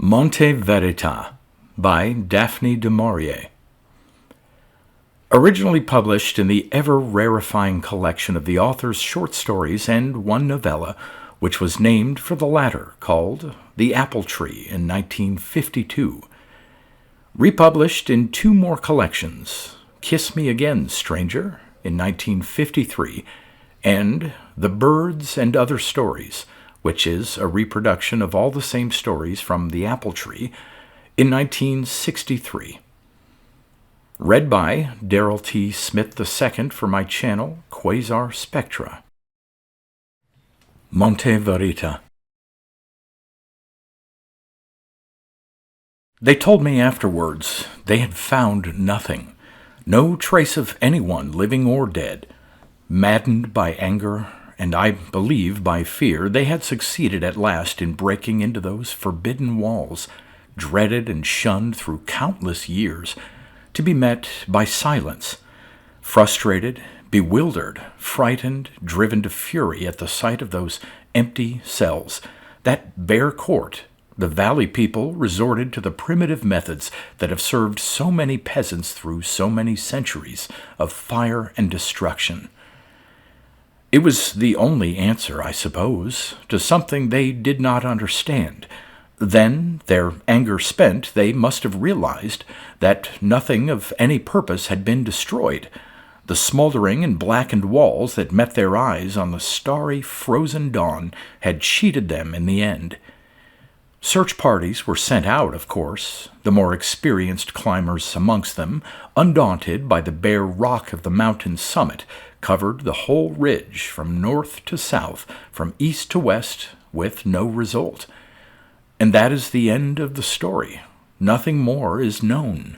MONTE VERITA by Daphne du Maurier. Originally published in the ever-rarefying collection of the author's short stories and one novella, which was named for the latter, called The Apple Tree in 1952. Republished in two more collections, Kiss Me Again, Stranger in 1953, and The Birds and Other Stories, which is a reproduction of all the same stories from The Apple Tree, in 1963. Read by Darrell T. Smith II for my channel, Quasar Spectra. Monte Verita. They told me afterwards they had found nothing, no trace of anyone living or dead. Maddened by anger, and I believe by fear, they had succeeded at last in breaking into those forbidden walls, dreaded and shunned through countless years, to be met by silence. Frustrated, bewildered, frightened, driven to fury at the sight of those empty cells, that bare court, the valley people resorted to the primitive methods that have served so many peasants through so many centuries of fire and destruction. It was the only answer, I suppose, to something they did not understand. Then, their anger spent, they must have realized that nothing of any purpose had been destroyed. The smoldering and blackened walls that met their eyes on the starry, frozen dawn had cheated them in the end. Search parties were sent out, of course, the more experienced climbers amongst them, undaunted by the bare rock of the mountain summit, covered the whole ridge from north to south, from east to west, with no result. And that is the end of the story. Nothing more is known.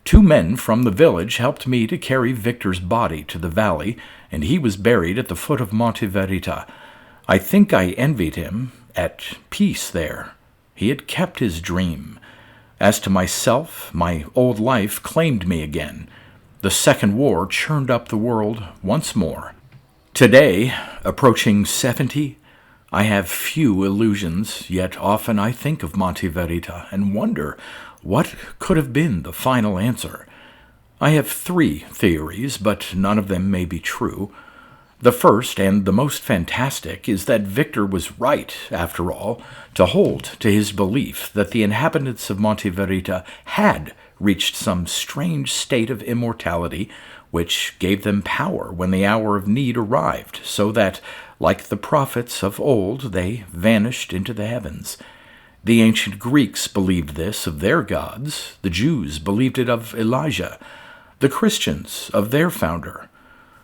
2 men from the village helped me to carry Victor's body to the valley, and he was buried at the foot of Monte Verita. I think I envied him, at peace there. He had kept his dream. As to myself, my old life claimed me again. The Second War churned up the world once more. Today, approaching 70, I have few illusions, yet often I think of Monte Verita and wonder what could have been the final answer. I have 3 theories, but none of them may be true. The first, and the most fantastic, is that Victor was right, after all, to hold to his belief that the inhabitants of Monte Verita had reached some strange state of immortality which gave them power when the hour of need arrived, so that, like the prophets of old, they vanished into the heavens. The ancient Greeks believed this of their gods, the Jews believed it of Elijah, the Christians of their founder.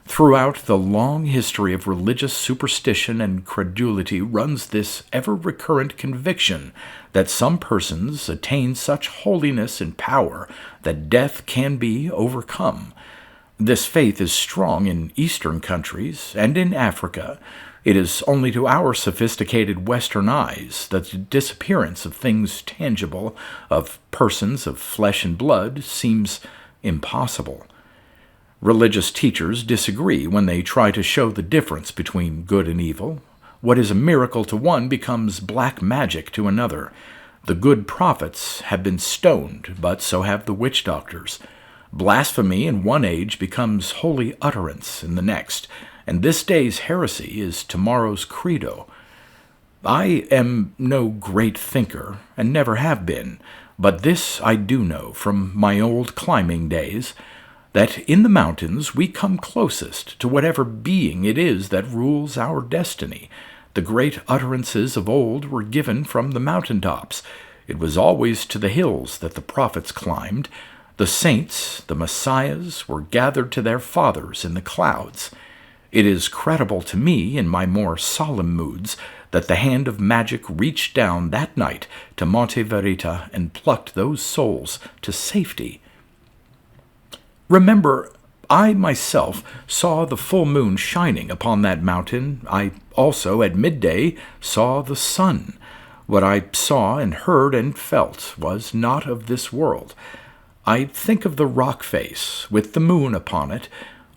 Throughout the long history of religious superstition and credulity runs this ever-recurrent conviction that some persons attain such holiness and power that death can be overcome. This faith is strong in Eastern countries and in Africa. It is only to our sophisticated Western eyes that the disappearance of things tangible, of persons of flesh and blood, seems impossible. Religious teachers disagree when they try to show the difference between good and evil. What is a miracle to one becomes black magic to another. The good prophets have been stoned, but so have the witch doctors. Blasphemy in one age becomes holy utterance in the next, and this day's heresy is tomorrow's credo. I am no great thinker, and never have been, but this I do know from my old climbing days, that in the mountains we come closest to whatever being it is that rules our destiny. The great utterances of old were given from the mountaintops. It was always to the hills that the prophets climbed. The saints, the messiahs, were gathered to their fathers in the clouds. It is credible to me, in my more solemn moods, that the hand of magic reached down that night to Monte Verita and plucked those souls to safety. Remember, I myself saw the full moon shining upon that mountain. I also, at midday, saw the sun. What I saw and heard and felt was not of this world. I think of the rock face, with the moon upon it.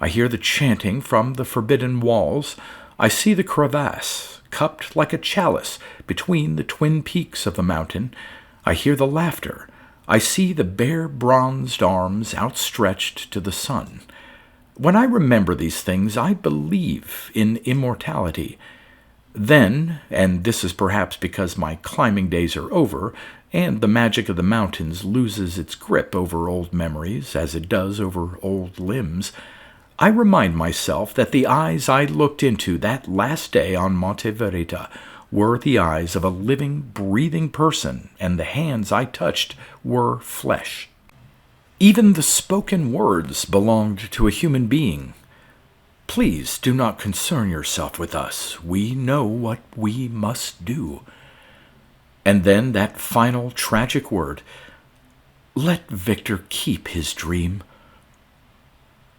I hear the chanting from the forbidden walls. I see the crevasse, cupped like a chalice, between the twin peaks of the mountain. I hear the laughter. I see the bare bronzed arms outstretched to the sun. When I remember these things, I believe in immortality. Then, and this is perhaps because my climbing days are over, and the magic of the mountains loses its grip over old memories as it does over old limbs, I remind myself that the eyes I looked into that last day on Monte Verita were the eyes of a living, breathing person, and the hands I touched were flesh. Even the spoken words belonged to a human being. Please do not concern yourself with us. We know what we must do. And then that final tragic word, let Victor keep his dream.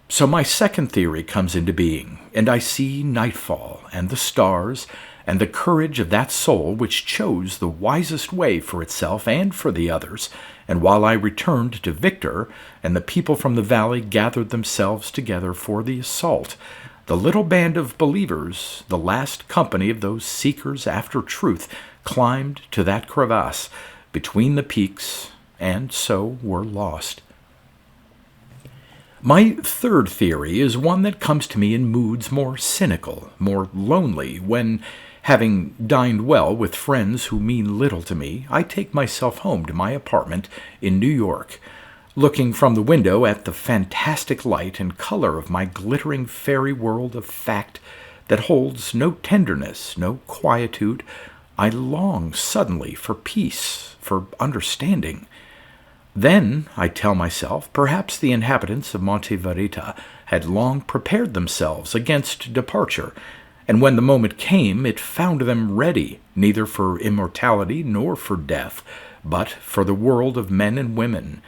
So my second theory comes into being, and I see nightfall and the stars and the courage of that soul which chose the wisest way for itself and for the others. And while I returned to Victor, and the people from the valley gathered themselves together for the assault, the little band of believers, the last company of those seekers after truth, climbed to that crevasse between the peaks, and so were lost. My third theory is one that comes to me in moods more cynical, more lonely, when, having dined well with friends who mean little to me, I take myself home to my apartment in New York. Looking from the window at the fantastic light and color of my glittering fairy world of fact that holds no tenderness, no quietude, I long suddenly for peace, for understanding. Then, I tell myself, perhaps the inhabitants of Monte Verita had long prepared themselves against departure, and when the moment came, it found them ready, neither for immortality nor for death, but for the world of men and women.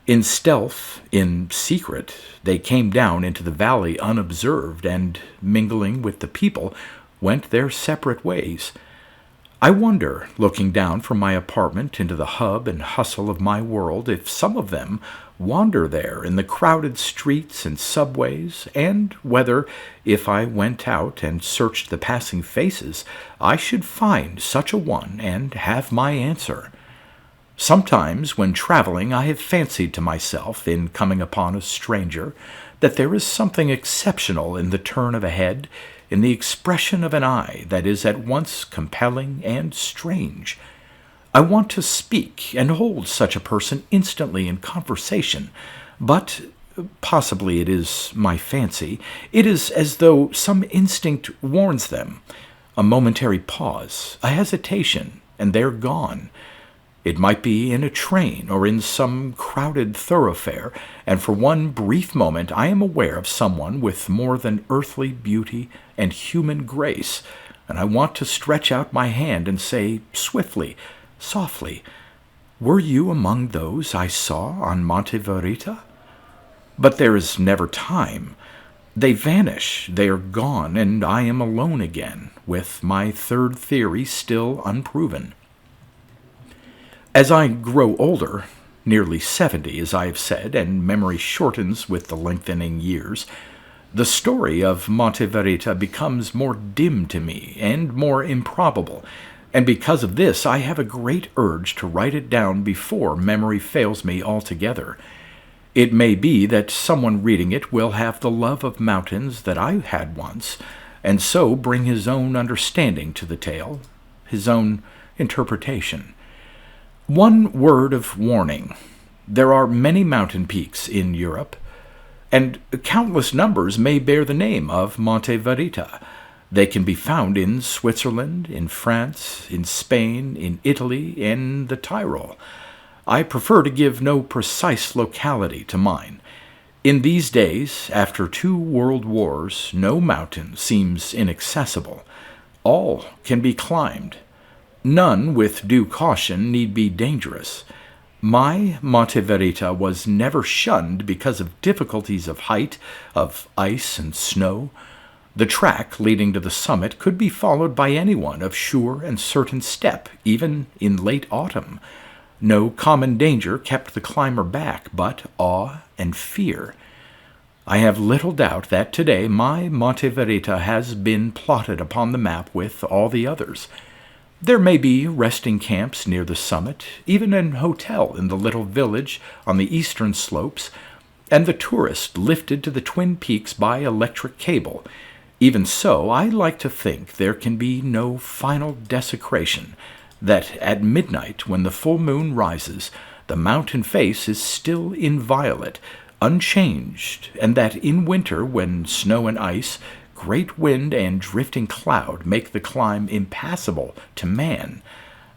In stealth, in secret, they came down into the valley unobserved, and, mingling with the people, went their separate ways. I wonder, looking down from my apartment into the hub and hustle of my world, if some of them wander there in the crowded streets and subways, and whether, if I went out and searched the passing faces, I should find such a one and have my answer. Sometimes, when traveling, I have fancied to myself, in coming upon a stranger, that there is something exceptional in the turn of a head, in the expression of an eye that is at once compelling and strange. I want to speak and hold such a person instantly in conversation, but possibly it is my fancy. It is as though some instinct warns them. A momentary pause, a hesitation, and they're gone. It might be in a train or in some crowded thoroughfare, and for one brief moment I am aware of someone with more than earthly beauty and human grace, and I want to stretch out my hand and say swiftly, softly, "Were you among those I saw on Monte Verita?" But there is never time. They vanish, they are gone, and I am alone again, with my third theory still unproven. As I grow older, nearly 70 as I have said, and memory shortens with the lengthening years, the story of Monte Verita becomes more dim to me and more improbable, and because of this I have a great urge to write it down before memory fails me altogether. It may be that someone reading it will have the love of mountains that I had once, and so bring his own understanding to the tale, his own interpretation. One word of warning. There are many mountain peaks in Europe, and countless numbers may bear the name of Monte Verita. They can be found in Switzerland, in France, in Spain, in Italy, and the Tyrol. I prefer to give no precise locality to mine. In these days, after 2 world wars, no mountain seems inaccessible. All can be climbed. None, with due caution, need be dangerous. My Monte Verita was never shunned because of difficulties of height, of ice and snow. The track leading to the summit could be followed by anyone of sure and certain step, even in late autumn. No common danger kept the climber back but awe and fear. I have little doubt that today my Monte Verita has been plotted upon the map with all the others. There may be resting camps near the summit, even an hotel in the little village on the eastern slopes, and the tourist lifted to the Twin Peaks by electric cable. Even so, I like to think there can be no final desecration, that at midnight, when the full moon rises, the mountain face is still inviolate, unchanged, and that in winter, when snow and ice, great wind and drifting cloud make the climb impassable to man,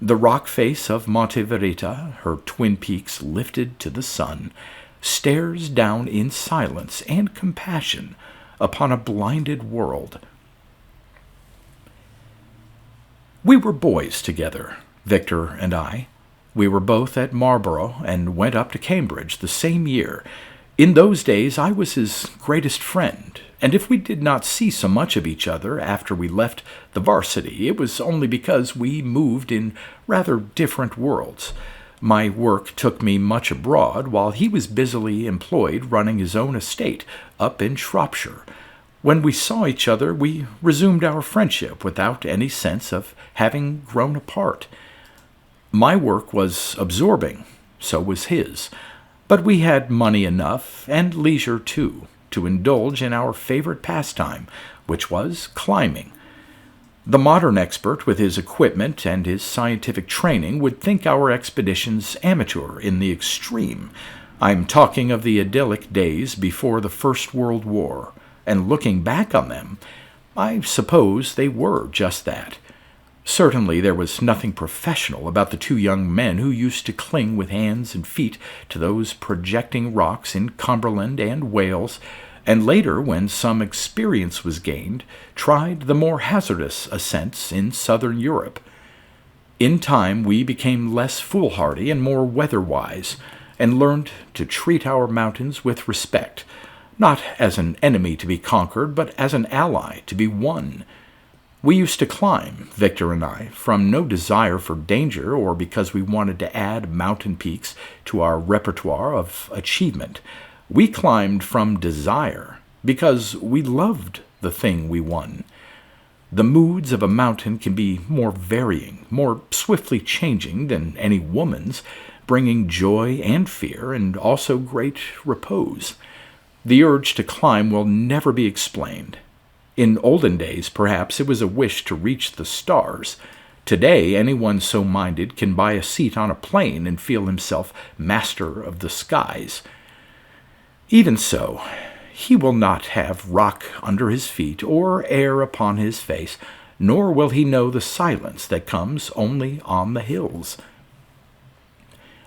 the rock face of Monte VERITA, her twin peaks lifted to the sun, stares down in silence and compassion upon a blinded world. We were boys together, Victor and I. We were both at Marlborough and went up to Cambridge the same year. In those days I was his greatest friend, and if we did not see so much of each other after we left the varsity, it was only because we moved in rather different worlds. My work took me much abroad, while he was busily employed running his own estate up in Shropshire. When we saw each other, we resumed our friendship without any sense of having grown apart. My work was absorbing, so was his, but we had money enough, and leisure too, to indulge in our favorite pastime, which was climbing. The modern expert, with his equipment and his scientific training, would think our expeditions amateur in the extreme. I'm talking of the idyllic days before the First World War, and looking back on them, I suppose they were just that. Certainly there was nothing professional about the two young men who used to cling with hands and feet to those projecting rocks in Cumberland and Wales, and later, when some experience was gained, tried the more hazardous ascents in southern Europe. In time we became less foolhardy and more weather-wise, and learned to treat our mountains with respect, not as an enemy to be conquered, but as an ally to be won. We used to climb, Victor and I, from no desire for danger or because we wanted to add mountain peaks to our repertoire of achievement. We climbed from desire, because we loved the thing we won. The moods of a mountain can be more varying, more swiftly changing than any woman's, bringing joy and fear, and also great repose. The urge to climb will never be explained. In olden days, perhaps, it was a wish to reach the stars. Today, anyone so minded can buy a seat on a plane and feel himself master of the skies. Even so, he will not have rock under his feet or air upon his face, nor will he know the silence that comes only on the hills.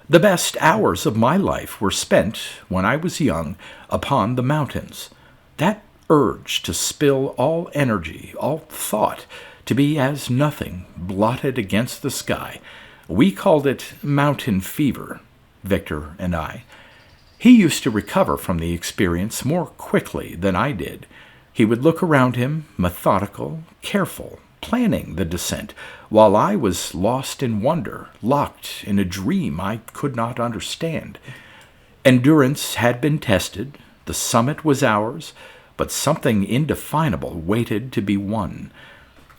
The best hours of my life were spent, when I was young, upon the mountains. That urge to spill all energy, all thought, to be as nothing, blotted against the sky. We called it mountain fever, Victor and I. He used to recover from the experience more quickly than I did. He would look around him, methodical, careful, planning the descent, while I was lost in wonder, locked in a dream I could not understand. Endurance had been tested, the summit was ours, but something indefinable waited to be won.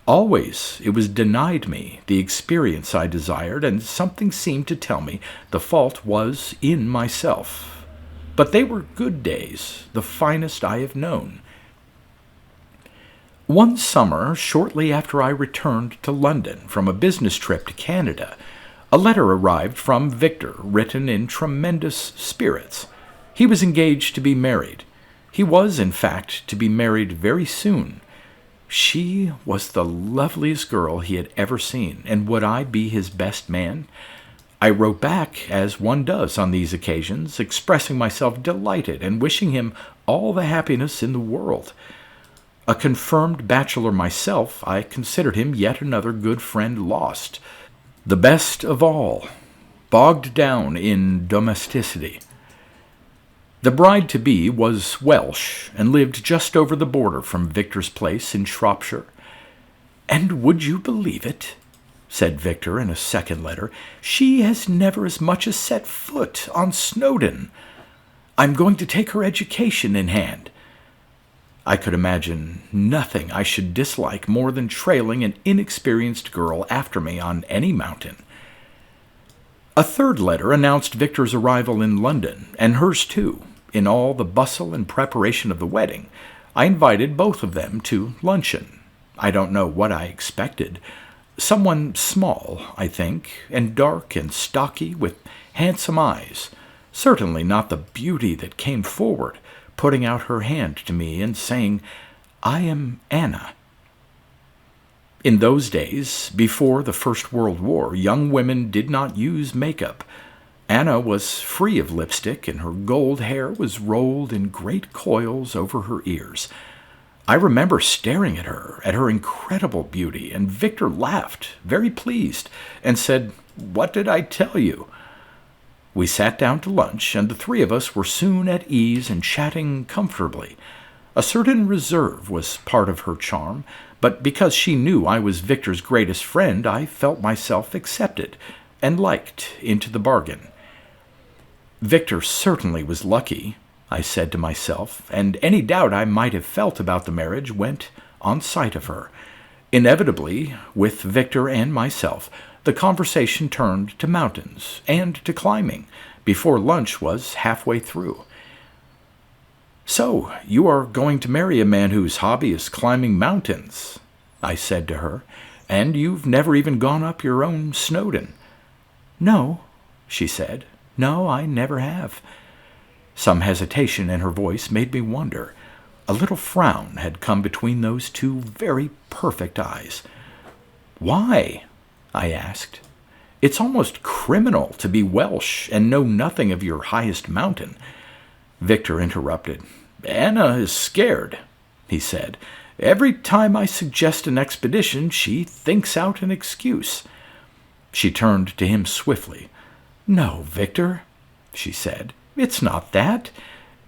Always it was denied me the experience I desired, and something seemed to tell me the fault was in myself. But they were good days, the finest I have known. One summer, shortly after I returned to London from a business trip to Canada, a letter arrived from Victor, written in tremendous spirits. He was engaged to be married. He was, in fact, to be married very soon. She was the loveliest girl he had ever seen, and would I be his best man? I wrote back, as one does on these occasions, expressing myself delighted and wishing him all the happiness in the world. A confirmed bachelor myself, I considered him yet another good friend lost, the best of all, bogged down in domesticity. The bride-to-be was Welsh, and lived just over the border from Victor's place in Shropshire. "And would you believe it?" said Victor in a second letter, "she has never as much as set foot on Snowdon. I'm going to take her education in hand." I could imagine nothing I should dislike more than trailing an inexperienced girl after me on any mountain. A third letter announced Victor's arrival in London, and hers too. In all the bustle and preparation of the wedding, I invited both of them to luncheon. I don't know what I expected. Someone small, I think, and dark and stocky, with handsome eyes. Certainly not the beauty that came forward, putting out her hand to me and saying, "I am Anna." In those days, before the First World War, young women did not use makeup. Anna was free of lipstick, and her gold hair was rolled in great coils over her ears. I remember staring at her incredible beauty, and Victor laughed, very pleased, and said, "What did I tell you?" We sat down to lunch, and the three of us were soon at ease and chatting comfortably. A certain reserve was part of her charm, but because she knew I was Victor's greatest friend, I felt myself accepted and liked into the bargain. Victor certainly was lucky, I said to myself, and any doubt I might have felt about the marriage went on sight of her. Inevitably, with Victor and myself, the conversation turned to mountains and to climbing before lunch was halfway through. "So, you are going to marry a man whose hobby is climbing mountains," I said to her, "and you've never even gone up your own Snowdon." "No," she said. "No, I never have." Some hesitation in her voice made me wonder. A little frown had come between those two very perfect eyes. "Why?" I asked. "It's almost criminal to be Welsh and know nothing of your highest mountain." Victor interrupted. "Anna is scared," he said. "Every time I suggest an expedition, she thinks out an excuse." She turned to him swiftly. "No, Victor," she said. "It's not that.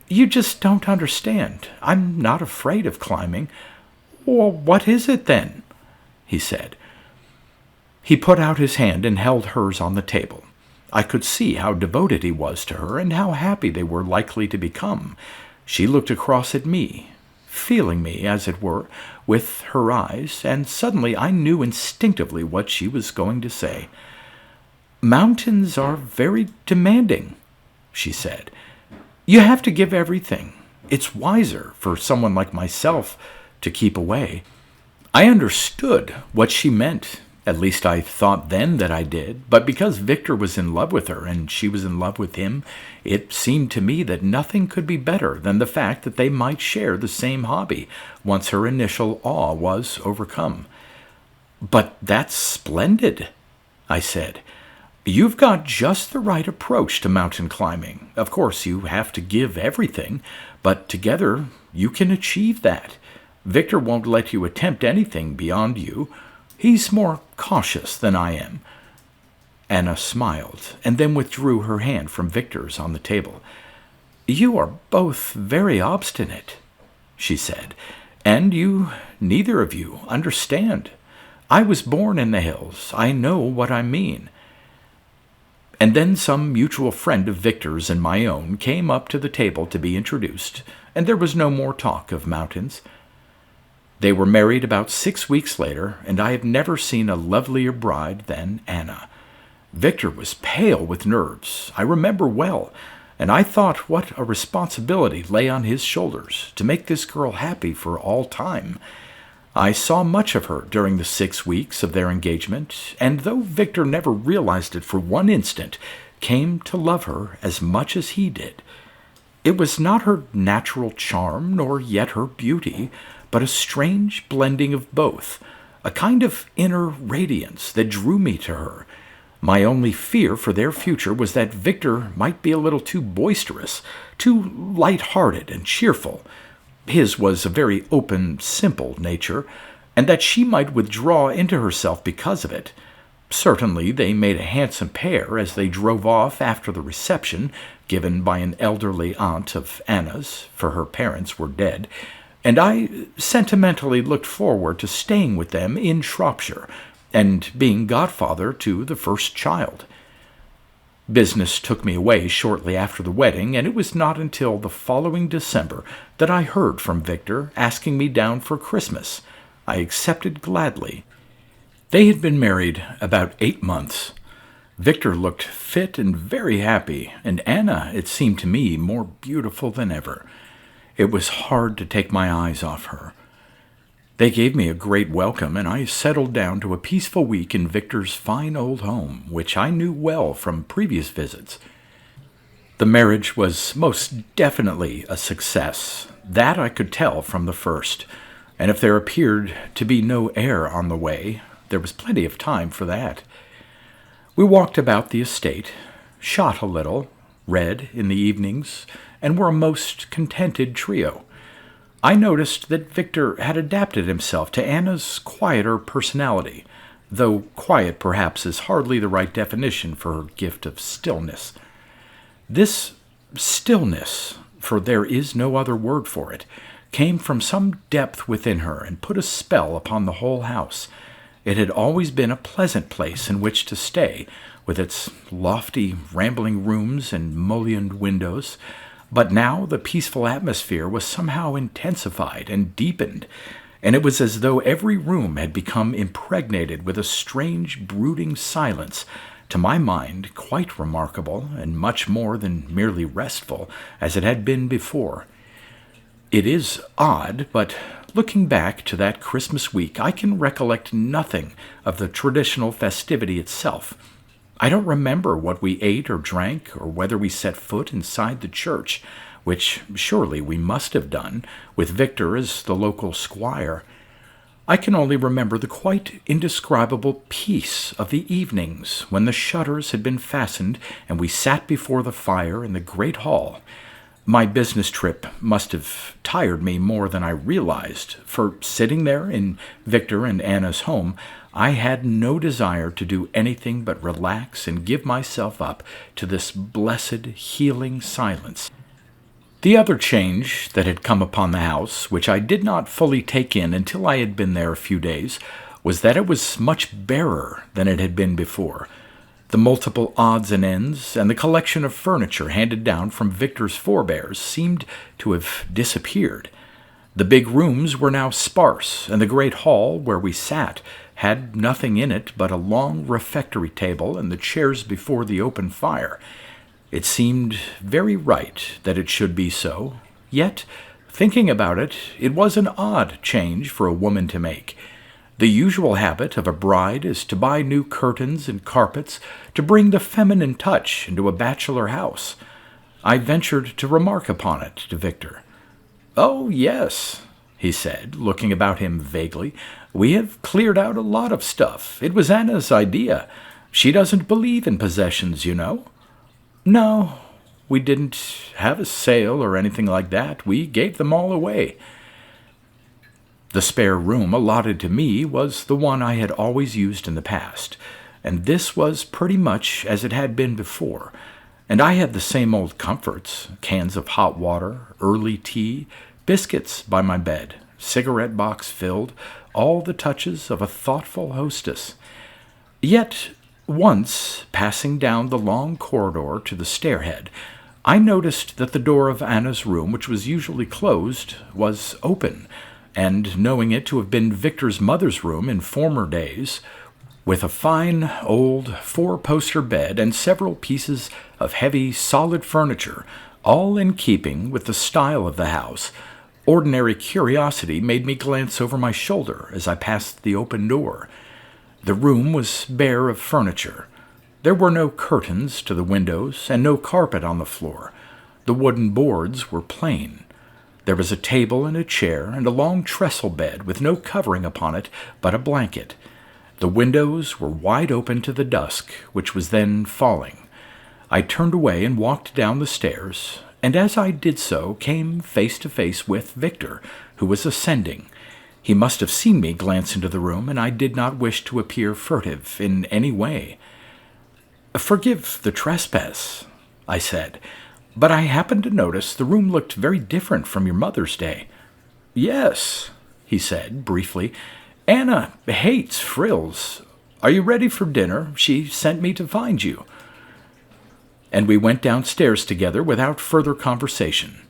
You just don't understand. I'm not afraid of climbing." "Well, what is it, then?" he said. He put out his hand and held hers on the table. I could see how devoted he was to her and how happy they were likely to become. She looked across at me, feeling me, as it were, with her eyes, and suddenly I knew instinctively what she was going to say. "Mountains are very demanding," she said. "You have to give everything. It's wiser for someone like myself to keep away." I understood what she meant. At least I thought then that I did, but because Victor was in love with her and she was in love with him, it seemed to me that nothing could be better than the fact that they might share the same hobby once her initial awe was overcome. "But that's splendid," I said. "You've got just the right approach to mountain climbing. Of course, you have to give everything, but together you can achieve that. Victor won't let you attempt anything beyond you. He's more cautious than I am." Anna smiled, and then withdrew her hand from Victor's on the table. "You are both very obstinate," she said, "and you, neither of you, understand. I was born in the hills. I know what I mean." And then some mutual friend of Victor's and my own came up to the table to be introduced, and there was no more talk of mountains. They were married about 6 weeks later, and I have never seen a lovelier bride than Anna. Victor was pale with nerves, I remember well, and I thought what a responsibility lay on his shoulders to make this girl happy for all time. I saw much of her during the 6 weeks of their engagement, and though Victor never realized it for one instant, came to love her as much as he did. It was not her natural charm, nor yet her beauty, but a strange blending of both, a kind of inner radiance that drew me to her. My only fear for their future was that Victor might be a little too boisterous, too light-hearted and cheerful. His was a very open, simple nature, and that she might withdraw into herself because of it. Certainly they made a handsome pair as they drove off after the reception given by an elderly aunt of Anna's, for her parents were dead, and I sentimentally looked forward to staying with them in Shropshire and being godfather to the first child. Business took me away shortly after the wedding, and it was not until the following December that I heard from Victor asking me down for Christmas. I accepted gladly. They had been married about 8 months. Victor looked fit and very happy, and Anna, it seemed to me, more beautiful than ever. It was hard to take my eyes off her. They gave me a great welcome, and I settled down to a peaceful week in Victor's fine old home, which I knew well from previous visits. The marriage was most definitely a success. That I could tell from the first, and if there appeared to be no heir on the way, there was plenty of time for that. We walked about the estate, shot a little, read in the evenings, and were a most contented trio. I noticed that Victor had adapted himself to Anna's quieter personality, though quiet perhaps is hardly the right definition for her gift of stillness. This stillness, for there is no other word for it, came from some depth within her and put a spell upon the whole house. It had always been a pleasant place in which to stay, with its lofty, rambling rooms and mullioned windows, but now the peaceful atmosphere was somehow intensified and deepened, and it was as though every room had become impregnated with a strange, brooding silence, to my mind quite remarkable and much more than merely restful, as it had been before. It is odd, but looking back to that Christmas week, I can recollect nothing of the traditional festivity itself. I don't remember what we ate or drank, or whether we set foot inside the church, which surely we must have done, with Victor as the local squire. I can only remember the quite indescribable peace of the evenings when the shutters had been fastened and we sat before the fire in the great hall. My business trip must have tired me more than I realized, for sitting there in Victor and Anna's home, I had no desire to do anything but relax and give myself up to this blessed, healing silence. The other change that had come upon the house, which I did not fully take in until I had been there a few days, was that it was much barer than it had been before. The multiple odds and ends and the collection of furniture handed down from Victor's forebears seemed to have disappeared. The big rooms were now sparse, and the great hall where we sat had nothing in it but a long refectory table and the chairs before the open fire. It seemed very right that it should be so, yet, thinking about it, it was an odd change for a woman to make. The usual habit of a bride is to buy new curtains and carpets to bring the feminine touch into a bachelor house. I ventured to remark upon it to Victor. "Oh, yes," he said, looking about him vaguely. "We have cleared out a lot of stuff. It was Anna's idea. She doesn't believe in possessions, you know." "No, we didn't have a sale or anything like that. We gave them all away." The spare room allotted to me was the one I had always used in the past, and this was pretty much as it had been before, and I had the same old comforts, cans of hot water, early tea, biscuits by my bed, cigarette box filled, all the touches of a thoughtful hostess. Yet, once, passing down the long corridor to the stairhead, I noticed that the door of Anna's room, which was usually closed, was open, and knowing it to have been Victor's mother's room in former days, with a fine old four-poster bed and several pieces of heavy, solid furniture, all in keeping with the style of the house, ordinary curiosity made me glance over my shoulder as I passed the open door. The room was bare of furniture. There were no curtains to the windows and no carpet on the floor. The wooden boards were plain. There was a table and a chair and a long trestle bed with no covering upon it but a blanket. The windows were wide open to the dusk, which was then falling. I turned away and walked down the stairs, and as I did so came face to face with Victor, who was ascending. He must have seen me glance into the room, and I did not wish to appear furtive in any way. "Forgive the trespass," I said, "but I happened to notice the room looked very different from your mother's day." "Yes," he said, briefly. "Anna hates frills. Are you ready for dinner? She sent me to find you." and we went downstairs together without further conversation.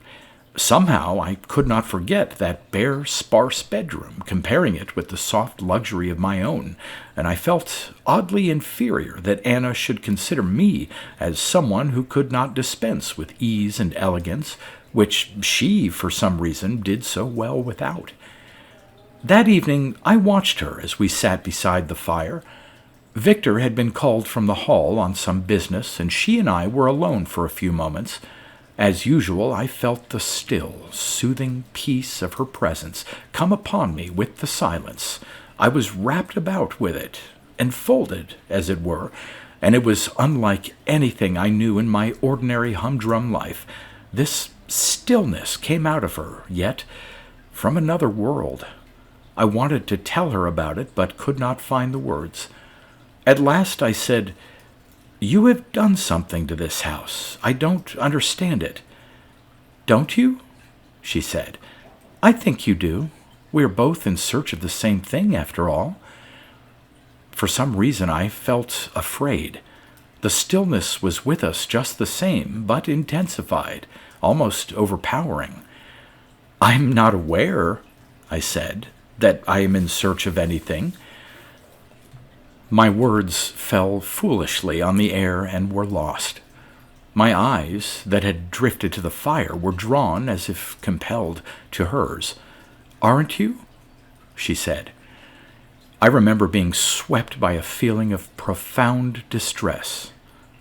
Somehow I could not forget that bare, sparse bedroom, comparing it with the soft luxury of my own, and I felt oddly inferior that Anna should consider me as someone who could not dispense with ease and elegance, which she, for some reason, did so well without. That evening I watched her as we sat beside the fire. Victor had been called from the hall on some business, and she and I were alone for a few moments. As usual, I felt the still, soothing peace of her presence come upon me with the silence. I was wrapped about with it, enfolded, as it were, and it was unlike anything I knew in my ordinary humdrum life. This stillness came out of her, yet from another world. I wanted to tell her about it, but could not find the words. At last I said, "You have done something to this house. I don't understand it." "Don't you?" she said. "I think you do. We are both in search of the same thing, after all." For some reason I felt afraid. The stillness was with us just the same, but intensified, almost overpowering. "I'm not aware," I said, "that I am in search of anything." My words fell foolishly on the air and were lost. My eyes, that had drifted to the fire, were drawn, as if compelled, to hers. "Aren't you?" she said. I remember being swept by a feeling of profound distress.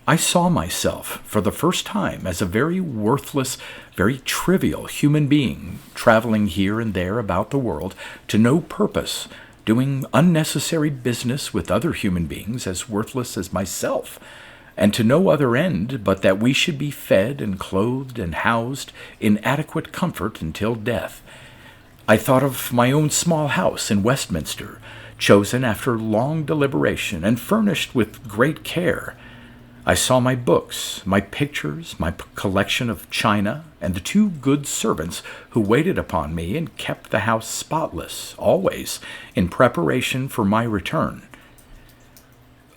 I saw myself, for the first time, as a very worthless, very trivial human being, traveling here and there about the world to no purpose, doing unnecessary business with other human beings as worthless as myself, and to no other end but that we should be fed and clothed and housed in adequate comfort until death. I thought of my own small house in Westminster, chosen after long deliberation and furnished with great care. I saw my books, my pictures, my collection of china, and the 2 good servants who waited upon me and kept the house spotless, always, in preparation for my return.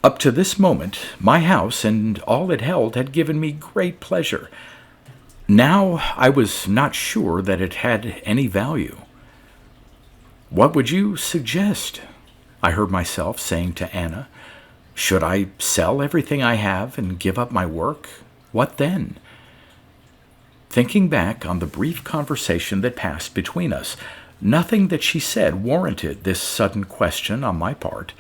Up to this moment, my house and all it held had given me great pleasure. Now I was not sure that it had any value. "What would you suggest?" I heard myself saying to Anna. "Should I sell everything I have and give up my work? What then?" Thinking back on the brief conversation that passed between us, nothing that she said warranted this sudden question on my part.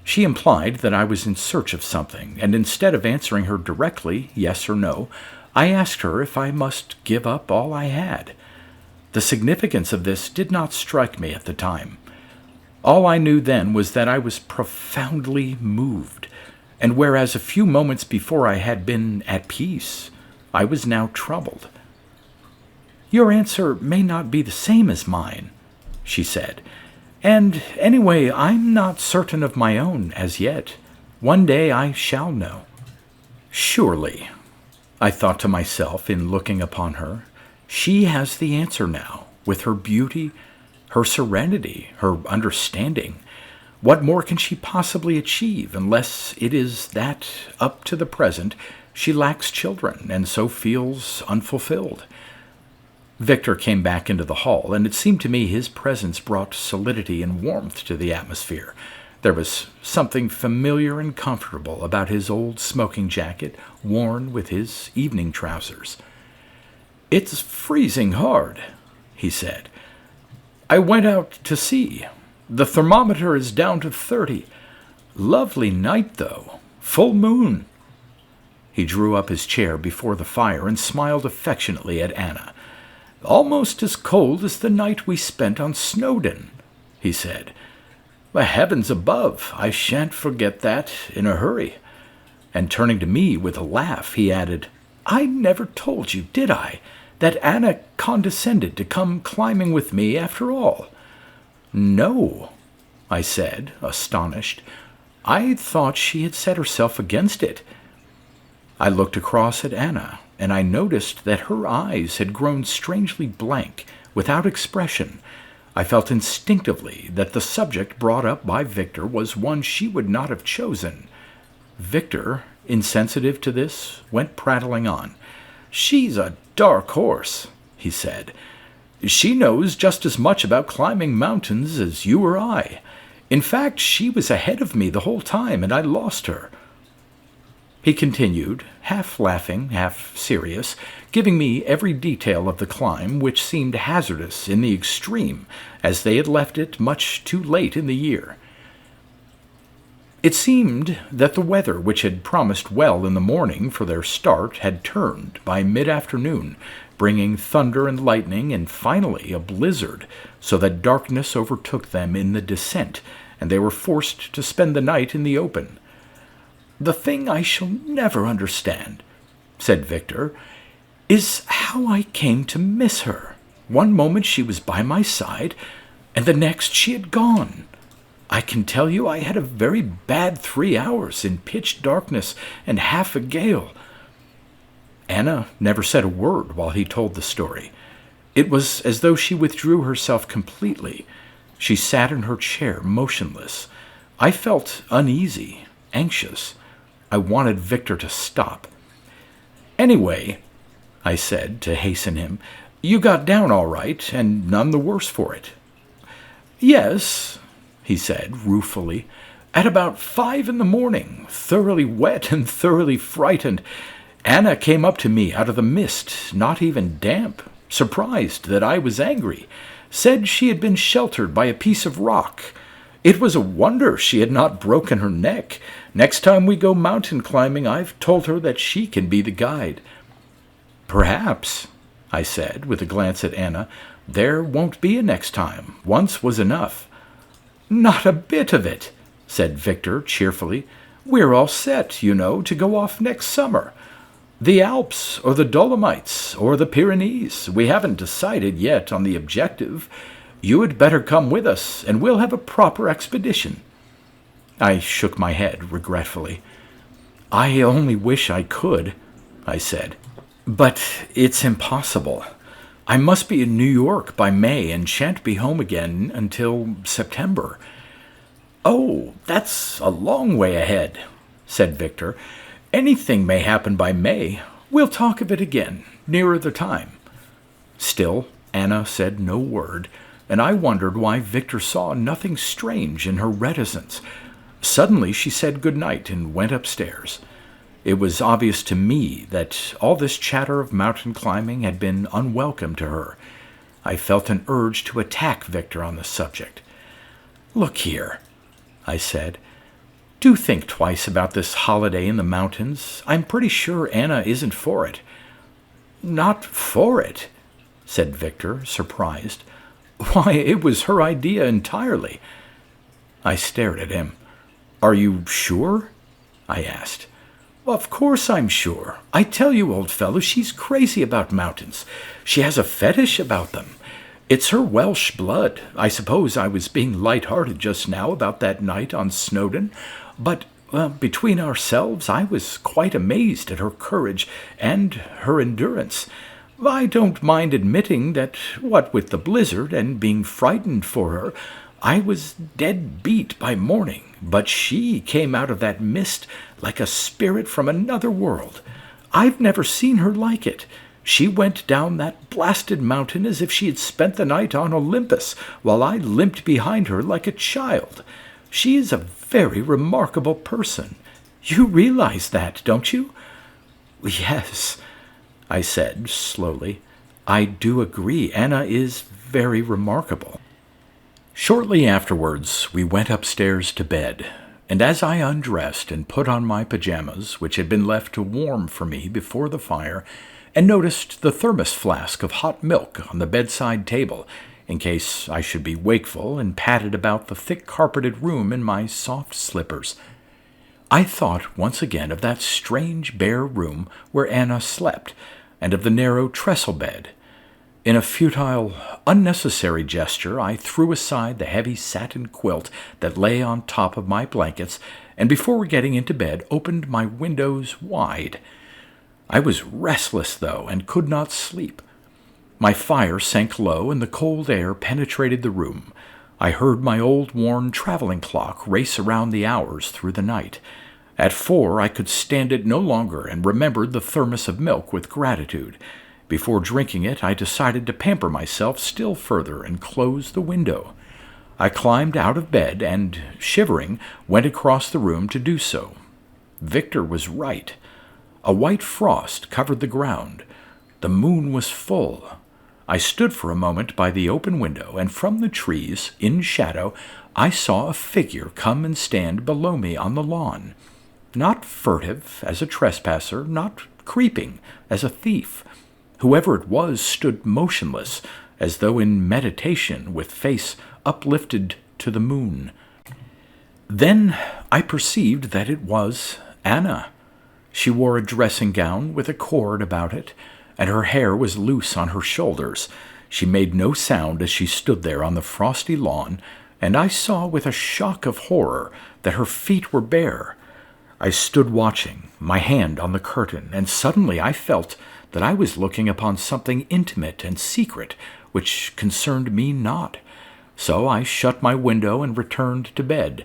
She implied that I was in search of something, and instead of answering her directly, yes or no, I asked her if I must give up all I had. The significance of this did not strike me at the time. All I knew then was that I was profoundly moved, and whereas a few moments before I had been at peace, I was now troubled. "Your answer may not be the same as mine," she said, "and anyway, I'm not certain of my own as yet. One day I shall know." Surely, I thought to myself in looking upon her, she has the answer now, with her beauty, her serenity, her understanding. What more can she possibly achieve, unless it is that, up to the present, she lacks children, and so feels unfulfilled? Victor came back into the hall, and it seemed to me his presence brought solidity and warmth to the atmosphere. There was something familiar and comfortable about his old smoking jacket, worn with his evening trousers. "It's freezing hard," he said. "I went out to see. The thermometer is down to 30. Lovely night, though. Full moon." He drew up his chair before the fire and smiled affectionately at Anna. "Almost as cold as the night we spent on Snowdon," he said. "The heavens above, I shan't forget that in a hurry." And turning to me with a laugh, he added, "I never told you, did I, that Anna condescended to come climbing with me after all?" "No," I said, astonished. "I thought she had set herself against it." I looked across at Anna, and I noticed that her eyes had grown strangely blank, without expression. I felt instinctively that the subject brought up by Victor was one she would not have chosen. Victor, insensitive to this, went prattling on. "She's a dark horse," he said. "She knows just as much about climbing mountains as you or I. In fact, she was ahead of me the whole time, and I lost her." He continued, half laughing, half serious, giving me every detail of the climb, which seemed hazardous in the extreme, as they had left it much too late in the year. It seemed that the weather, which had promised well in the morning for their start, had turned by mid-afternoon, bringing thunder and lightning and finally a blizzard, so that darkness overtook them in the descent, and they were forced to spend the night in the open. "The thing I shall never understand," said Victor, "is how I came to miss her. One moment she was by my side, and the next she had gone. I can tell you I had a very bad 3 hours in pitch darkness and half a gale." Anna never said a word while he told the story. It was as though she withdrew herself completely. She sat in her chair, motionless. I felt uneasy, anxious. I wanted Victor to stop. "Anyway," I said to hasten him, "you got down all right, and none the worse for it." "Yes," he said ruefully, "at about 5 in the morning, thoroughly wet and thoroughly frightened. Anna came up to me out of the mist, not even damp, surprised that I was angry, said she had been sheltered by a piece of rock. It was a wonder she had not broken her neck. Next time we go mountain climbing, I've told her that she can be the guide." "Perhaps," I said, with a glance at Anna, "there won't be a next time. Once was enough." "Not a bit of it," said Victor cheerfully. "We're all set, you know, to go off next summer. The Alps, or the Dolomites, or the Pyrenees. We haven't decided yet on the objective. You had better come with us, and we'll have a proper expedition." I shook my head regretfully. "I only wish I could," I said. "But it's impossible. I must be in New York by May and shan't be home again until September." "Oh, that's a long way ahead," said Victor. "Anything may happen by May. We'll talk of it again, nearer the time." Still, Anna said no word, and I wondered why Victor saw nothing strange in her reticence. Suddenly she said good night and went upstairs. It was obvious to me that all this chatter of mountain climbing had been unwelcome to her. I felt an urge to attack Victor on the subject. "Look here," I said, "do think twice about this holiday in the mountains. I'm pretty sure Anna isn't for it." "Not for it?" said Victor, surprised. "Why, it was her idea entirely." I stared at him. "Are you sure?" I asked. "Of course I'm sure. I tell you, old fellow, she's crazy about mountains. She has a fetish about them. It's her Welsh blood. I suppose I was being light-hearted just now about that night on Snowdon, but between ourselves I was quite amazed at her courage and her endurance. I don't mind admitting that, what with the blizzard and being frightened for her, I was dead beat by morning, but she came out of that mist like a spirit from another world. I've never seen her like it. She went down that blasted mountain as if she had spent the night on Olympus, while I limped behind her like a child. She is a very remarkable person. You realize that, don't you?" "Yes," I said slowly. "I do agree. Anna is very remarkable." Shortly afterwards, we went upstairs to bed, and as I undressed and put on my pajamas, which had been left to warm for me before the fire, and noticed the thermos flask of hot milk on the bedside table, in case I should be wakeful, and padded about the thick-carpeted room in my soft slippers, I thought once again of that strange bare room where Anna slept, and of the narrow trestle bed. In a futile, unnecessary gesture, I threw aside the heavy satin quilt that lay on top of my blankets, and before getting into bed, opened my windows wide. I was restless, though, and could not sleep. My fire sank low, and the cold air penetrated the room. I heard my old worn traveling clock race around the hours through the night, At 4, I could stand it no longer and remembered the thermos of milk with gratitude. Before drinking it, I decided to pamper myself still further and close the window. I climbed out of bed and, shivering, went across the room to do so. Victor was right. A white frost covered the ground. The moon was full. I stood for a moment by the open window, and from the trees, in shadow, I saw a figure come and stand below me on the lawn. Not furtive as a trespasser, not creeping as a thief. Whoever it was stood motionless, as though in meditation, with face uplifted to the moon. Then I perceived that it was Anna. She wore a dressing gown with a cord about it, and her hair was loose on her shoulders. She made no sound as she stood there on the frosty lawn, and I saw with a shock of horror that her feet were bare. I stood watching, my hand on the curtain, and suddenly I felt that I was looking upon something intimate and secret which concerned me not. So I shut my window and returned to bed.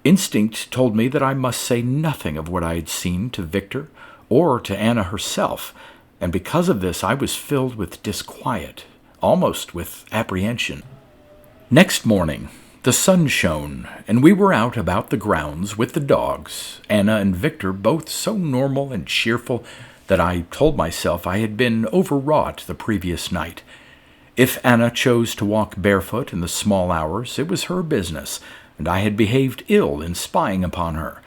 Instinct told me that I must say nothing of what I had seen to Victor or to Anna herself, and because of this I was filled with disquiet, almost with apprehension. Next morning the sun shone, and we were out about the grounds with the dogs, Anna and Victor both so normal and cheerful that I told myself I had been overwrought the previous night. If Anna chose to walk barefoot in the small hours, it was her business, and I had behaved ill in spying upon her.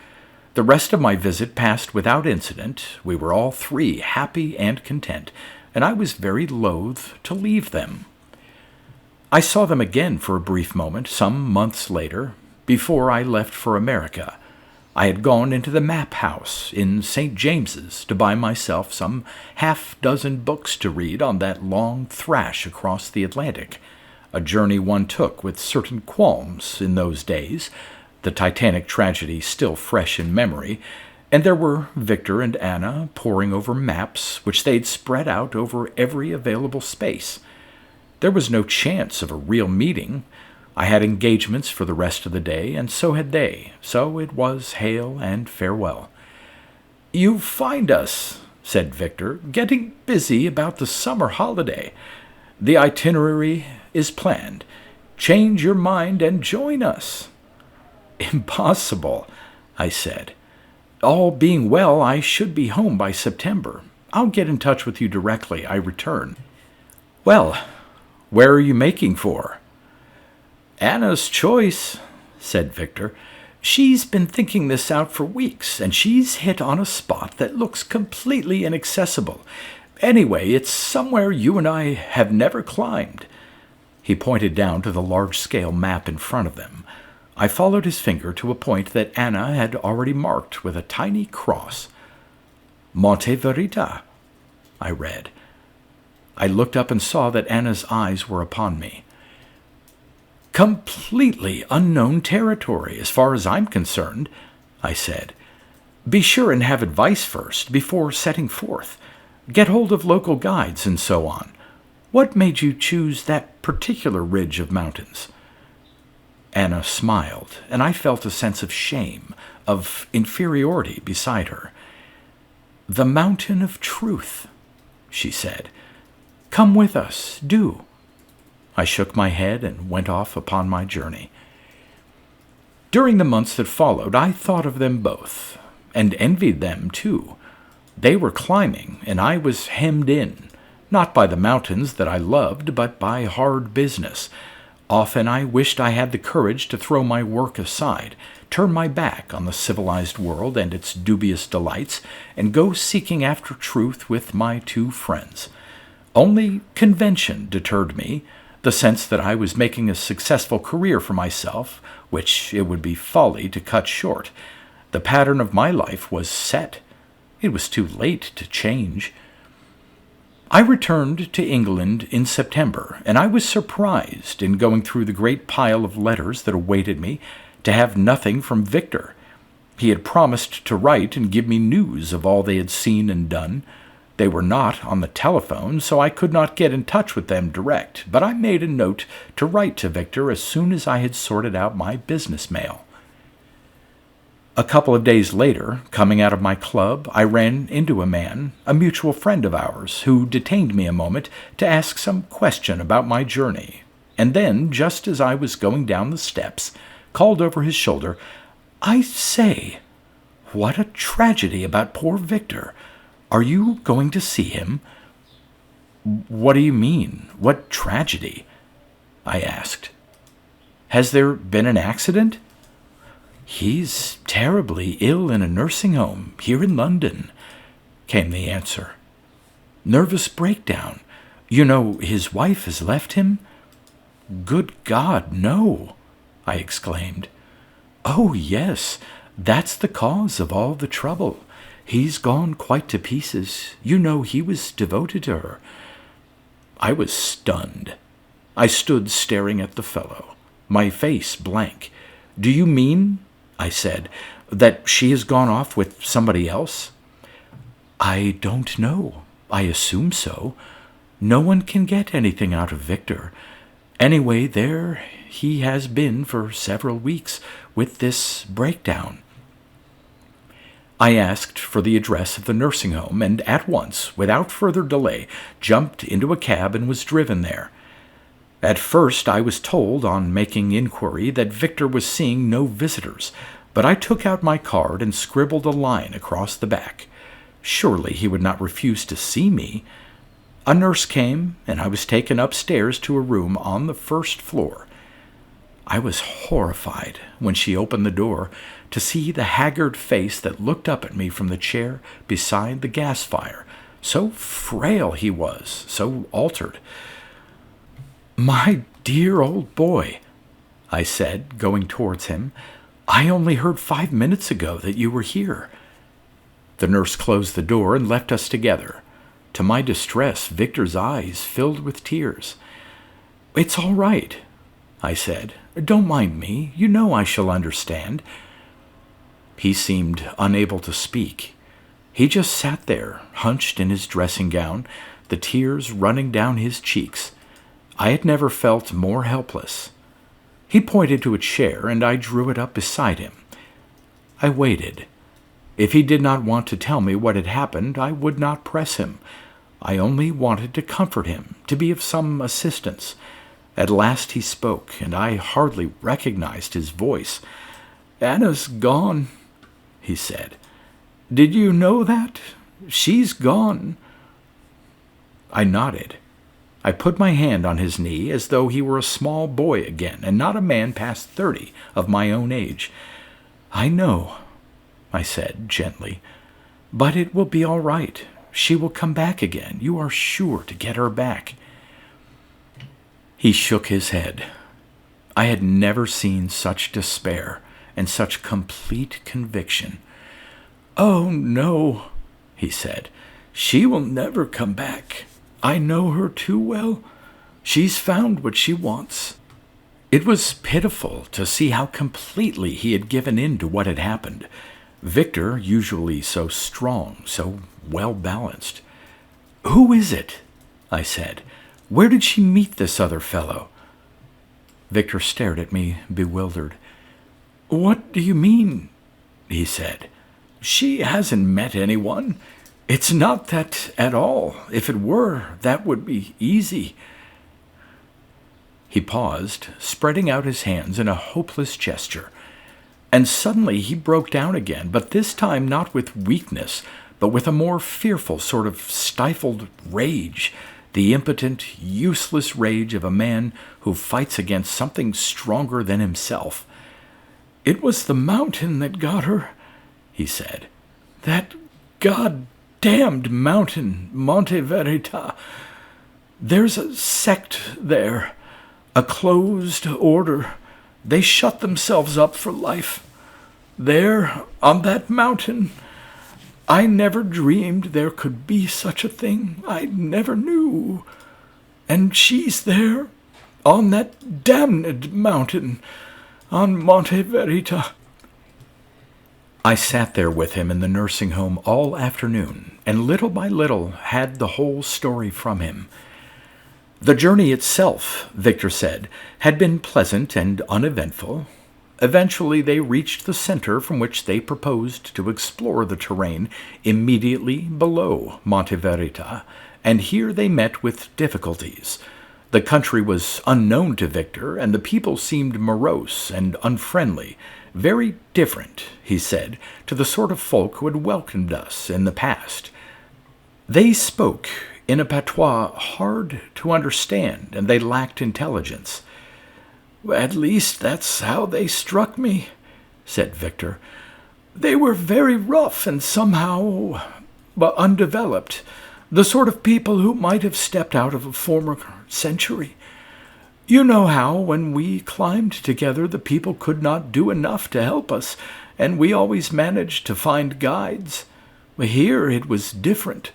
The rest of my visit passed without incident. We were all three happy and content, and I was very loath to leave them. I saw them again for a brief moment, some months later, before I left for America. I had gone into the map house in St. James's to buy myself some half-dozen books to read on that long thrash across the Atlantic, a journey one took with certain qualms in those days, the Titanic tragedy still fresh in memory, and there were Victor and Anna poring over maps which they'd spread out over every available space. There was no chance of a real meeting. I had engagements for the rest of the day, and so had they, so it was hail and farewell. "You find us," said Victor, "getting busy about the summer holiday. The itinerary is planned. Change your mind and join us." "Impossible," I said. "All being well, I should be home by September. I'll get in touch with you directly I return." "Well, where are you making for?" "Anna's choice," said Victor. "She's been thinking this out for weeks, and she's hit on a spot that looks completely inaccessible. Anyway, it's somewhere you and I have never climbed." He pointed down to the large-scale map in front of them. I followed his finger to a point that Anna had already marked with a tiny cross. "Monte VERITA," I read. I looked up and saw that Anna's eyes were upon me. "Completely unknown territory, as far as I'm concerned," I said. "Be sure and have advice first, before setting forth. Get hold of local guides and so on. What made you choose that particular ridge of mountains?" Anna smiled, and I felt a sense of shame, of inferiority beside her. "The mountain of truth," she said. "Come with us, do." I shook my head and went off upon my journey. During the months that followed, I thought of them both, and envied them too. They were climbing, and I was hemmed in, not by the mountains that I loved, but by hard business. Often I wished I had the courage to throw my work aside, turn my back on the civilized world and its dubious delights, and go seeking after truth with my two friends. Only convention deterred me, the sense that I was making a successful career for myself, which it would be folly to cut short. The pattern of my life was set. It was too late to change. I returned to England in September, and I was surprised, in going through the great pile of letters that awaited me, to have nothing from Victor. He had promised to write and give me news of all they had seen and done. They were not on the telephone, so I could not get in touch with them direct, but I made a note to write to Victor as soon as I had sorted out my business mail. A couple of days later, coming out of my club, I ran into a man, a mutual friend of ours, who detained me a moment to ask some question about my journey, and then, just as I was going down the steps, called over his shoulder, "I say, what a tragedy about poor Victor. Are you going to see him?" "What do you mean? What tragedy?" I asked. "Has there been an accident?" "He's terribly ill in a nursing home here in London," came the answer. "Nervous breakdown. You know, his wife has left him?" "Good God, no!" I exclaimed. "Oh, yes, that's the cause of all the trouble. He's gone quite to pieces. You know, he was devoted to her." I was stunned. I stood staring at the fellow, my face blank. "Do you mean," I said, "that she has gone off with somebody else?" "I don't know. I assume so. No one can get anything out of Victor. Anyway, there he has been for several weeks with this breakdown." I asked for the address of the nursing home, and at once, without further delay, jumped into a cab and was driven there. At first I was told, on making inquiry, that Victor was seeing no visitors, but I took out my card and scribbled a line across the back. Surely he would not refuse to see me. A nurse came, and I was taken upstairs to a room on the first floor. I was horrified when she opened the door to see the haggard face that looked up at me from the chair beside the gas fire. So frail he was, so altered. "My dear old boy," I said, going towards him, "I only heard 5 minutes ago that you were here." The nurse closed the door and left us together. To my distress, Victor's eyes filled with tears. "It's all right," I said. "Don't mind me. You know I shall understand." He seemed unable to speak. He just sat there, hunched in his dressing gown, the tears running down his cheeks. I had never felt more helpless. He pointed to a chair, and I drew it up beside him. I waited. If he did not want to tell me what had happened, I would not press him. I only wanted to comfort him, to be of some assistance. At last he spoke, and I hardly recognized his voice. "Anna's gone," he said. "Did you know that? She's gone." I nodded. I put my hand on his knee as though he were a small boy again, and not a man past 30 of my own age. "I know," I said gently, "but it will be all right. She will come back again. You are sure to get her back." He shook his head. I had never seen such despair and such complete conviction. "Oh, no," he said. "She will never come back. I know her too well. She's found what she wants." It was pitiful to see how completely he had given in to what had happened. Victor, usually so strong, so well-balanced. "Who is it?" I said. "Where did she meet this other fellow?" Victor stared at me, bewildered. "What do you mean?" he said. "She hasn't met anyone. It's not that at all. If it were, that would be easy." He paused, spreading out his hands in a hopeless gesture. And suddenly he broke down again, but this time not with weakness, but with a more fearful sort of stifled rage, the impotent, useless rage of a man who fights against something stronger than himself. "It was the mountain that got her," he said. "That God-damned mountain, Monte VERITA. There's a sect there, a closed order. They shut themselves up for life. There, on that mountain. I never dreamed there could be such a thing. I never knew. And she's there, on that damned mountain, on Monte VERITA." I sat there with him in the nursing home all afternoon, and little by little had the whole story from him. The journey itself, Victor said, had been pleasant and uneventful. Eventually they reached the center from which they proposed to explore the terrain immediately below Monte Verita, and here they met with difficulties. The country was unknown to Victor, and the people seemed morose and unfriendly, very different, he said, to the sort of folk who had welcomed us in the past. They spoke in a patois hard to understand, and they lacked intelligence. "At least that's how they struck me," said Victor. "They were very rough and somehow undeveloped, the sort of people who might have stepped out of a former century. You know how, when we climbed together, the people could not do enough to help us, and we always managed to find guides. Here it was different.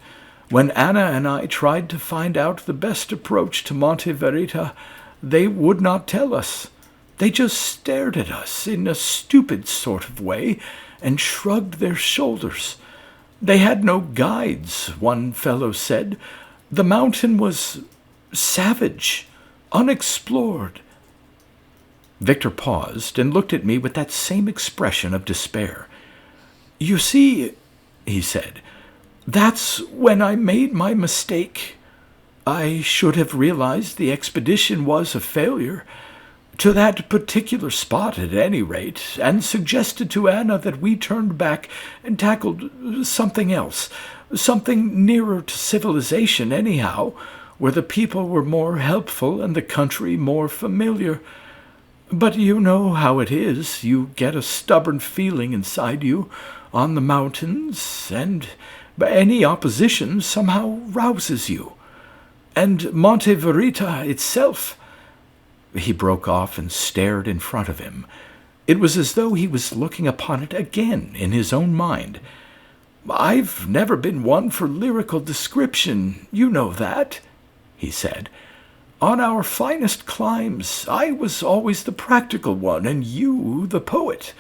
When Anna and I tried to find out the best approach to Monte Verita, they would not tell us. They just stared at us in a stupid sort of way and shrugged their shoulders. They had no guides, one fellow said. The mountain was savage, unexplored." Victor paused and looked at me with that same expression of despair. "You see," he said, "that's when I made my mistake. I should have realized the expedition was a failure, to that particular spot at any rate, and suggested to Anna that we turned back and tackled something else, something nearer to civilization anyhow, where the people were more helpful and the country more familiar. But you know how it is. You get a stubborn feeling inside you on the mountains, and any opposition somehow rouses you. And Monte Verita itself—" He broke off and stared in front of him. It was as though he was looking upon it again in his own mind. "I've never been one for lyrical description, you know that," he said. "On our finest climbs, I was always the practical one, and you the poet.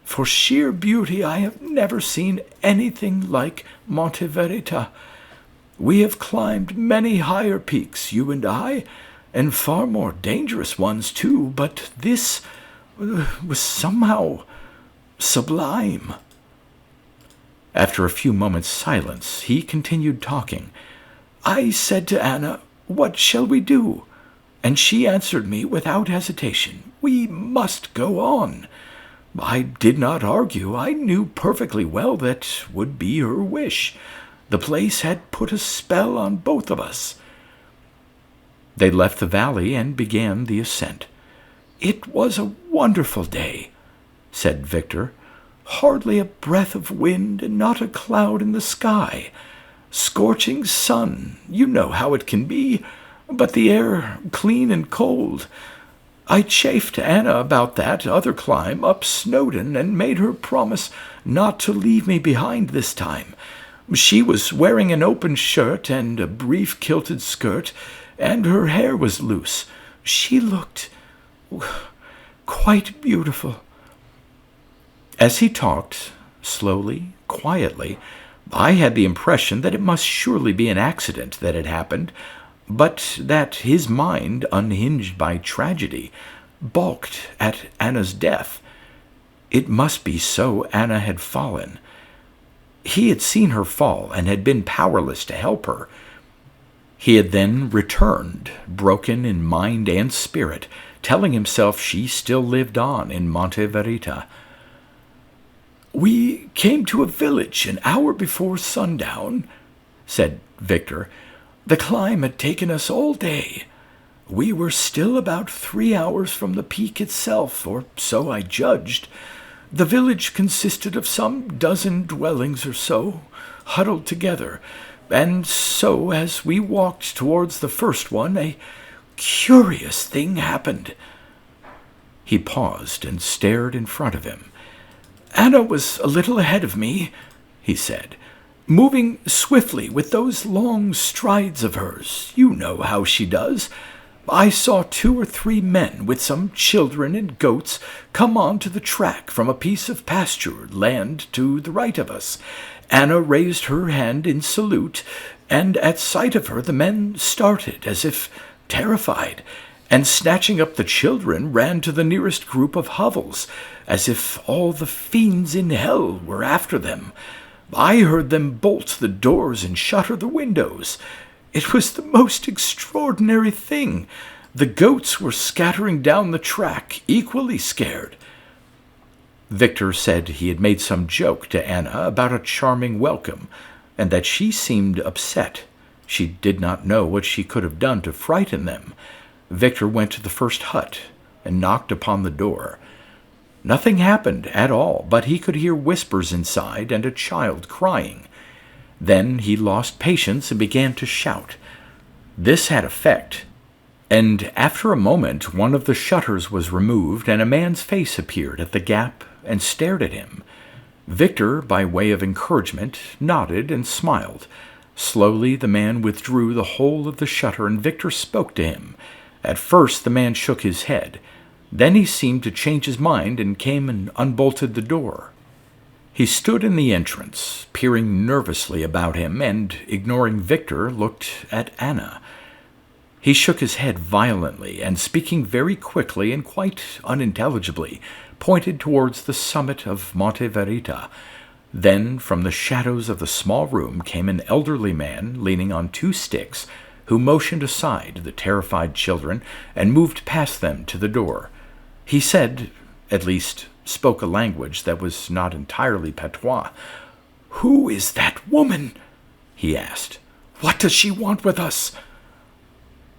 For sheer beauty, I have never seen anything like Monte Verita. We have climbed many higher peaks, you and I, and far more dangerous ones, too, but this was somehow sublime." After a few moments' silence, he continued talking. "I said to Anna, 'What shall we do?' And she answered me without hesitation, 'We must go on.' I did not argue. I knew perfectly well that would be her wish. The place had put a spell on both of us." They left the valley and began the ascent. "It was a wonderful day," said Victor. "Hardly a breath of wind and not a cloud in the sky. Scorching sun, you know how it can be, but the air clean and cold. I chaffed Anna about that other climb up Snowdon and made her promise not to leave me behind this time. She was wearing an open shirt and a brief kilted skirt, and her hair was loose. She looked quite beautiful." As he talked, slowly, quietly, I had the impression that it must surely be an accident that had happened, but that his mind, unhinged by tragedy, balked at Anna's death. It must be so. Anna had fallen. He had seen her fall and had been powerless to help her. He had then returned, broken in mind and spirit, telling himself she still lived on in Monte Verita. "We came to a village an hour before sundown," said Victor. "The climb had taken us all day. We were still about 3 hours from the peak itself, or so I judged. The village consisted of some dozen dwellings or so, huddled together, and so as we walked towards the first one, a curious thing happened." He paused and stared in front of him. "Anna was a little ahead of me," he said, "moving swiftly with those long strides of hers. You know how she does. I saw 2 or 3 men with some children and goats come on to the track from a piece of pastured land to the right of us. Anna raised her hand in salute, and at sight of her the men started as if terrified, and snatching up the children ran to the nearest group of hovels, as if all the fiends in hell were after them. I heard them bolt the doors and shutter the windows. It was the most extraordinary thing. The goats were scattering down the track, equally scared." Victor said he had made some joke to Anna about a charming welcome, and that she seemed upset. She did not know what she could have done to frighten them. Victor went to the first hut and knocked upon the door. Nothing happened at all, but he could hear whispers inside and a child crying. Then he lost patience and began to shout. This had effect, and after a moment one of the shutters was removed and a man's face appeared at the gap and stared at him. Victor, by way of encouragement, nodded and smiled. Slowly the man withdrew the whole of the shutter, and Victor spoke to him. At first the man shook his head. Then he seemed to change his mind and came and unbolted the door. He stood in the entrance, peering nervously about him, and, ignoring Victor, looked at Anna. He shook his head violently, and speaking very quickly and quite unintelligibly, pointed towards the summit of Monte VERITA. Then, from the shadows of the small room came an elderly man leaning on 2 sticks, who motioned aside the terrified children and moved past them to the door. He said, at least spoke a language that was not entirely patois. "Who is that woman?" he asked. "What does she want with us?"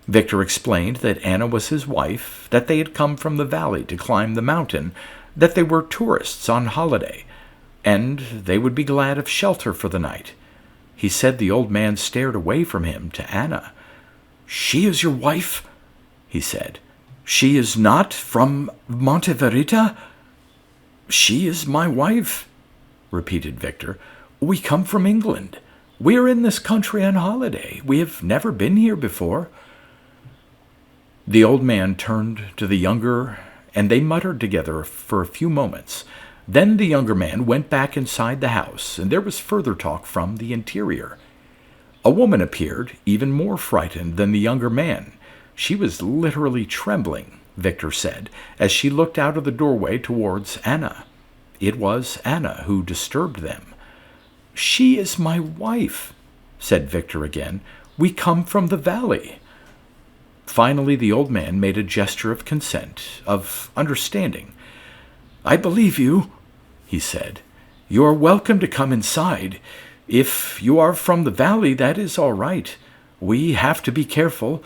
Victor explained that Anna was his wife, that they had come from the valley to climb the mountain, that they were tourists on holiday, and they would be glad of shelter for the night. He said the old man stared away from him to Anna. "She is your wife?" he said. "She is not from Monte VERITA?" "She is my wife," repeated Victor. "We come from England. We are in this country on holiday. We have never been here before." The old man turned to the younger, and they muttered together for a few moments. Then the younger man went back inside the house, and there was further talk from the interior. A woman appeared, even more frightened than the younger man. She was literally trembling, Victor said, as she looked out of the doorway towards Anna. It was Anna who disturbed them. "She is my wife," said Victor again. "We come from the valley." Finally the old man made a gesture of consent, of understanding. "I believe you," he said. "You are welcome to come inside. If you are from the valley, that is all right. We have to be careful."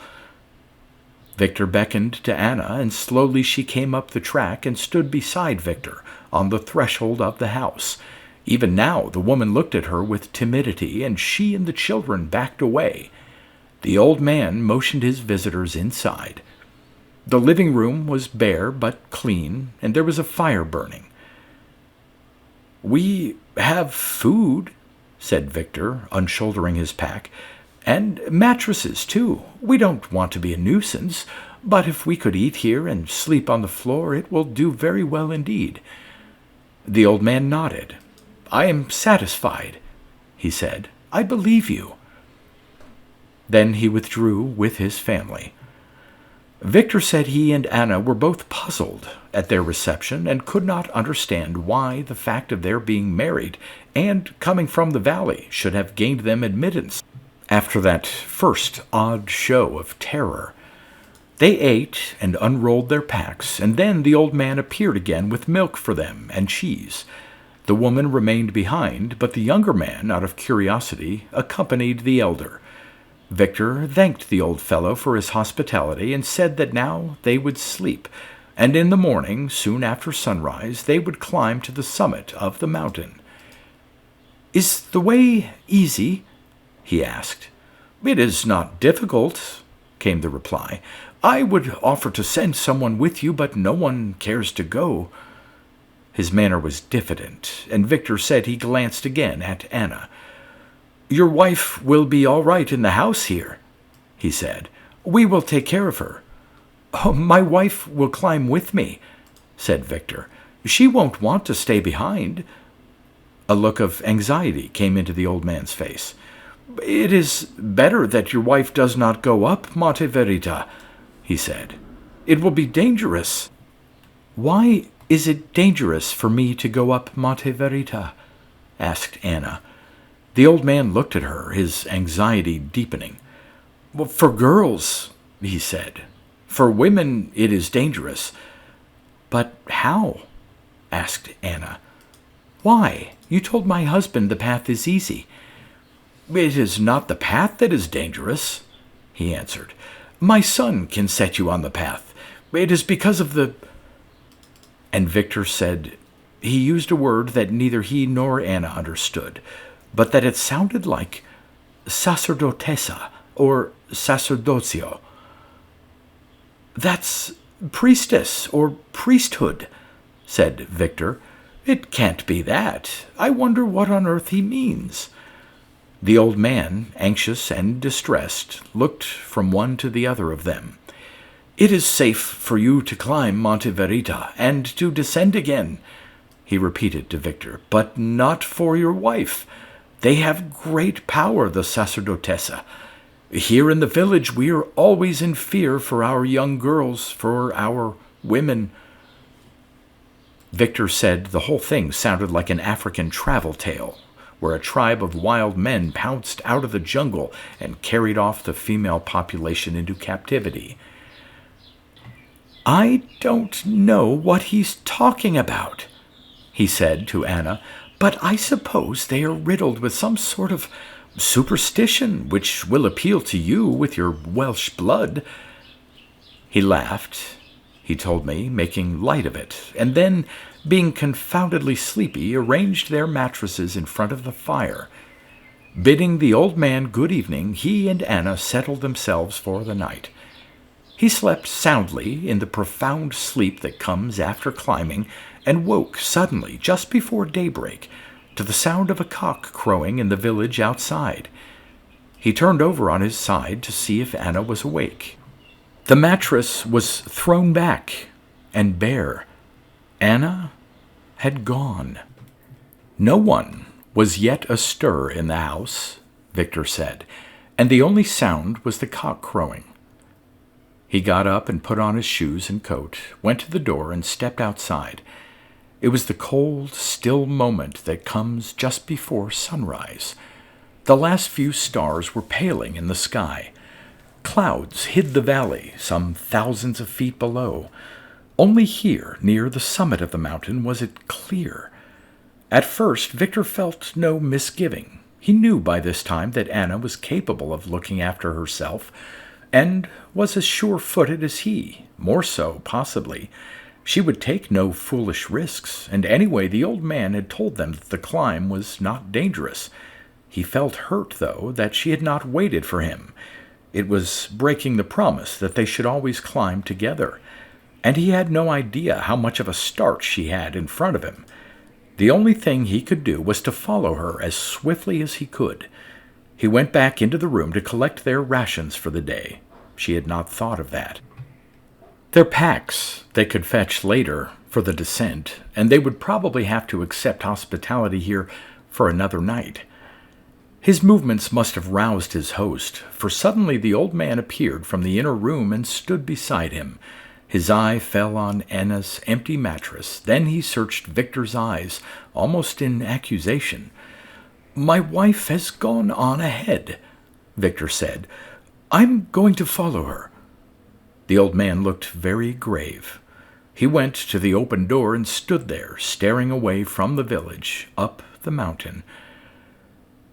Victor beckoned to Anna, and slowly she came up the track and stood beside Victor on the threshold of the house. Even now the woman looked at her with timidity, and she and the children backed away. The old man motioned his visitors inside. The living room was bare but clean, and there was a fire burning. "We have food," said Victor, unshouldering his pack, "and mattresses, too. We don't want to be a nuisance, but if we could eat here and sleep on the floor, it will do very well indeed." The old man nodded. "I am satisfied," he said. "I believe you." Then he withdrew with his family. Victor said he and Anna were both puzzled at their reception and could not understand why the fact of their being married and coming from the valley should have gained them admittance after that first odd show of terror. They ate and unrolled their packs, and then the old man appeared again with milk for them and cheese. The woman remained behind, but the younger man, out of curiosity, accompanied the elder. Victor thanked the old fellow for his hospitality and said that now they would sleep, and in the morning, soon after sunrise, they would climb to the summit of the mountain. "Is the way easy?" he asked. "It is not difficult," came the reply. "I would offer to send someone with you, but no one cares to go." His manner was diffident, and Victor said he glanced again at Anna. "Your wife will be all right in the house here," he said. "We will take care of her." "Oh, my wife will climb with me," said Victor. "She won't want to stay behind." A look of anxiety came into the old man's face. "It is better that your wife does not go up Monte VERITA," he said. It will be dangerous." "Why is it dangerous for me to go up Monte Verita?" asked Anna. The old man looked at her, his anxiety deepening. "Well, for girls," he said. "For women it is dangerous." "But how?" asked Anna. "Why? You told my husband the path is easy." "It is not the path that is dangerous," he answered. "My son can set you on the path. It is because of the—" And Victor said he used a word that neither he nor Anna understood, but that it sounded like sacerdotessa or sacerdotio. "That's priestess or priesthood," said Victor. "It can't be that. I wonder what on earth he means." The old man, anxious and distressed, looked from one to the other of them. "It is safe for you to climb Monte Verita and to descend again," he repeated to Victor, "but not for your wife. They have great power, the sacerdotessa. Here in the village we are always in fear for our young girls, for our women." Victor said the whole thing sounded like an African travel tale, where a tribe of wild men pounced out of the jungle and carried off the female population into captivity. "I don't know what he's talking about," he said to Anna, "but I suppose they are riddled with some sort of superstition which will appeal to you with your Welsh blood." He laughed, he told me, making light of it, and then, being confoundedly sleepy, arranged their mattresses in front of the fire. Bidding the old man good evening, he and Anna settled themselves for the night. He slept soundly in the profound sleep that comes after climbing, and woke suddenly, just before daybreak, to the sound of a cock crowing in the village outside. He turned over on his side to see if Anna was awake. The mattress was thrown back and bare. Anna had gone. No one was yet astir in the house, Victor said, and the only sound was the cock crowing. He got up and put on his shoes and coat, went to the door, and stepped outside. It was the cold, still moment that comes just before sunrise. The last few stars were paling in the sky. Clouds hid the valley some thousands of feet below. Only here, near the summit of the mountain, was it clear. At first, Victor felt no misgiving. He knew by this time that Anna was capable of looking after herself, and was as sure-footed as he, more so, possibly. She would take no foolish risks, and anyway the old man had told them that the climb was not dangerous. He felt hurt, though, that she had not waited for him. It was breaking the promise that they should always climb together, and he had no idea how much of a start she had in front of him. The only thing he could do was to follow her as swiftly as he could. He went back into the room to collect their rations for the day. She had not thought of that. Their packs they could fetch later for the descent, and they would probably have to accept hospitality here for another night. His movements must have roused his host, for suddenly the old man appeared from the inner room and stood beside him. His eye fell on Anna's empty mattress. Then he searched Victor's eyes, almost in accusation. "My wife has gone on ahead," Victor said. "I'm going to follow her." The old man looked very grave. He went to the open door and stood there, staring away from the village, up the mountain.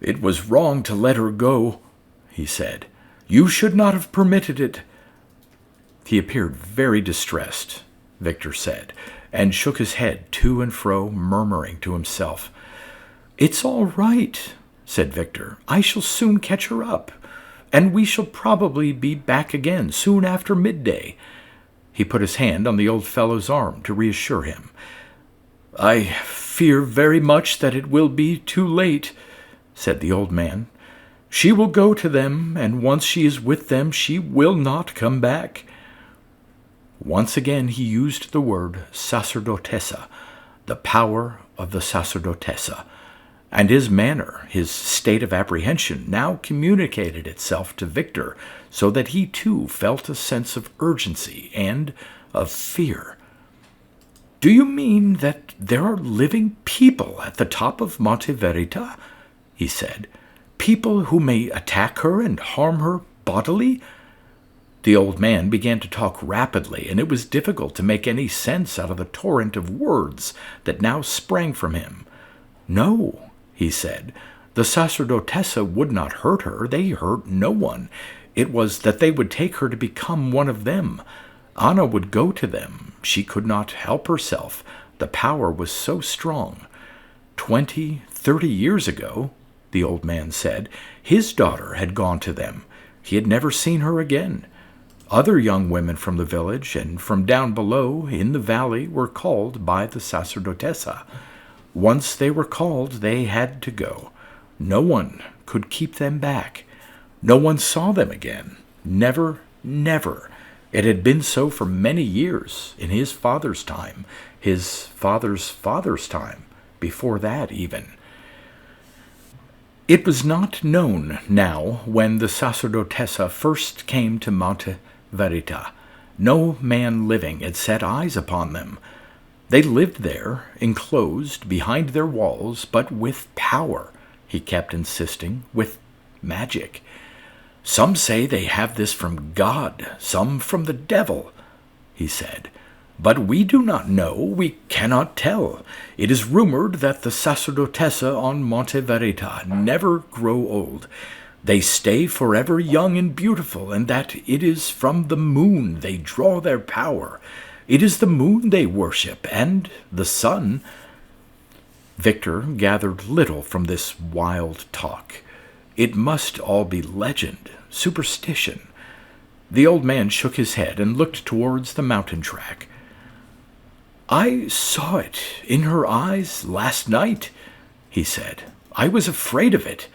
"It was wrong to let her go," he said. "You should not have permitted it." He appeared very distressed, Victor said, and shook his head to and fro, murmuring to himself. "It's all right," said Victor. "I shall soon catch her up, and we shall probably be back again soon after midday." He put his hand on the old fellow's arm to reassure him. "I fear very much that it will be too late," said the old man. "She will go to them, and once she is with them she will not come back." Once again he used the word sacerdotessa, the power of the sacerdotessa, and his manner, his state of apprehension, now communicated itself to Victor, so that he too felt a sense of urgency and of fear. "Do you mean that there are living people at the top of Monte Verita?" he said. "People who may attack her and harm her bodily?" The old man began to talk rapidly, and it was difficult to make any sense out of the torrent of words that now sprang from him. "No," he said, "the sacerdotessa would not hurt her. They hurt no one. It was that they would take her to become one of them. Anna would go to them. She could not help herself. The power was so strong. 20, 30 years ago," the old man said, "his daughter had gone to them. He had never seen her again. Other young women from the village and from down below in the valley were called by the sacerdotessa. Once they were called, they had to go. No one could keep them back. No one saw them again. Never, never. It had been so for many years, in his father's time, his father's father's time, before that even. It was not known now when the sacerdotessa first came to Monte Verita. No man living had set eyes upon them. They lived there, enclosed behind their walls, but with power, he kept insisting, with magic. "Some say they have this from God, some from the devil," he said. "But we do not know, we cannot tell. It is rumored that the sacerdotessa on Monte Verita never grow old. They stay forever young and beautiful, and that it is from the moon they draw their power. It is the moon they worship, and the sun." Victor gathered little from this wild talk. It must all be legend, superstition. The old man shook his head and looked towards the mountain track. "I saw it in her eyes last night," he said. "I was afraid of it.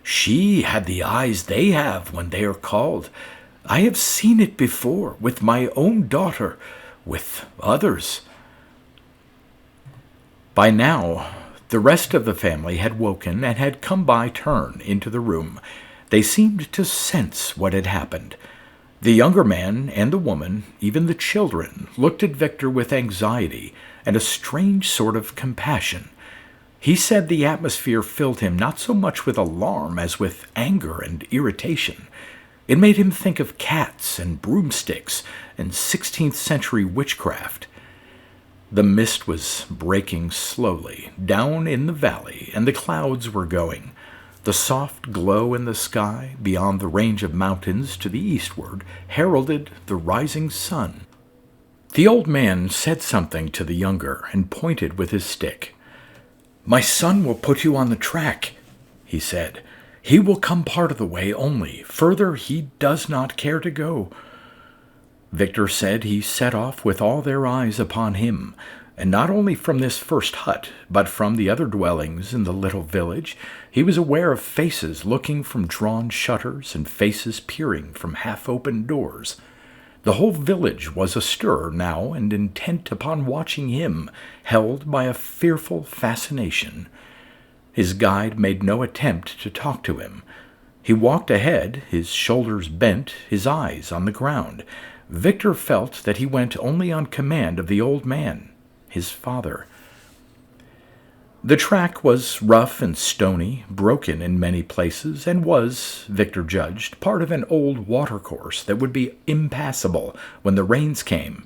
She had the eyes they have when they are called. I have seen it before, with my own daughter, with others." By now, the rest of the family had woken and had come by turn into the room. They seemed to sense what had happened. The younger man and the woman, even the children, looked at Victor with anxiety and a strange sort of compassion. He said the atmosphere filled him not so much with alarm as with anger and irritation. It made him think of cats and broomsticks and 16th century witchcraft. The mist was breaking slowly down in the valley, and the clouds were going. The soft glow in the sky, beyond the range of mountains to the eastward, heralded the rising sun. The old man said something to the younger and pointed with his stick. "My son will put you on the track," he said. "He will come part of the way only. Further he does not care to go." Victor said he set off with all their eyes upon him, and not only from this first hut, but from the other dwellings in the little village. He was aware of faces looking from drawn shutters and faces peering from half-open doors. The whole village was astir now and intent upon watching him, held by a fearful fascination. His guide made no attempt to talk to him. He walked ahead, his shoulders bent, his eyes on the ground. Victor felt that he went only on command of the old man, his father. The track was rough and stony, broken in many places, and was, Victor judged, part of an old watercourse that would be impassable when the rains came.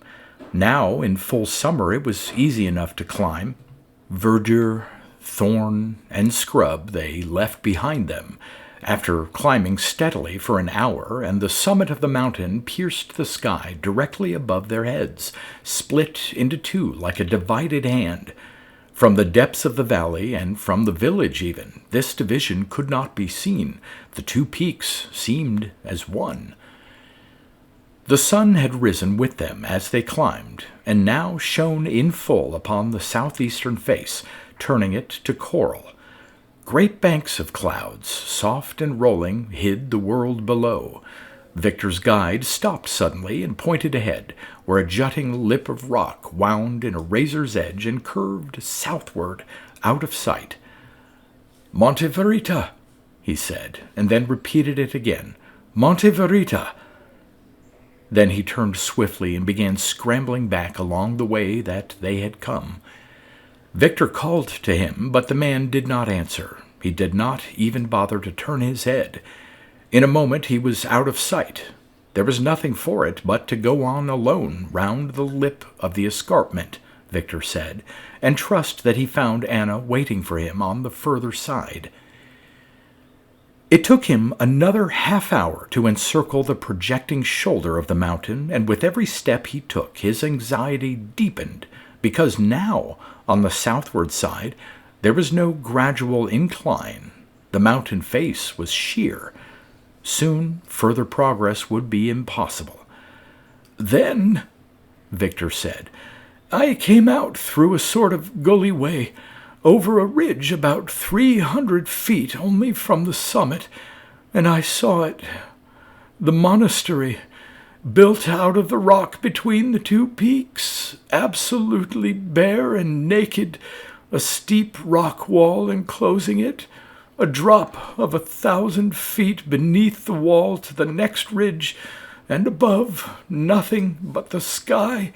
Now, in full summer, it was easy enough to climb. Verdure, thorn, and scrub they left behind them, after climbing steadily for an hour, and the summit of the mountain pierced the sky directly above their heads, split into two like a divided hand. From the depths of the valley, and from the village even, this division could not be seen. The two peaks seemed as one. The sun had risen with them as they climbed, and now shone in full upon the southeastern face, turning it to coral. Great banks of clouds, soft and rolling, hid the world below. Victor's guide stopped suddenly and pointed ahead, where a jutting lip of rock wound in a razor's edge and curved southward out of sight. "Monte Verita," he said, and then repeated it again. "Monte Verita." Then he turned swiftly and began scrambling back along the way that they had come. Victor called to him, but the man did not answer. He did not even bother to turn his head. In a moment he was out of sight. There was nothing for it but to go on alone round the lip of the escarpment, Victor said, and trust that he found Anna waiting for him on the further side. It took him another half-hour to encircle the projecting shoulder of the mountain, and with every step he took his anxiety deepened, because now, on the southward side, there was no gradual incline. The mountain face was sheer. Soon further progress would be impossible. "Then," Victor said, "I came out through a sort of gully way, over a ridge about 300 feet only from the summit, and I saw it, the monastery, built out of the rock between the two peaks, absolutely bare and naked, a steep rock wall enclosing it, a drop of 1,000 feet beneath the wall to the next ridge, and above nothing but the sky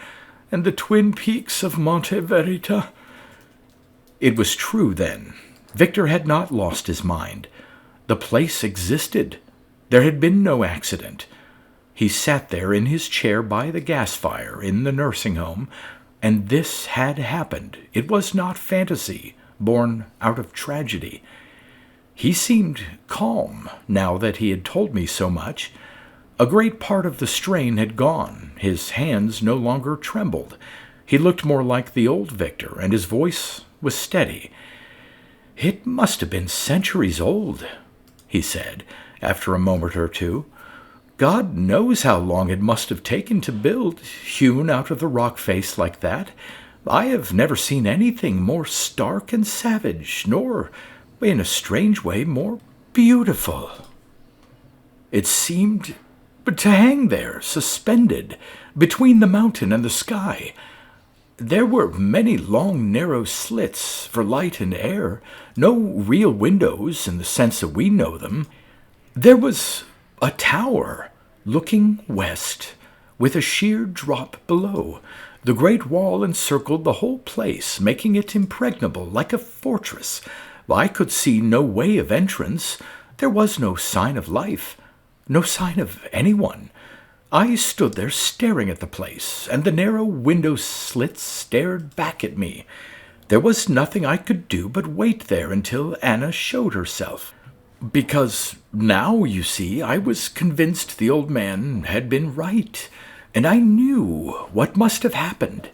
and the twin peaks of Monte Verita." It was true, then. Victor had not lost his mind. The place existed. There had been no accident. He sat there in his chair by the gas fire in the nursing home, and this had happened. It was not fantasy, born out of tragedy. He seemed calm now that he had told me so much. A great part of the strain had gone. His hands no longer trembled. He looked more like the old Victor, and his voice was steady. "It must have been centuries old," he said, after a moment or two. "God knows how long it must have taken to build, hewn out of the rock face like that. I have never seen anything more stark and savage, nor, in a strange way, more beautiful. It seemed to hang there, suspended, between the mountain and the sky. There were many long, narrow slits for light and air, no real windows in the sense that we know them. There was a tower looking west, with a sheer drop below. The great wall encircled the whole place, making it impregnable, like a fortress. I could see no way of entrance. There was no sign of life, no sign of anyone. I stood there staring at the place, and the narrow window slits stared back at me. There was nothing I could do but wait there until Anna showed herself. Because now, you see, I was convinced the old man had been right, and I knew what must have happened.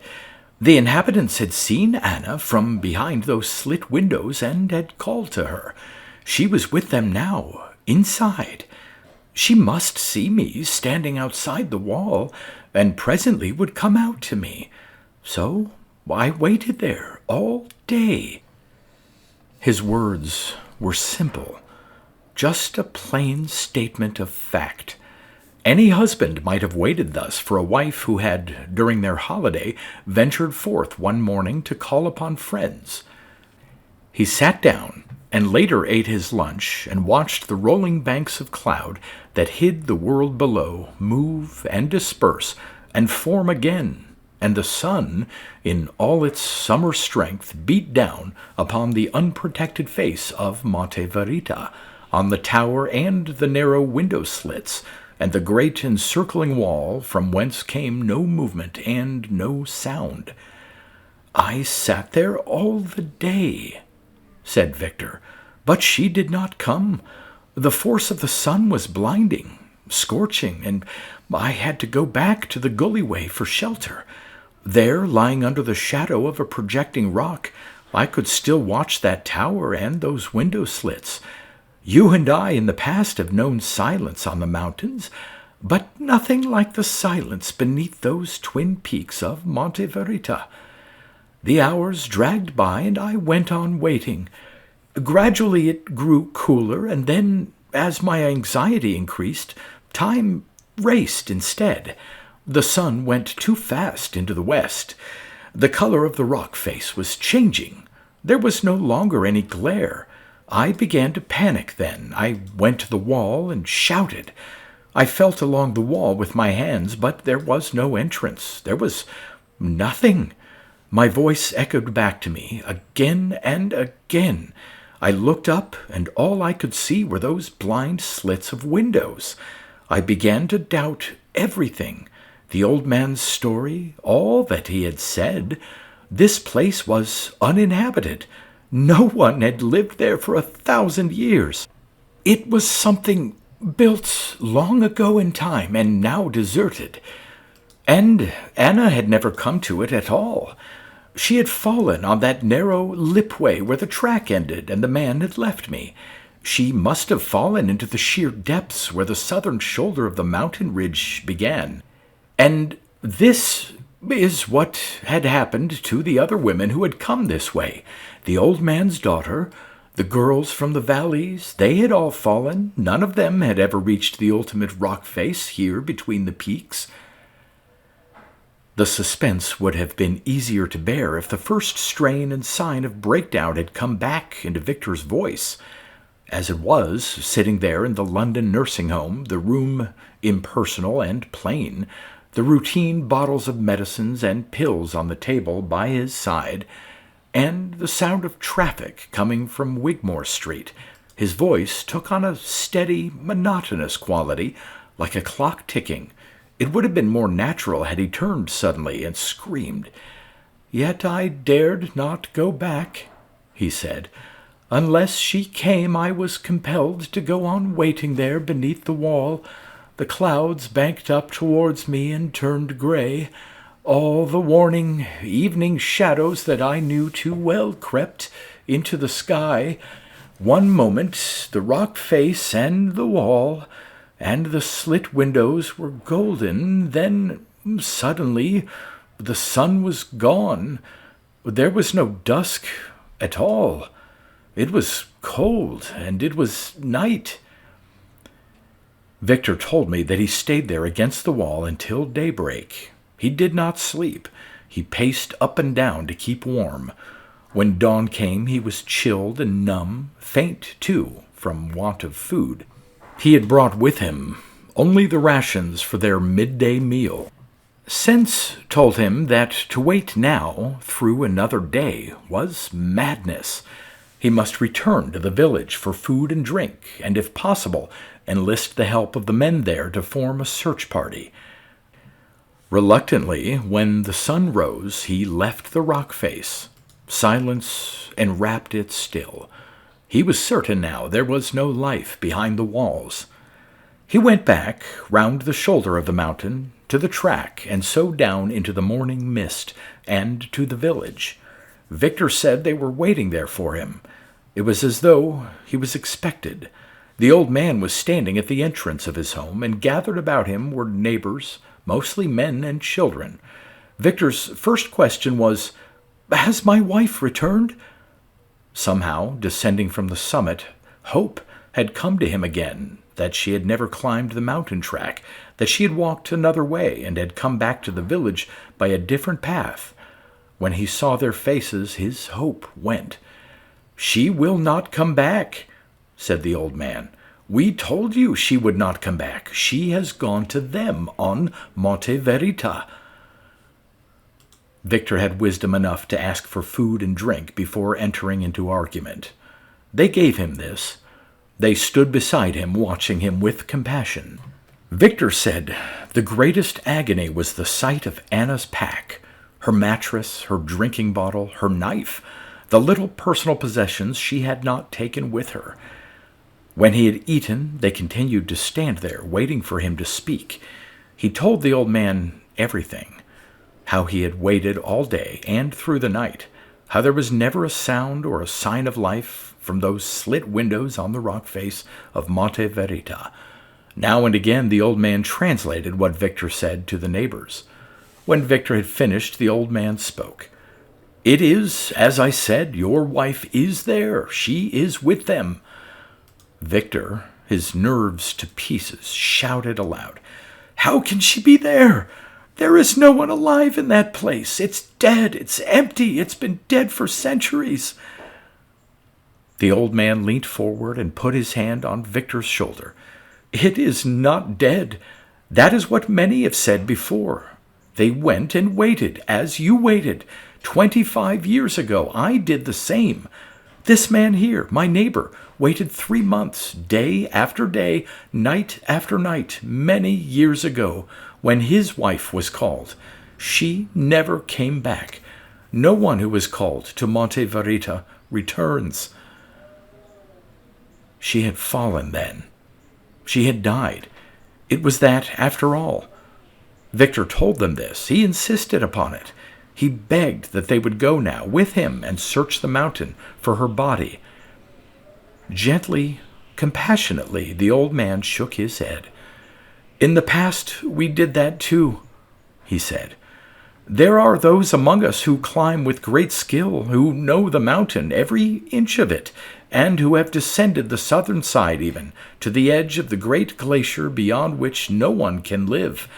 The inhabitants had seen Anna from behind those slit windows and had called to her. She was with them now, inside. She must see me standing outside the wall, and presently would come out to me. So I waited there all day. His words were simple, just a plain statement of fact. Any husband might have waited thus for a wife who had, during their holiday, ventured forth one morning to call upon friends. He sat down and later ate his lunch and watched the rolling banks of cloud that hid the world below move and disperse and form again, and the sun, in all its summer strength, beat down upon the unprotected face of Monte Verita, on the tower and the narrow window slits, and the great encircling wall from whence came no movement and no sound. "I sat there all the day," said Victor, "but she did not come. The force of the sun was blinding, scorching, and I had to go back to the gully way for shelter. There, lying under the shadow of a projecting rock, I could still watch that tower and those window slits. You and I in the past have known silence on the mountains, but nothing like the silence beneath those twin peaks of Monte Verita. The hours dragged by, and I went on waiting. Gradually it grew cooler, and then, as my anxiety increased, time raced instead. The sun went too fast into the west. The color of the rock face was changing. There was no longer any glare. I began to panic then. I went to the wall and shouted. I felt along the wall with my hands, but there was no entrance. There was nothing. My voice echoed back to me again and again. I looked up, and all I could see were those blind slits of windows. I began to doubt everything. The old man's story, all that he had said. This place was uninhabited. No one had lived there for 1,000 years. It was something built long ago in time and now deserted. And Anna had never come to it at all. She had fallen on that narrow lipway where the track ended and the man had left me. She must have fallen into the sheer depths where the southern shoulder of the mountain ridge began. And this is what had happened to the other women who had come this way. The old man's daughter, the girls from the valleys, they had all fallen. None of them had ever reached the ultimate rock face here between the peaks. The suspense would have been easier to bear if the first strain and sign of breakdown had come back into Victor's voice. As it was, sitting there in the London nursing home, the room impersonal and plain, the routine bottles of medicines and pills on the table by his side, and the sound of traffic coming from Wigmore Street, his voice took on a steady, monotonous quality, like a clock ticking. It would have been more natural had he turned suddenly and screamed. "Yet I dared not go back," he said. "Unless she came, I was compelled to go on waiting there beneath the wall. The clouds banked up towards me and turned gray. All the warning evening shadows that I knew too well crept into the sky. One moment the rock face and the wall and the slit windows were golden. Then suddenly the sun was gone. There was no dusk at all. It was cold, and it was night." Victor told me that he stayed there against the wall until daybreak. He did not sleep. He paced up and down to keep warm. When dawn came, he was chilled and numb, faint, too, from want of food. He had brought with him only the rations for their midday meal. Sense told him that to wait now through another day was madness. He must return to the village for food and drink, and if possible, enlist the help of the men there to form a search party. Reluctantly, when the sun rose, he left the rock face. Silence enwrapped it still. He was certain now there was no life behind the walls. He went back, round the shoulder of the mountain, to the track, and so down into the morning mist, and to the village. Victor said they were waiting there for him. It was as though he was expected. The old man was standing at the entrance of his home, and gathered about him were neighbors, mostly men and children. Victor's first question was, "Has my wife returned?" Somehow, descending from the summit, hope had come to him again, that she had never climbed the mountain track, that she had walked another way and had come back to the village by a different path. When he saw their faces, his hope went. "She will not come back," said the old man. "We told you she would not come back. She has gone to them on Monte VERITA." Victor had wisdom enough to ask for food and drink before entering into argument. They gave him this. They stood beside him, watching him with compassion. Victor said the greatest agony was the sight of Anna's pack, her mattress, her drinking bottle, her knife, the little personal possessions she had not taken with her. When he had eaten, they continued to stand there, waiting for him to speak. He told the old man everything, how he had waited all day and through the night, how there was never a sound or a sign of life from those slit windows on the rock face of Monte VERITA. Now and again the old man translated what Victor said to the neighbors. When Victor had finished, the old man spoke. "It is, as I said, your wife is there. She is with them." Victor, his nerves to pieces, shouted aloud, "How can she be there? There is no one alive in that place. It's dead. It's empty. It's been dead for centuries." The old man leant forward and put his hand on Victor's shoulder. "It is not dead. That is what many have said before. They went and waited, as you waited. 25 years ago, I did the same. This man here, my neighbor, waited 3 months, day after day, night after night, many years ago, when his wife was called. She never came back. No one who is called to Monte Verita returns." She had fallen then. She had died. It was that, after all. Victor told them this. He insisted upon it. He begged that they would go now with him and search the mountain for her body. Gently, compassionately, the old man shook his head. "In the past, we did that too," he said. "There are those among us who climb with great skill, who know the mountain, every inch of it, and who have descended the southern side even, to the edge of the great glacier beyond which no one can live.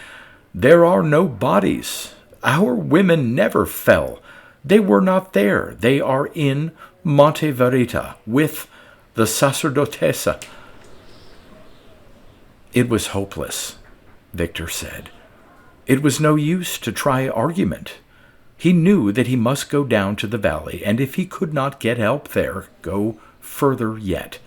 There are no bodies. Our women never fell. They were not there. They are in Monte Verita, with the sacerdotessa." It was hopeless, Victor said. It was no use to try argument. He knew that he must go down to the valley, and if he could not get help there, go further yet,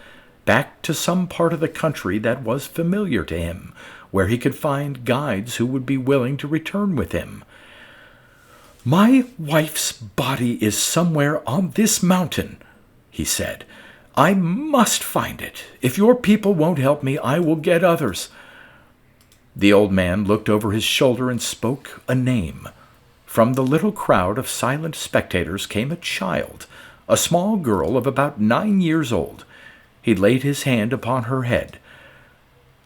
back to some part of the country that was familiar to him, where he could find guides who would be willing to return with him. "My wife's body is somewhere on this mountain," he said. "I must find it. If your people won't help me, I will get others." The old man looked over his shoulder and spoke a name. From the little crowd of silent spectators came a child, a small girl of about 9 years old. He laid his hand upon her head.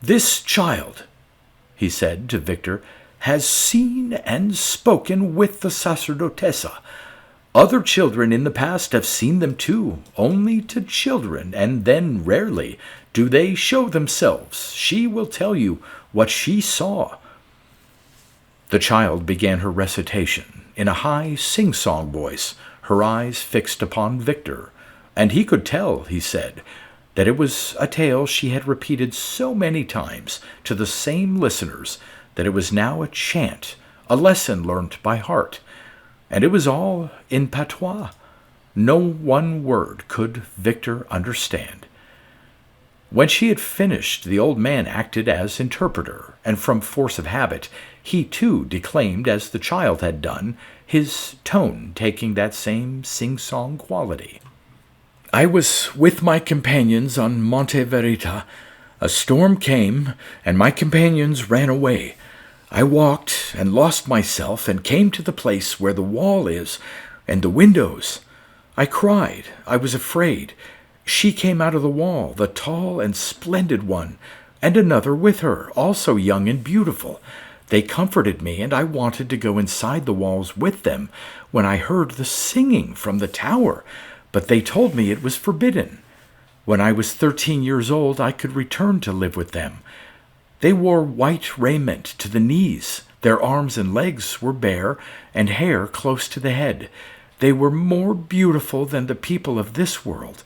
"This child," he said to Victor, "has seen and spoken with the sacerdotessa. Other children in the past have seen them too, only to children, and then rarely do they show themselves. She will tell you what she saw." The child began her recitation in a high sing-song voice, her eyes fixed upon Victor, and he could tell, he said, that it was a tale she had repeated so many times to the same listeners that it was now a chant, a lesson learnt by heart, and it was all in patois. No one word could Victor understand. When she had finished, the old man acted as interpreter, and from force of habit, he too declaimed as the child had done, his tone taking that same sing-song quality. "I was with my companions on Monte Verita. A storm came, and my companions ran away. I walked and lost myself and came to the place where the wall is and the windows. I cried. I was afraid. She came out of the wall, the tall and splendid one, and another with her, also young and beautiful. They comforted me, and I wanted to go inside the walls with them when I heard the singing from the tower, but they told me it was forbidden. When I was 13 years old, I could return to live with them. They wore white raiment to the knees. Their arms and legs were bare, and hair close to the head. They were more beautiful than the people of this world.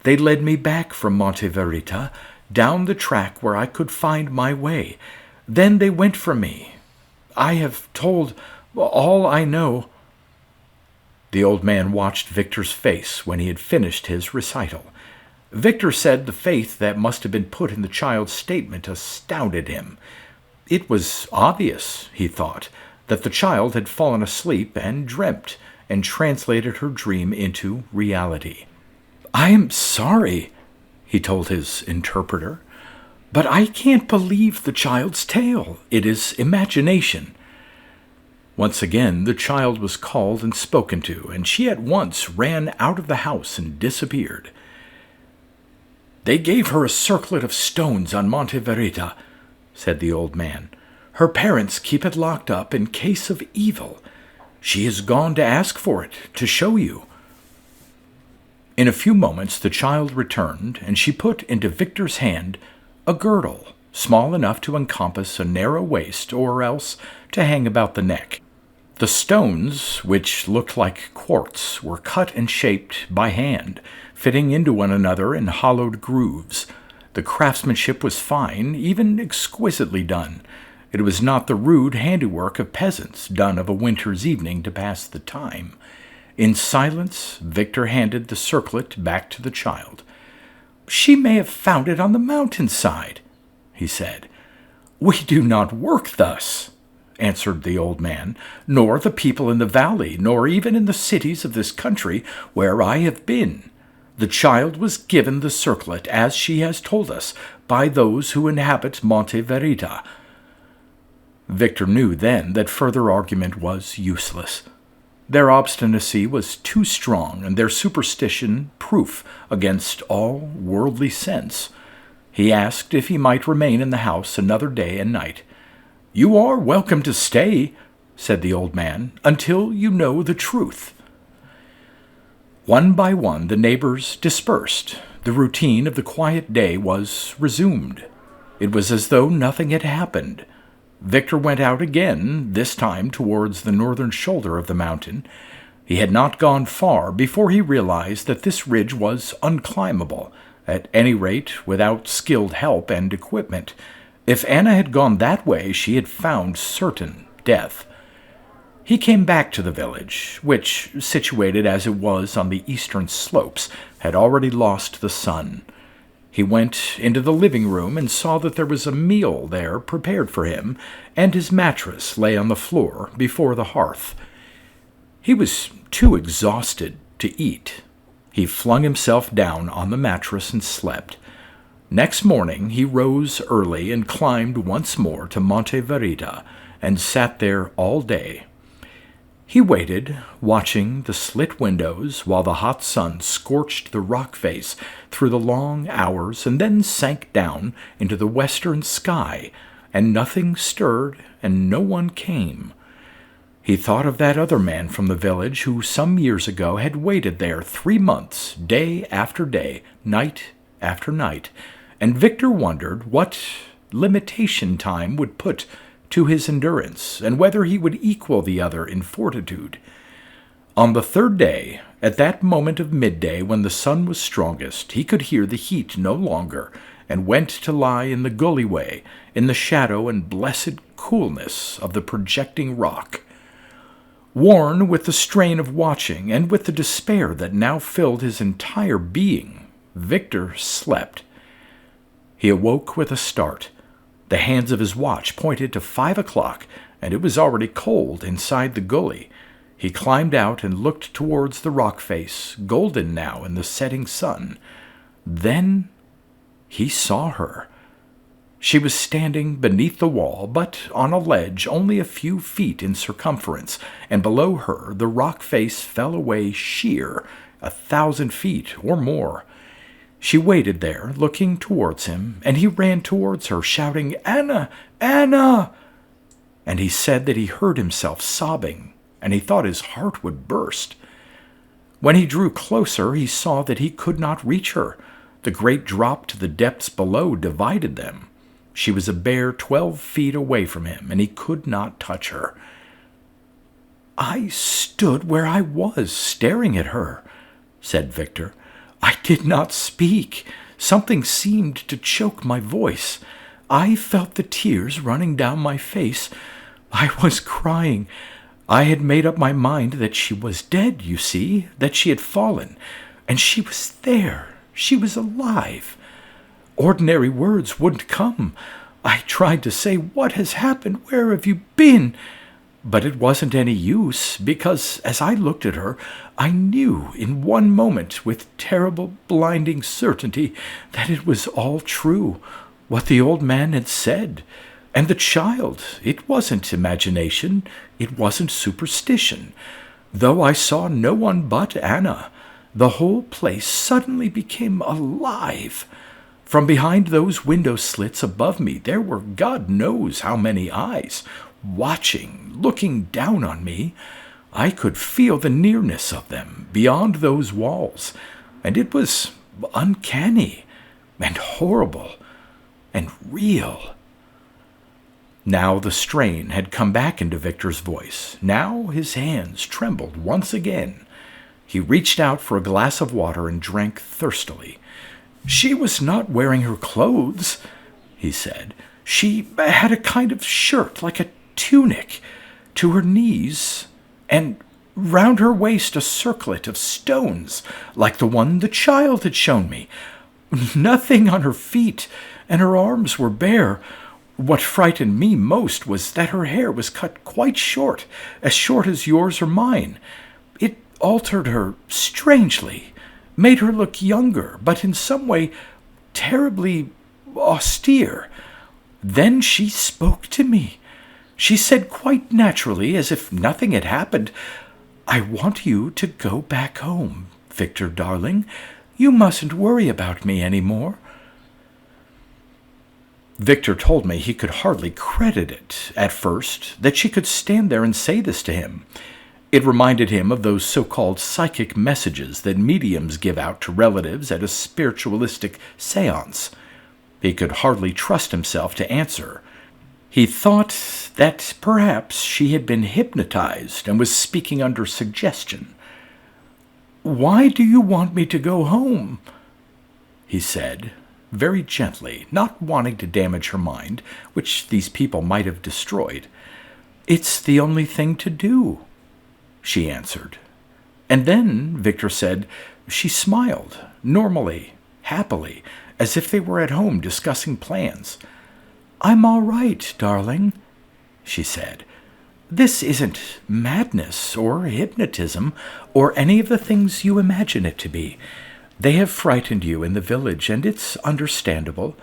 They led me back from Monte Verita, down the track where I could find my way. Then they went from me. I have told all I know." The old man watched Victor's face when he had finished his recital. Victor said the faith that must have been put in the child's statement astounded him. It was obvious, he thought, that the child had fallen asleep and dreamt, and translated her dream into reality. "I am sorry," he told his interpreter, "but I can't believe the child's tale. It is imagination." Once again the child was called and spoken to, and she at once ran out of the house and disappeared. "They gave her a circlet of stones on Monte Verita," said the old man. "Her parents keep it locked up in case of evil. She has gone to ask for it, to show you." In a few moments the child returned, and she put into Victor's hand a girdle, small enough to encompass a narrow waist or else to hang about the neck. The stones, which looked like quartz, were cut and shaped by hand, fitting into one another in hollowed grooves. The craftsmanship was fine, even exquisitely done. It was not the rude handiwork of peasants, done of a winter's evening to pass the time. In silence, Victor handed the circlet back to the child. "She may have found it on the mountainside," he said. "We do not work thus," answered the old man, "nor the people in the valley, nor even in the cities of this country where I have been. The child was given the circlet, as she has told us, by those who inhabit Monte Verita." Victor knew then that further argument was useless. Their obstinacy was too strong, and their superstition proof against all worldly sense. He asked if he might remain in the house another day and night. "You are welcome to stay," said the old man, "until you know the truth." One by one the neighbors dispersed. The routine of the quiet day was resumed. It was as though nothing had happened. Victor went out again, this time towards the northern shoulder of the mountain. He had not gone far before he realized that this ridge was unclimbable, at any rate without skilled help and equipment. If Anna had gone that way, she had found certain death. He came back to the village, which, situated as it was on the eastern slopes, had already lost the sun. He went into the living room and saw that there was a meal there prepared for him, and his mattress lay on the floor before the hearth. He was too exhausted to eat. He flung himself down on the mattress and slept. Next morning he rose early and climbed once more to Monte Verita, and sat there all day. He waited, watching the slit windows while the hot sun scorched the rock face through the long hours, and then sank down into the western sky, and nothing stirred and no one came. He thought of that other man from the village who some years ago had waited there 3 months, day after day, night after night, and Victor wondered what limitation time would put to his endurance, and whether he would equal the other in fortitude. On the third day, at that moment of midday when the sun was strongest, he could hear the heat no longer, and went to lie in the gully way, in the shadow and blessed coolness of the projecting rock. Worn with the strain of watching, and with the despair that now filled his entire being, Victor slept. He awoke with a start. The hands of his watch pointed to 5 o'clock, and it was already cold inside the gully. He climbed out and looked towards the rock face, golden now in the setting sun. Then he saw her. She was standing beneath the wall, but on a ledge only a few feet in circumference, and below her the rock face fell away sheer, 1,000 feet or more. She waited there, looking towards him, and he ran towards her, shouting, "Anna! Anna!" And he said that he heard himself sobbing, and he thought his heart would burst. When he drew closer, he saw that he could not reach her. The great drop to the depths below divided them. She was a bare 12 feet away from him, and he could not touch her. "I stood where I was, staring at her," said Victor. "I did not speak. Something seemed to choke my voice. I felt the tears running down my face. I was crying. I had made up my mind that she was dead, you see, that she had fallen. And she was there. She was alive. Ordinary words wouldn't come. I tried to say, 'What has happened? Where have you been?' But it wasn't any use, because as I looked at her, I knew in one moment with terrible, blinding certainty that it was all true, what the old man had said. And the child, it wasn't imagination, it wasn't superstition. Though I saw no one but Anna, the whole place suddenly became alive. From behind those window slits above me there were God knows how many eyes, watching, looking down on me. I could feel the nearness of them beyond those walls, and it was uncanny and horrible and real. Now the strain had come back into Victor's voice. Now his hands trembled once again. He reached out for a glass of water and drank thirstily. "She was not wearing her clothes," he said. "She had a kind of shirt, like a tunic, to her knees, and round her waist a circlet of stones, like the one the child had shown me. Nothing on her feet, and her arms were bare. What frightened me most was that her hair was cut quite short as yours or mine. It altered her strangely, made her look younger, but in some way terribly austere. Then she spoke to me. She said quite naturally, as if nothing had happened, 'I want you to go back home, Victor, darling. You mustn't worry about me any more.' Victor told me he could hardly credit it, at first, that she could stand there and say this to him. It reminded him of those so-called psychic messages that mediums give out to relatives at a spiritualistic séance. He could hardly trust himself to answer. He thought that perhaps she had been hypnotized and was speaking under suggestion. "Why do you want me to go home?" he said, very gently, not wanting to damage her mind, which these people might have destroyed. "It's the only thing to do," she answered. And then, Victor said, she smiled, normally, happily, as if they were at home discussing plans. "I'm all right, darling," she said. "This isn't madness or hypnotism or any of the things you imagine it to be. They have frightened you in the village, and it's understandable.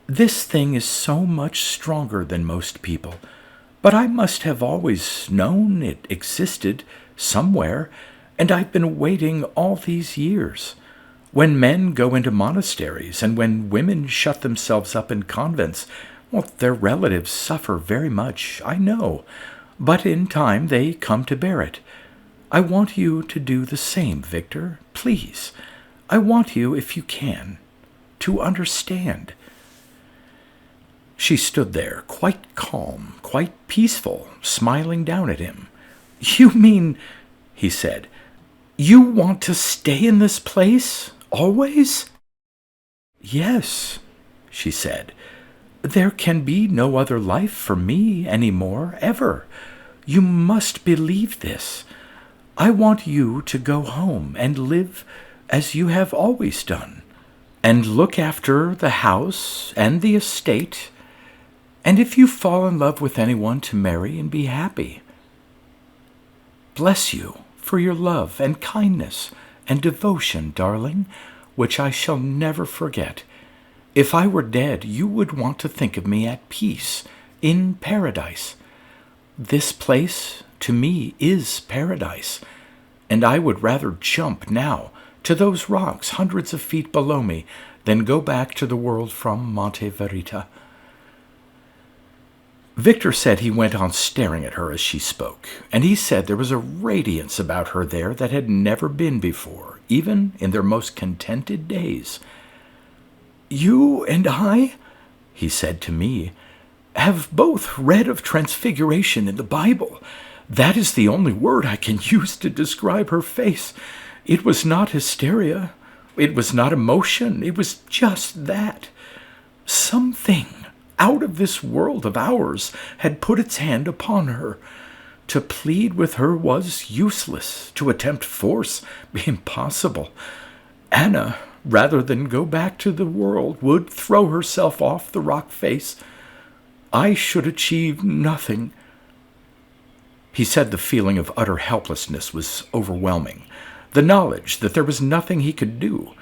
This thing is so much stronger than most people, but I must have always known it existed somewhere, and I've been waiting all these years. When men go into monasteries and when women shut themselves up in convents, well, their relatives suffer very much, I know, but in time they come to bear it. I want you to do the same, Victor, please. I want you, if you can, to understand." She stood there, quite calm, quite peaceful, smiling down at him. "You mean," he said, "you want to stay in this place, always?" "Yes," she said. "There can be no other life for me any more, ever. You must believe this. I want you to go home and live as you have always done, and look after the house and the estate, and if you fall in love with anyone, to marry and be happy. Bless you for your love and kindness and devotion, darling, which I shall never forget. If I were dead, you would want to think of me at peace, in paradise. This place, to me, is paradise, and I would rather jump now to those rocks hundreds of feet below me than go back to the world from Monte VERITA." Victor said he went on staring at her as she spoke, and he said there was a radiance about her there that had never been before, even in their most contented days. "You and I," he said to me, "have both read of transfiguration in the Bible. That is the only word I can use to describe her face. It was not hysteria. It was not emotion. It was just that. Something out of this world of ours had put its hand upon her. To plead with her was useless. To attempt force, impossible. Anna, rather than go back to the world, would throw herself off the rock face. I should achieve nothing." He said the feeling of utter helplessness was overwhelming. The knowledge that there was nothing he could do.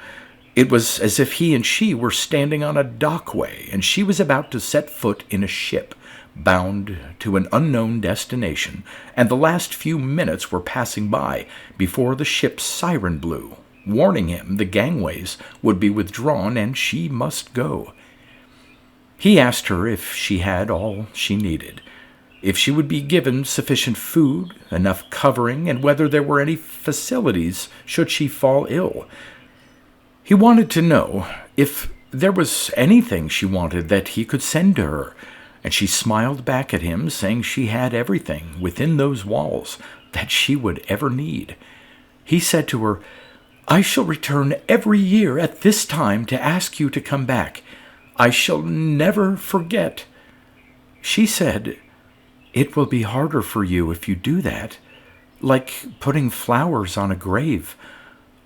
It was as if he and she were standing on a dockway, and she was about to set foot in a ship, bound to an unknown destination, and the last few minutes were passing by before the ship's siren blew, warning him the gangways would be withdrawn and she must go. He asked her if she had all she needed, if she would be given sufficient food, enough covering, and whether there were any facilities should she fall ill. He wanted to know if there was anything she wanted that he could send to her, and she smiled back at him, saying she had everything within those walls that she would ever need. He said to her, "I shall return every year at this time to ask you to come back. I shall never forget." She said, "It will be harder for you if you do that, like putting flowers on a grave.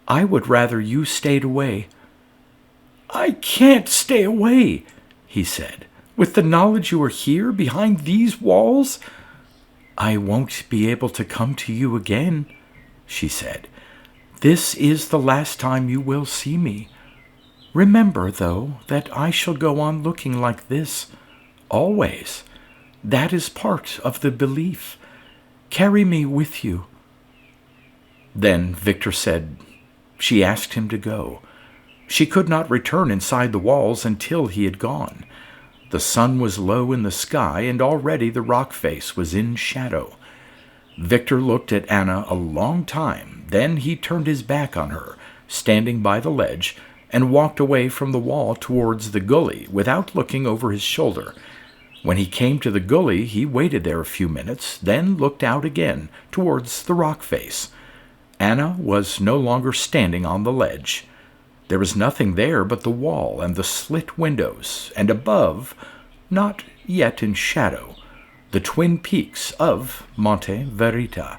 I would rather you stayed away." "I can't stay away," he said, "with the knowledge you are here behind these walls." "I won't be able to come to you again," she said. "This is the last time you will see me. Remember, though, that I shall go on looking like this, always. That is part of the belief. Carry me with you." Then Victor said she asked him to go. She could not return inside the walls until he had gone. The sun was low in the sky, and already the rock face was in shadow. Victor looked at Anna a long time. Then he turned his back on her, standing by the ledge, and walked away from the wall towards the gully without looking over his shoulder. When he came to the gully, he waited there a few minutes, then looked out again towards the rock face. Anna was no longer standing on the ledge. There was nothing there but the wall and the slit windows, and above, not yet in shadow, the twin peaks of Monte Verita.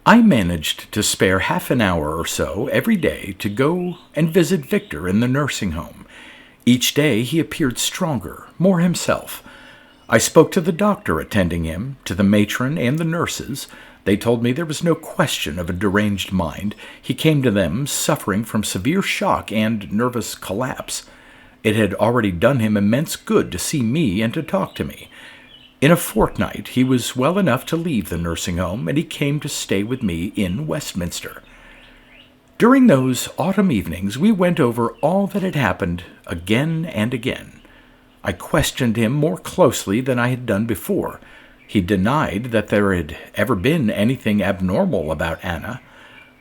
I managed to spare half an hour or so every day to go and visit Victor in the nursing home. Each day he appeared stronger, more himself. I spoke to the doctor attending him, to the matron and the nurses. They told me there was no question of a deranged mind. He came to them suffering from severe shock and nervous collapse. It had already done him immense good to see me and to talk to me. In a fortnight he was well enough to leave the nursing home, and he came to stay with me in Westminster. During those autumn evenings we went over all that had happened again and again. I questioned him more closely than I had done before. He denied that there had ever been anything abnormal about Anna.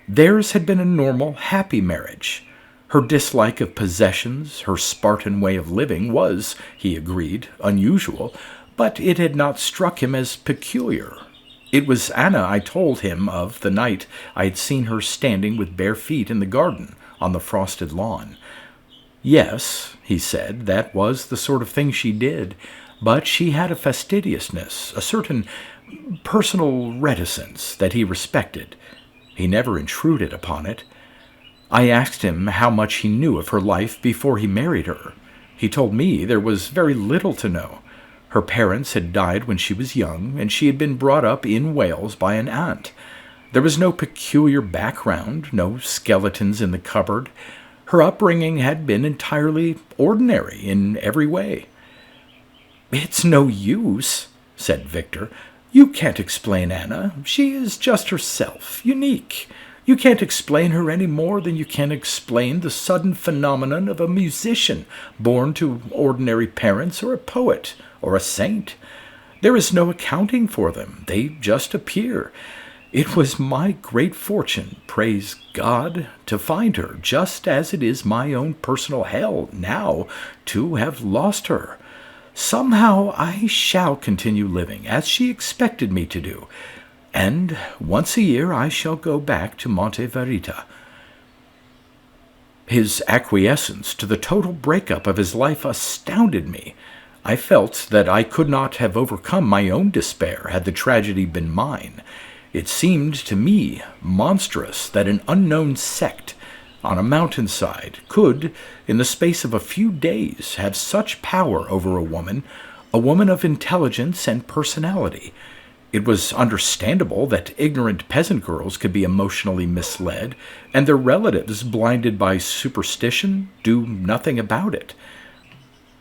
Theirs had been a normal, happy marriage. Her dislike of possessions, her Spartan way of living was, he agreed, unusual, but it had not struck him as peculiar. It was Anna I told him of the night I had seen her standing with bare feet in the garden on the frosted lawn. Yes, he said, that was the sort of thing she did, but she had a fastidiousness, a certain personal reticence that he respected. He never intruded upon it. I asked him how much he knew of her life before he married her. He told me there was very little to know. Her parents had died when she was young, and she had been brought up in Wales by an aunt. There was no peculiar background, no skeletons in the cupboard. Her upbringing had been entirely ordinary in every way. "It's no use," said Victor. "You can't explain Anna. She is just herself, unique. You can't explain her any more than you can explain the sudden phenomenon of a musician born to ordinary parents, or a poet, or a saint. There is no accounting for them. They just appear. It was my great fortune, praise God, to find her, just as it is my own personal hell now to have lost her. Somehow I shall continue living as she expected me to do, and once a year I shall go back to Monte Verita." His acquiescence to the total breakup of his life astounded me. I felt that I could not have overcome my own despair had the tragedy been mine. It seemed to me monstrous that an unknown sect on a mountainside could, in the space of a few days, have such power over a woman of intelligence and personality. It was understandable that ignorant peasant girls could be emotionally misled, and their relatives, blinded by superstition, do nothing about it.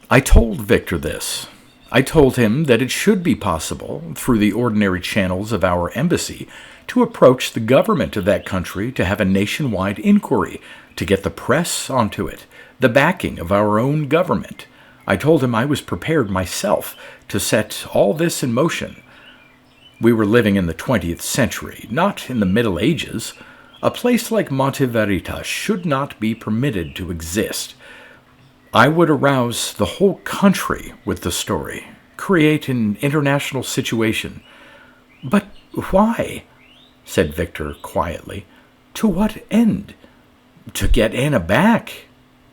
I told Victor this. I told him that it should be possible, through the ordinary channels of our embassy, to approach the government of that country, to have a nationwide inquiry, to get the press onto it, the backing of our own government. I told him I was prepared myself to set all this in motion. We were living in the 20th century, not in the Middle Ages. A place like Monte Verita should not be permitted to exist. I would arouse the whole country with the story, create an international situation. But why? Said Victor quietly. To what end? To get Anna back,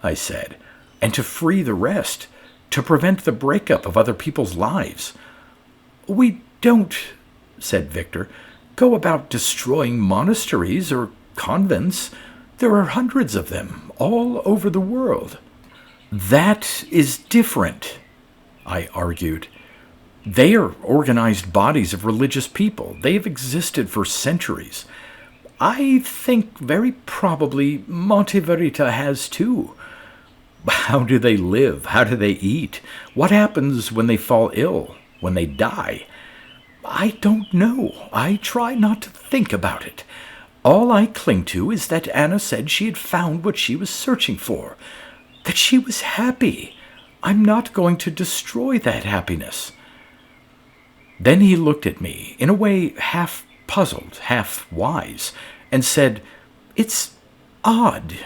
I said, and to free the rest, to prevent the breakup of other people's lives. We don't, said Victor, go about destroying monasteries or convents. There are hundreds of them all over the world. That is different, I argued. They are organized bodies of religious people. They have existed for centuries. I think very probably Monte Verita has too. How do they live? How do they eat? What happens when they fall ill? When they die? I don't know. I try not to think about it. All I cling to is that Anna said she had found what she was searching for, that she was happy. I'm not going to destroy that happiness. Then he looked at me in a way half puzzled, half wise, and said, It's odd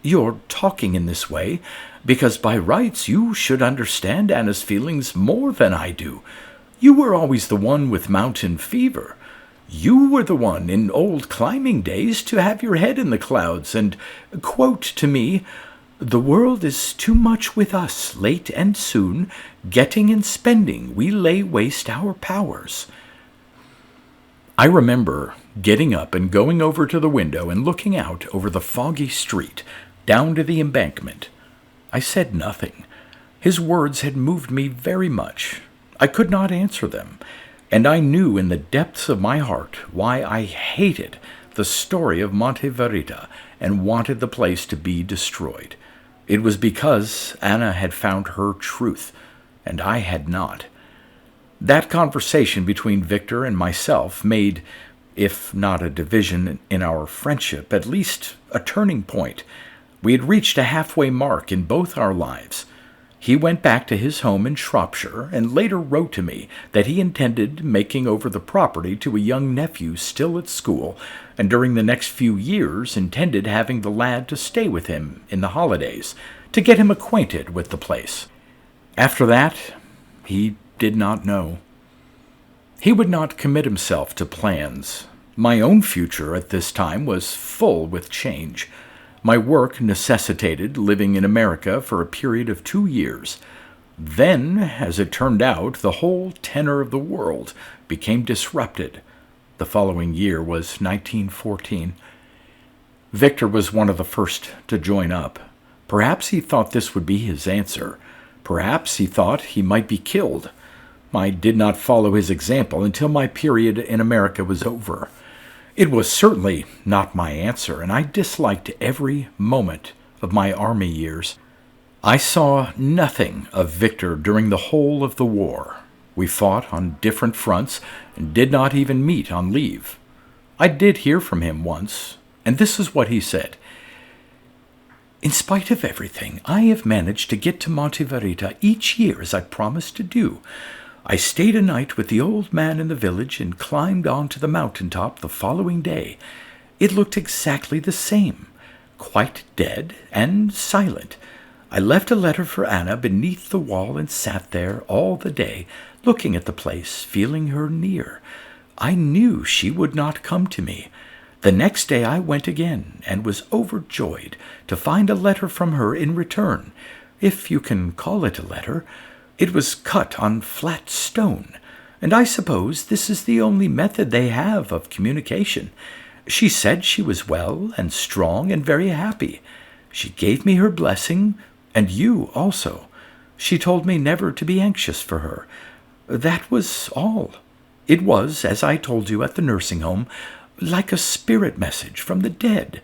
you're talking in this way, because by rights you should understand Anna's feelings more than I do. You were always the one with mountain fever. You were the one in old climbing days to have your head in the clouds and quote to me, The world is too much with us, late and soon, getting and spending, we lay waste our powers. I remember getting up and going over to the window and looking out over the foggy street, down to the embankment. I said nothing. His words had moved me very much. I could not answer them, and I knew in the depths of my heart why I hated the story of Monte Verita and wanted the place to be destroyed. It was because Anna had found her truth, and I had not. That conversation between Victor and myself made, if not a division in our friendship, at least a turning point. We had reached a halfway mark in both our lives. He went back to his home in Shropshire and later wrote to me that he intended making over the property to a young nephew still at school, and during the next few years intended having the lad to stay with him in the holidays, to get him acquainted with the place. After that, he did not know. He would not commit himself to plans. My own future at this time was full with change. My work necessitated living in America for a period of 2 years. Then, as it turned out, the whole tenor of the world became disrupted. The following year was 1914. Victor was one of the first to join up. Perhaps he thought this would be his answer. Perhaps he thought he might be killed. I did not follow his example until my period in America was over. It was certainly not my answer, and I disliked every moment of my army years. I saw nothing of Victor during the whole of the war. We fought on different fronts and did not even meet on leave. I did hear from him once, and this is what he said. In spite of everything, I have managed to get to Monte Verita each year as I promised to do. I stayed a night with the old man in the village and climbed on to the mountain top the following day. It looked exactly the same, quite dead and silent. I left a letter for Anna beneath the wall and sat there all the day, looking at the place, feeling her near. I knew she would not come to me. The next day I went again and was overjoyed to find a letter from her in return, if you can call it a letter. It was cut on flat stone, and I suppose this is the only method they have of communication. She said she was well and strong and very happy. She gave me her blessing, and you also. She told me never to be anxious for her. That was all. It was, as I told you at the nursing home, like a spirit message from the dead.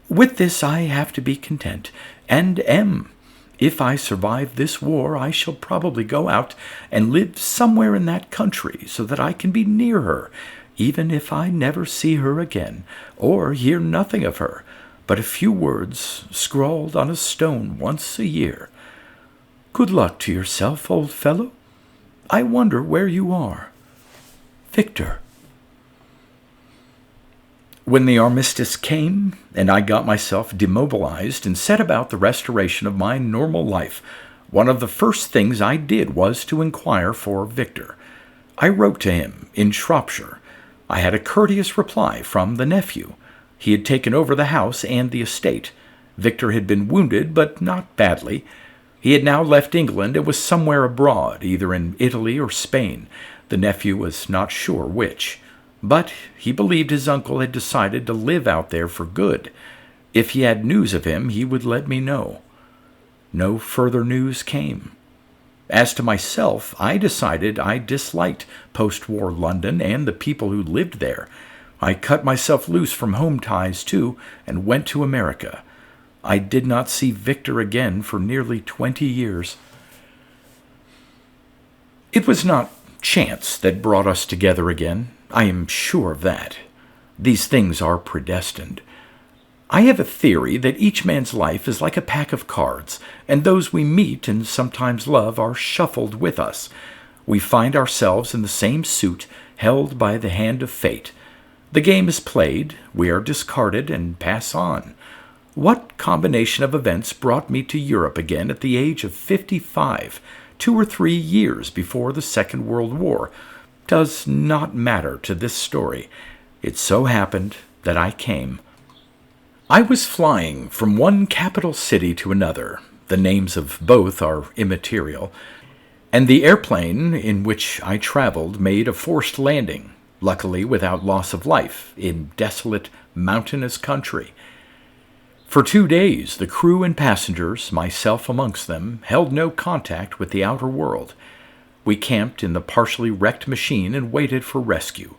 With this I have to be content, and am. If I survive this war, I shall probably go out and live somewhere in that country so that I can be near her, even if I never see her again, or hear nothing of her, but a few words scrawled on a stone once a year. Good luck to yourself, old fellow. I wonder where you are. Victor. When the armistice came, and I got myself demobilized and set about the restoration of my normal life, one of the first things I did was to inquire for Victor. I wrote to him in Shropshire. I had a courteous reply from the nephew. He had taken over the house and the estate. Victor had been wounded, but not badly. He had now left England and was somewhere abroad, either in Italy or Spain. The nephew was not sure which. But he believed his uncle had decided to live out there for good. If he had news of him, he would let me know. No further news came. As to myself, I decided I disliked post-war London and the people who lived there. I cut myself loose from home ties, too, and went to America. I did not see Victor again for nearly 20 years. It was not chance that brought us together again. I am sure of that. These things are predestined. I have a theory that each man's life is like a pack of cards, and those we meet and sometimes love are shuffled with us. We find ourselves in the same suit, held by the hand of fate. The game is played, we are discarded, and pass on. What combination of events brought me to Europe again at the age of 55, 2 or 3 years before the Second World War, does not matter to this story. It so happened that I came. I was flying from one capital city to another. The names of both are immaterial, and the airplane in which I traveled made a forced landing, luckily without loss of life, in desolate, mountainous country. For 2 days, the crew and passengers, myself amongst them, held no contact with the outer world. We camped in the partially wrecked machine and waited for rescue.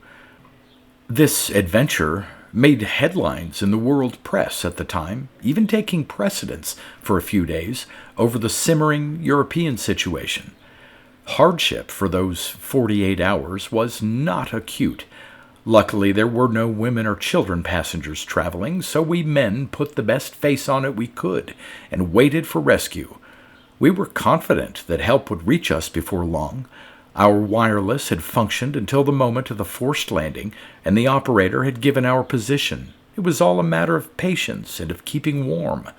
This adventure made headlines in the world press at the time, even taking precedence for a few days over the simmering European situation. Hardship for those 48 hours was not acute. Luckily, there were no women or children passengers traveling, so we men put the best face on it we could and waited for rescue. We were confident that help would reach us before long. Our wireless had functioned until the moment of the forced landing, and the operator had given our position. It was all a matter of patience and of keeping warm.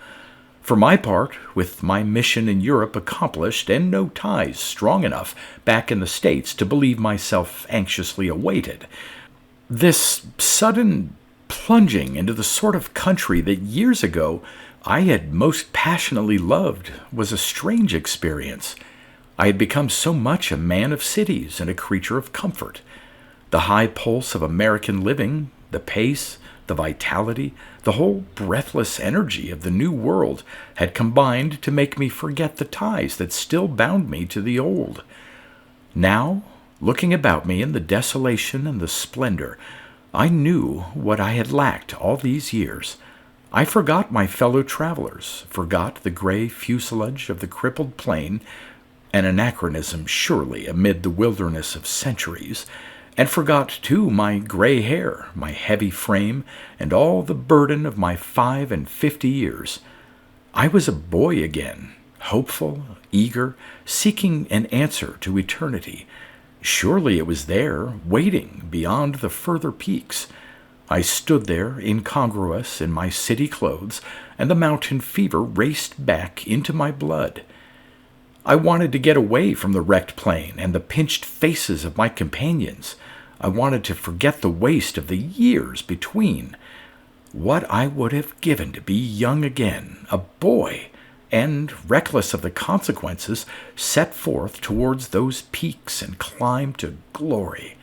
For my part, with my mission in Europe accomplished and no ties strong enough back in the States to believe myself anxiously awaited, this sudden plunging into the sort of country that years ago I had most passionately loved was a strange experience. I had become so much a man of cities and a creature of comfort. The high pulse of American living, the pace, the vitality, the whole breathless energy of the new world had combined to make me forget the ties that still bound me to the old. Now, looking about me in the desolation and the splendor, I knew what I had lacked all these years. I forgot my fellow travelers, forgot the gray fuselage of the crippled plane, an anachronism surely amid the wilderness of centuries, and forgot, too, my gray hair, my heavy frame, and all the burden of my 55 years. I was a boy again, hopeful, eager, seeking an answer to eternity. Surely it was there, waiting beyond the further peaks. I stood there, incongruous in my city clothes, and the mountain fever raced back into my blood. I wanted to get away from the wrecked plane and the pinched faces of my companions. I wanted to forget the waste of the years between. What I would have given to be young again, a boy, and, reckless of the consequences, set forth towards those peaks and climb to glory.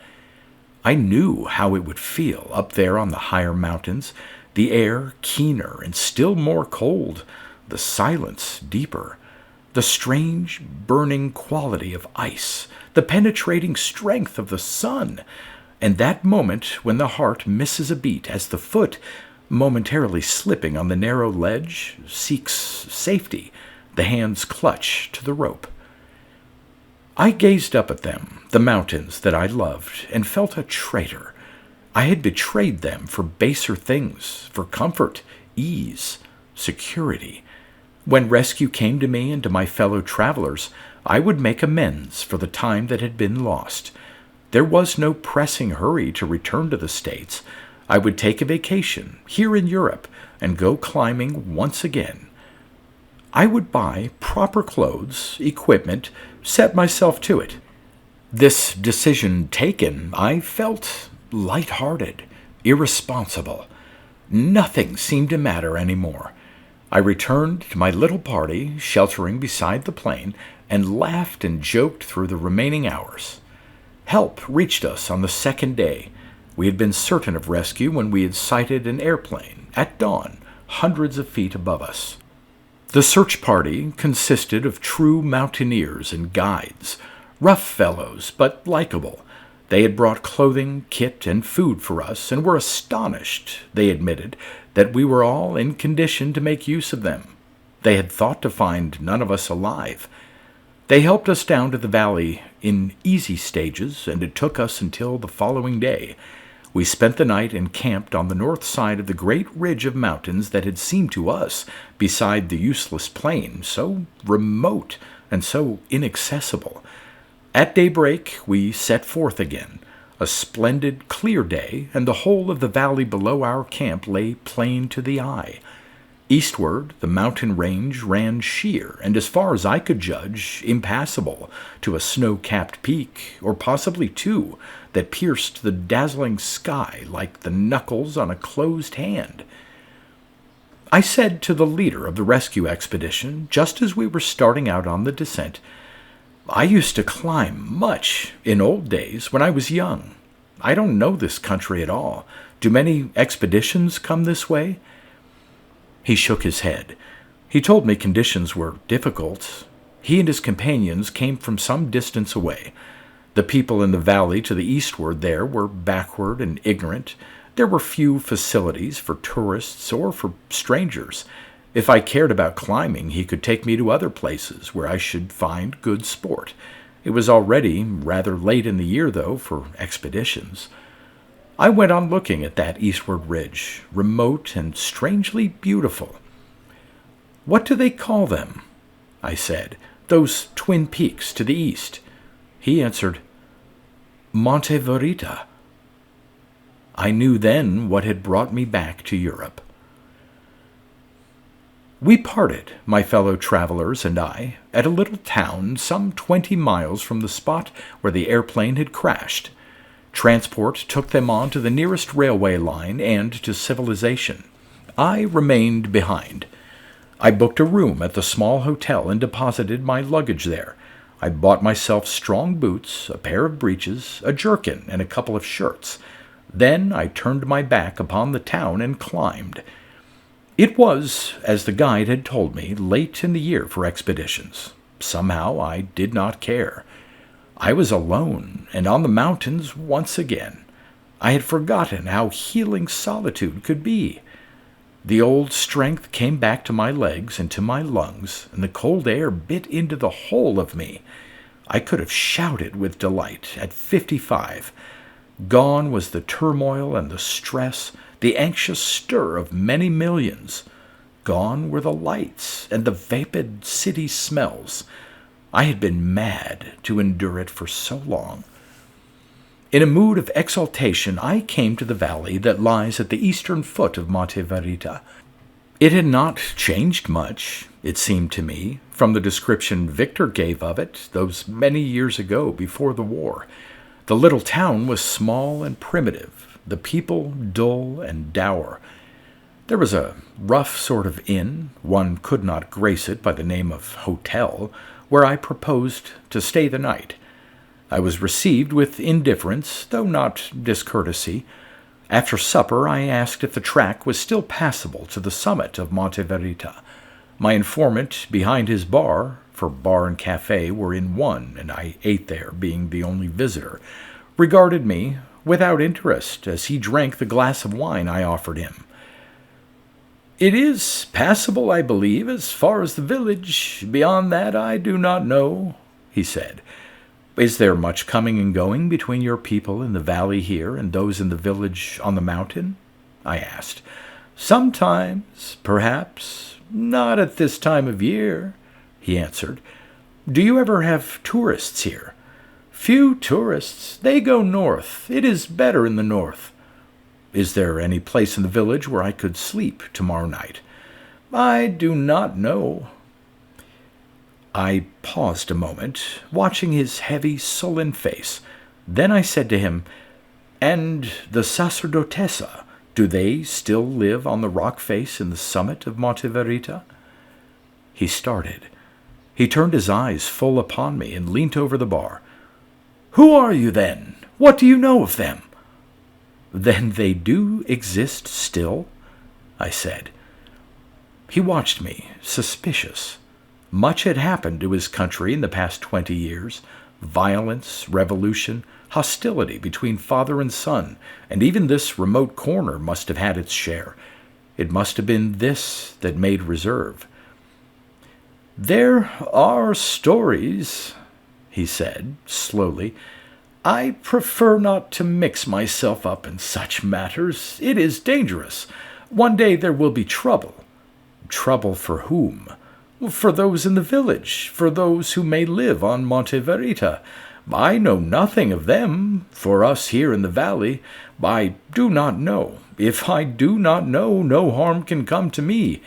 I knew how it would feel up there on the higher mountains, the air keener and still more cold, the silence deeper, the strange burning quality of ice, the penetrating strength of the sun, and that moment when the heart misses a beat as the foot, momentarily slipping on the narrow ledge, seeks safety, the hands clutch to the rope. I gazed up at them, the mountains that I loved, and felt a traitor. I had betrayed them for baser things, for comfort, ease, security. When rescue came to me and to my fellow travelers, I would make amends for the time that had been lost. There was no pressing hurry to return to the States. I would take a vacation here in Europe and go climbing once again. I would buy proper clothes, equipment, set myself to it. This decision taken, I felt light-hearted, irresponsible. Nothing seemed to matter anymore. I returned to my little party, sheltering beside the plane, and laughed and joked through the remaining hours. Help reached us on the second day. We had been certain of rescue when we had sighted an airplane, at dawn, hundreds of feet above us. The search party consisted of true mountaineers and guides, rough fellows but likable. They had brought clothing, kit, and food for us, and were astonished, they admitted, that we were all in condition to make use of them. They had thought to find none of us alive. They helped us down to the valley in easy stages, and it took us until the following day. We spent the night encamped on the north side of the great ridge of mountains that had seemed to us, beside the useless plain, so remote and so inaccessible. At daybreak we set forth again. A splendid, clear day, and the whole of the valley below our camp lay plain to the eye. Eastward, the mountain range ran sheer, and as far as I could judge, impassable, to a snow-capped peak, or possibly two, that pierced the dazzling sky like the knuckles on a closed hand. I said to the leader of the rescue expedition, just as we were starting out on the descent, "I used to climb much in old days when I was young. I don't know this country at all. Do many expeditions come this way?" He shook his head. He told me conditions were difficult. He and his companions came from some distance away. The people in the valley to the eastward there were backward and ignorant. There were few facilities for tourists or for strangers. If I cared about climbing, he could take me to other places where I should find good sport. It was already rather late in the year, though, for expeditions. I went on looking at that eastward ridge, remote and strangely beautiful. "What do they call them?" I said, "those twin peaks to the east?" He answered, "MONTE VERITA." I knew then what had brought me back to Europe. We parted, my fellow travelers and I, at a little town some 20 miles from the spot where the airplane had crashed. Transport took them on to the nearest railway line and to civilization. I remained behind. I booked a room at the small hotel and deposited my luggage there. I bought myself strong boots, a pair of breeches, a jerkin, and a couple of shirts. Then I turned my back upon the town and climbed. It was, as the guide had told me, late in the year for expeditions. Somehow I did not care. I was alone and on the mountains once again. I had forgotten how healing solitude could be. The old strength came back to my legs and to my lungs, and the cold air bit into the whole of me. I could have shouted with delight at 55. Gone was the turmoil and the stress, the anxious stir of many millions. Gone were the lights and the vapid city smells. I had been mad to endure it for so long. In a mood of exaltation, I came to the valley that lies at the eastern foot of Monte Verita. It had not changed much, it seemed to me, from the description Victor gave of it those many years ago before the war. The little town was small and primitive, the people dull and dour. There was a rough sort of inn, one could not grace it by the name of hotel, where I proposed to stay the night. I was received with indifference, though not discourtesy. After supper I asked if the track was still passable to the summit of Monte Verita. My informant behind his bar, for bar and cafe were in one, and I ate there, being the only visitor, regarded me without interest as he drank the glass of wine I offered him. "It is passable, I believe, as far as the village. Beyond that I do not know," he said. "Is there much coming and going between your people in the valley here and those in the village on the mountain?" I asked. "Sometimes, perhaps. Not at this time of year," he answered. "Do you ever have tourists here?" "Few tourists. They go north. It is better in the north." Is there any place in the village where I could sleep tomorrow night?" "I do not know." I paused a moment, watching his heavy, sullen face. Then I said to him, "And the sacerdotessa, do they still live on the rock face in the summit of Monte Verita?" He started. He turned his eyes full upon me and leant over the bar. "Who are you, then? What do you know of them?" "Then they do exist still?" I said. He watched me, suspicious. Much had happened to his country in the past 20 years. Violence, revolution, hostility between father and son, and even this remote corner must have had its share. It must have been this that made reserve. "There are stories," he said, slowly. "I prefer not to mix myself up in such matters. It is dangerous. One day there will be trouble." "Trouble for whom?" "For those in the village, for those who may live on Monte Verita. I know nothing of them. For us here in the valley, I do not know. If I do not know, no harm can come to me."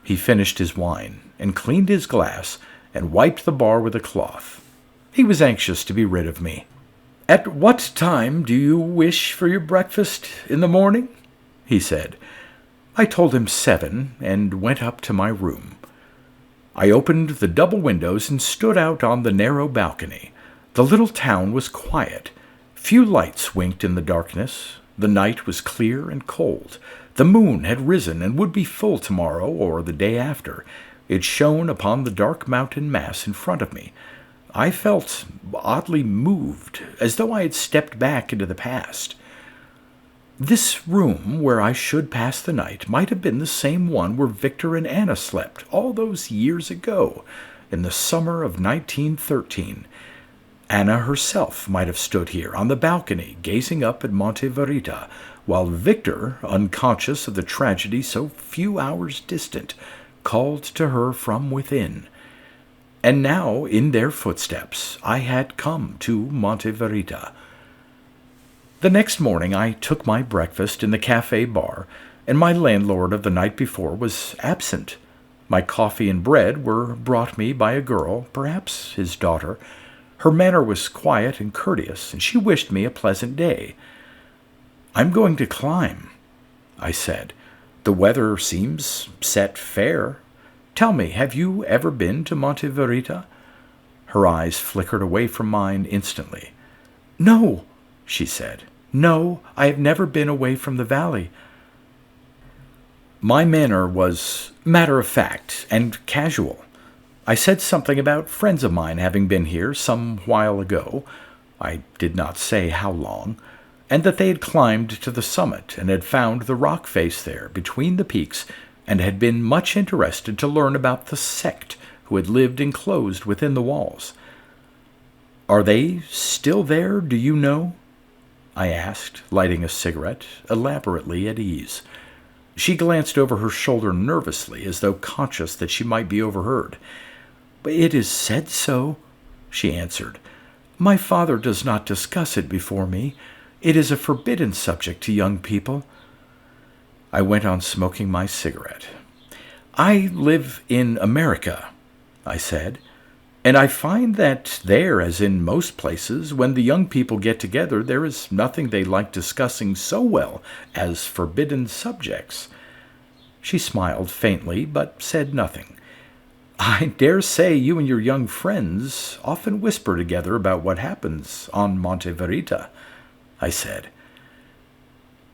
He finished his wine and cleaned his glass and wiped the bar with a cloth. He was anxious to be rid of me. "At what time do you wish for your breakfast in the morning?" he said. I told him 7 and went up to my room. I opened the double windows and stood out on the narrow balcony. The little town was quiet. Few lights winked in the darkness. The night was clear and cold. The moon had risen and would be full tomorrow or the day after. It shone upon the dark mountain mass in front of me. I felt oddly moved, as though I had stepped back into the past. This room where I should pass the night might have been the same one where Victor and Anna slept all those years ago, in the summer of 1913. Anna herself might have stood here on the balcony, gazing up at Monte Verita, while Victor, unconscious of the tragedy so few hours distant, called to her from within. And now, in their footsteps, I had come to Monte Verita. The next morning I took my breakfast in the cafe bar, and my landlord of the night before was absent. My coffee and bread were brought me by a girl, perhaps his daughter. Her manner was quiet and courteous, and she wished me a pleasant day. "I'm going to climb," I said. "The weather seems set fair. Tell me, have you ever been to Monte Verita?" Her eyes flickered away from mine instantly. "No," she said. "No, I have never been away from the valley." My manner was matter-of-fact and casual. I said something about friends of mine having been here some while ago, I did not say how long, and that they had climbed to the summit and had found the rock face there between the peaks and had been much interested to learn about the sect who had lived enclosed within the walls. "Are they still there, do you know?" I asked, lighting a cigarette, elaborately at ease. She glanced over her shoulder nervously, as though conscious that she might be overheard. "It is said so," she answered. "My father does not discuss it before me. It is a forbidden subject to young people." I went on smoking my cigarette. "I live in America," I said, "and I find that there, as in most places, when the young people get together, there is nothing they like discussing so well as forbidden subjects." She smiled faintly, but said nothing. "I dare say you and your young friends often whisper together about what happens on Monte Verita," I said.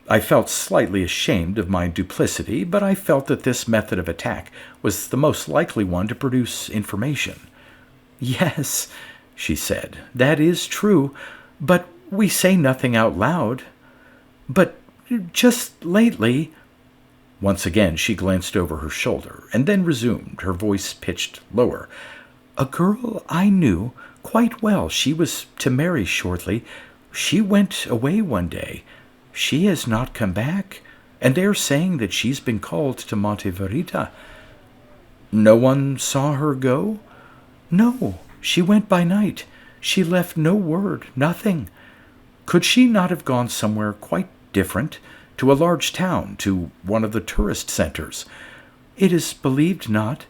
I felt slightly ashamed of my duplicity, but I felt that this method of attack was the most likely one to produce information. "Yes," she said, "that is true, but we say nothing out loud. But just lately—" Once again she glanced over her shoulder, and then resumed, her voice pitched lower. "A girl I knew quite well, she was to marry shortly. She went away one day. She has not come back, and they're saying that she's been called to Monte Verita." "No one saw her go?" "No, she went by night. She left no word, nothing. Could she not have gone somewhere quite different, to a large town, to one of the tourist centers. It is believed not.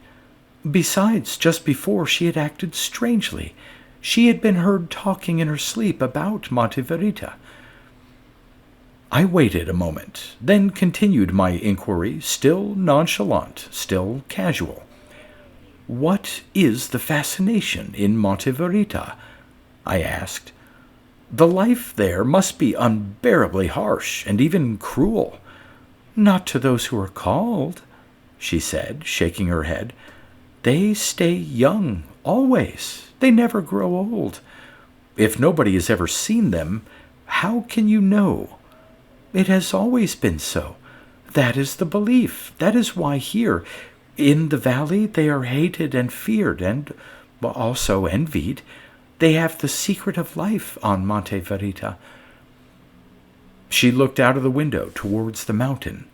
Besides, just before she had acted strangely. She had been heard talking in her sleep about Monte Verita. I waited a moment, then continued my inquiry, still nonchalant, still casual. "What is the fascination in Monte Verita?" I asked. "The life there must be unbearably harsh and even cruel." "Not to those who are called," she said, shaking her head. "They stay young, always. They never grow old. If nobody has ever seen them, how can you know? It has always been so. That is the belief. That is why here, in the valley, they are hated and feared and also envied. They have the secret of life on Monte Verita." She looked out of the window towards the mountain.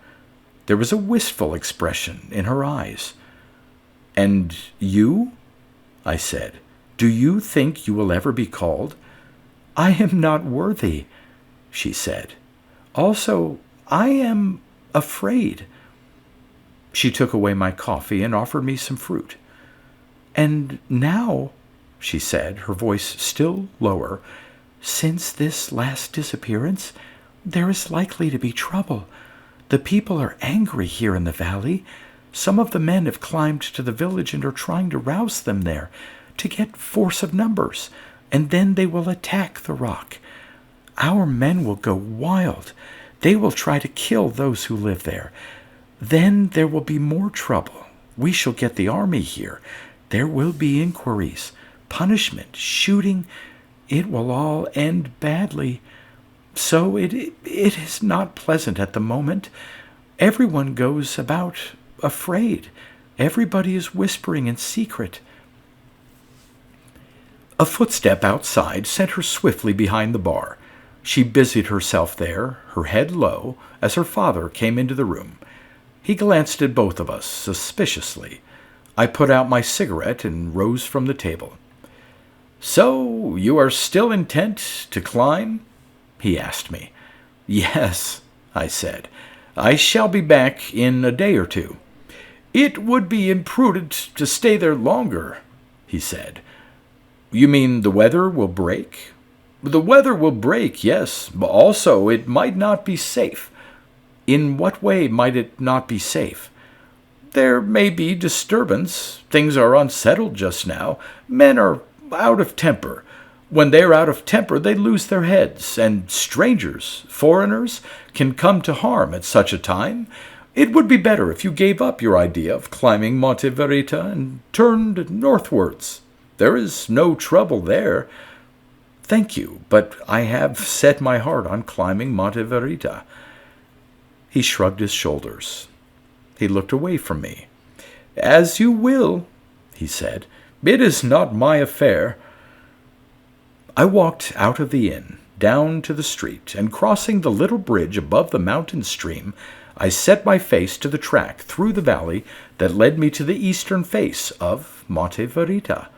There was a wistful expression in her eyes. "And you?" I said. "Do you think you will ever be called?" "I am not worthy," she said. "Also, I am afraid." She took away my coffee and offered me some fruit. "And now," she said, her voice still lower, "since this last disappearance, there is likely to be trouble. The people are angry here in the valley. Some of the men have climbed to the village and are trying to rouse them there, to get force of numbers, and then they will attack the rock. Our men will go wild. They will try to kill those who live there. Then there will be more trouble. We shall get the army here. There will be inquiries, punishment, shooting. It will all end badly. So it is not pleasant at the moment. Everyone goes about afraid. Everybody is whispering in secret." A footstep outside sent her swiftly behind the bar. She busied herself there, her head low, as her father came into the room. He glanced at both of us suspiciously. I put out my cigarette and rose from the table. "So, you are still intent to climb?" he asked me. "Yes," I said. "I shall be back in a day or two." "It would be imprudent to stay there longer," he said. "You mean the weather will break?" "The weather will break, yes. Also, it might not be safe." "In what way might it not be safe?" "There may be disturbance. Things are unsettled just now. Men are out of temper. When they're out of temper, they lose their heads, and strangers, foreigners, can come to harm at such a time. It would be better if you gave up your idea of climbing Monte Verita and turned northwards. There is no trouble there." "Thank you, but I have set my heart on climbing Monte Verita." He shrugged his shoulders. He looked away from me. "As you will," he said. "It is not my affair." I walked out of the inn, down to the street, and crossing the little bridge above the mountain stream, I set my face to the track through the valley that led me to the eastern face of Monte Verita.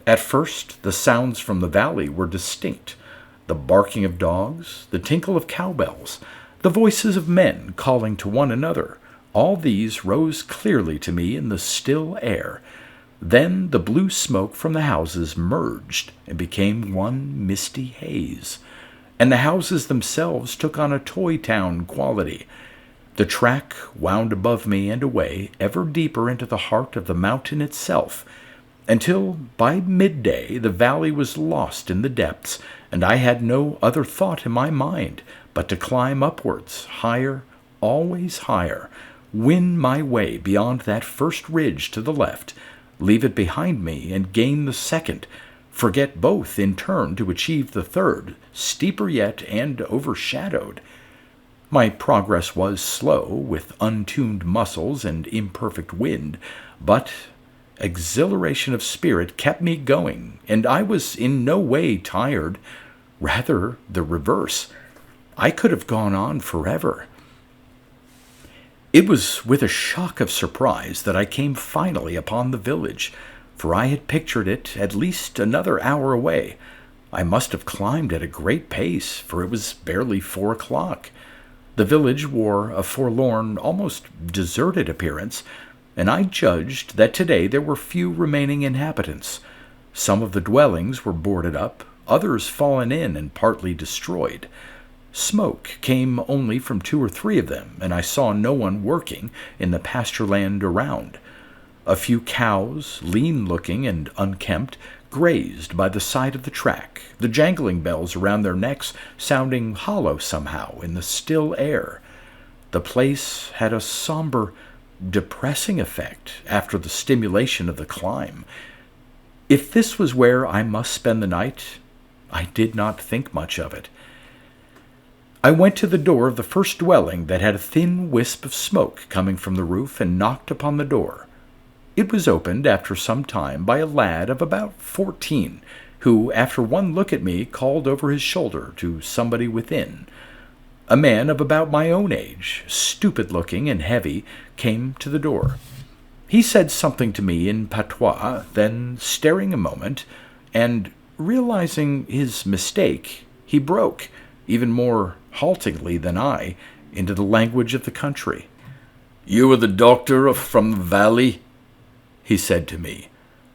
At first, the sounds from the valley were distinct: the barking of dogs, the tinkle of cowbells, the voices of men calling to one another. All these rose clearly to me in the still air. Then the blue smoke from the houses merged and became one misty haze, and the houses themselves took on a toy town quality. The track wound above me and away, ever deeper into the heart of the mountain itself, until by midday the valley was lost in the depths, and I had no other thought in my mind but to climb upwards, higher, always higher, win my way beyond that first ridge to the left, leave it behind me and gain the second, forget both in turn to achieve the third, steeper yet and overshadowed. My progress was slow, with untuned muscles and imperfect wind, but exhilaration of spirit kept me going, and I was in no way tired. Rather the reverse. I could have gone on forever. It was with a shock of surprise that I came finally upon the village, for I had pictured it at least another hour away. I must have climbed at a great pace, for it was barely 4 o'clock. The village wore a forlorn, almost deserted appearance, and I judged that today there were few remaining inhabitants. Some of the dwellings were boarded up, others fallen in and partly destroyed. Smoke came only from 2 or 3 of them, and I saw no one working in the pasture land around. A few cows, lean-looking and unkempt, grazed by the side of the track, the jangling bells around their necks sounding hollow somehow in the still air. The place had a somber, depressing effect after the stimulation of the climb. If this was where I must spend the night, I did not think much of it. I went to the door of the first dwelling that had a thin wisp of smoke coming from the roof and knocked upon the door. It was opened after some time by a lad of about 14, who, after one look at me, called over his shoulder to somebody within. A man of about my own age, stupid-looking and heavy, came to the door. He said something to me in patois, then, staring a moment, and realizing his mistake, he broke, even more haltingly than I, into the language of the country. "You are the doctor from the valley?" he said to me.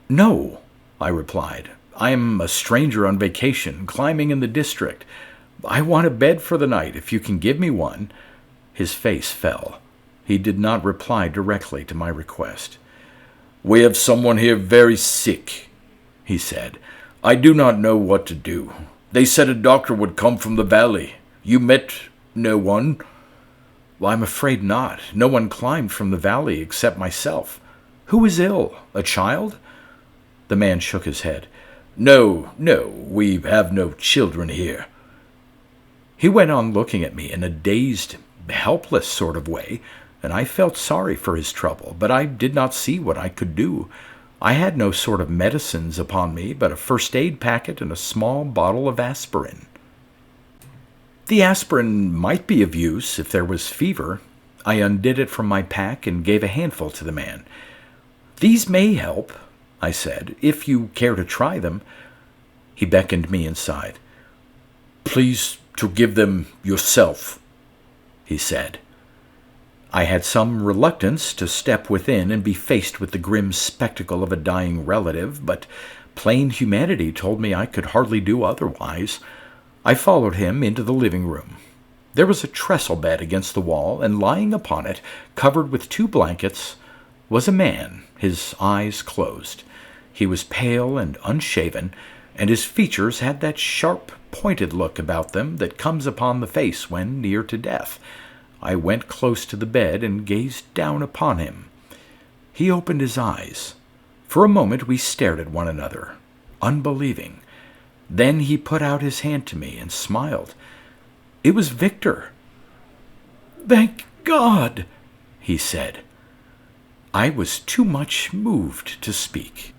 "No," I replied. "I am a stranger on vacation, climbing in the district. I want a bed for the night, if you can give me one." His face fell. He did not reply directly to my request. "We have someone here very sick," he said. "I do not know what to do. They said a doctor would come from the valley. You met no one?" "Well, I'm afraid not. No one climbed from the valley except myself. Who is ill? A child?" The man shook his head. No, we have no children here." He went on looking at me in a dazed, helpless sort of way, and I felt sorry for his trouble, but I did not see what I could do. I had no sort of medicines upon me but a first-aid packet and a small bottle of aspirin. The aspirin might be of use if there was fever. I undid it from my pack and gave a handful to the man. "These may help," I said, "if you care to try them." He beckoned me inside. "Please to give them yourself," he said. I had some reluctance to step within and be faced with the grim spectacle of a dying relative, but plain humanity told me I could hardly do otherwise. I followed him into the living room. There was a trestle bed against the wall, and lying upon it, covered with 2 blankets, was a man, his eyes closed. He was pale and unshaven, and his features had that sharp, pointed look about them that comes upon the face when near to death. I went close to the bed and gazed down upon him. He opened his eyes. For a moment we stared at one another, unbelieving. Then he put out his hand to me and smiled. It was Victor. "Thank God," he said. I was too much moved to speak.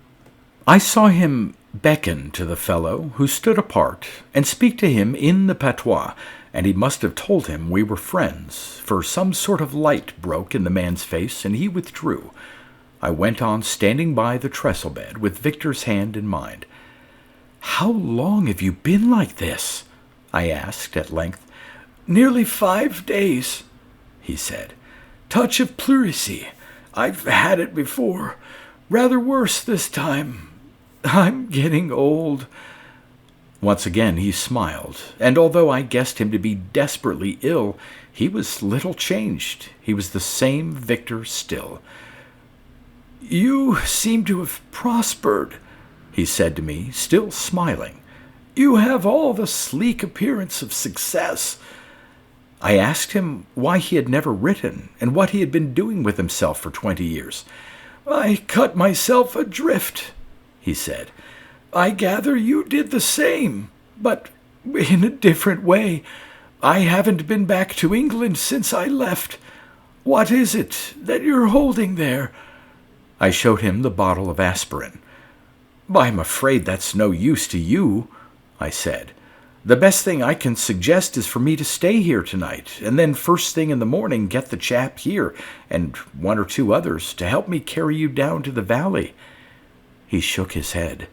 I saw him beckon to the fellow, who stood apart, and speak to him in the patois, and he must have told him we were friends, for some sort of light broke in the man's face, and he withdrew. I went on standing by the trestle bed, with Victor's hand in mine. "How long have you been like this?" I asked at length. "Nearly 5 days," he said. "Touch of pleurisy. I've had it before. Rather worse this time. I'm getting old." Once again he smiled, and although I guessed him to be desperately ill, he was little changed. He was the same Victor still. "You seem to have prospered," he said to me, still smiling. "You have all the sleek appearance of success." I asked him why he had never written, and what he had been doing with himself for 20 years. "I cut myself adrift," he said. "I gather you did the same, but in a different way. I haven't been back to England since I left. What is it that you're holding there?" I showed him the bottle of aspirin. "I'm afraid that's no use to you," I said. "The best thing I can suggest is for me to stay here tonight, and then first thing in the morning get the chap here, and 1 or 2 others, to help me carry you down to the valley." He shook his head.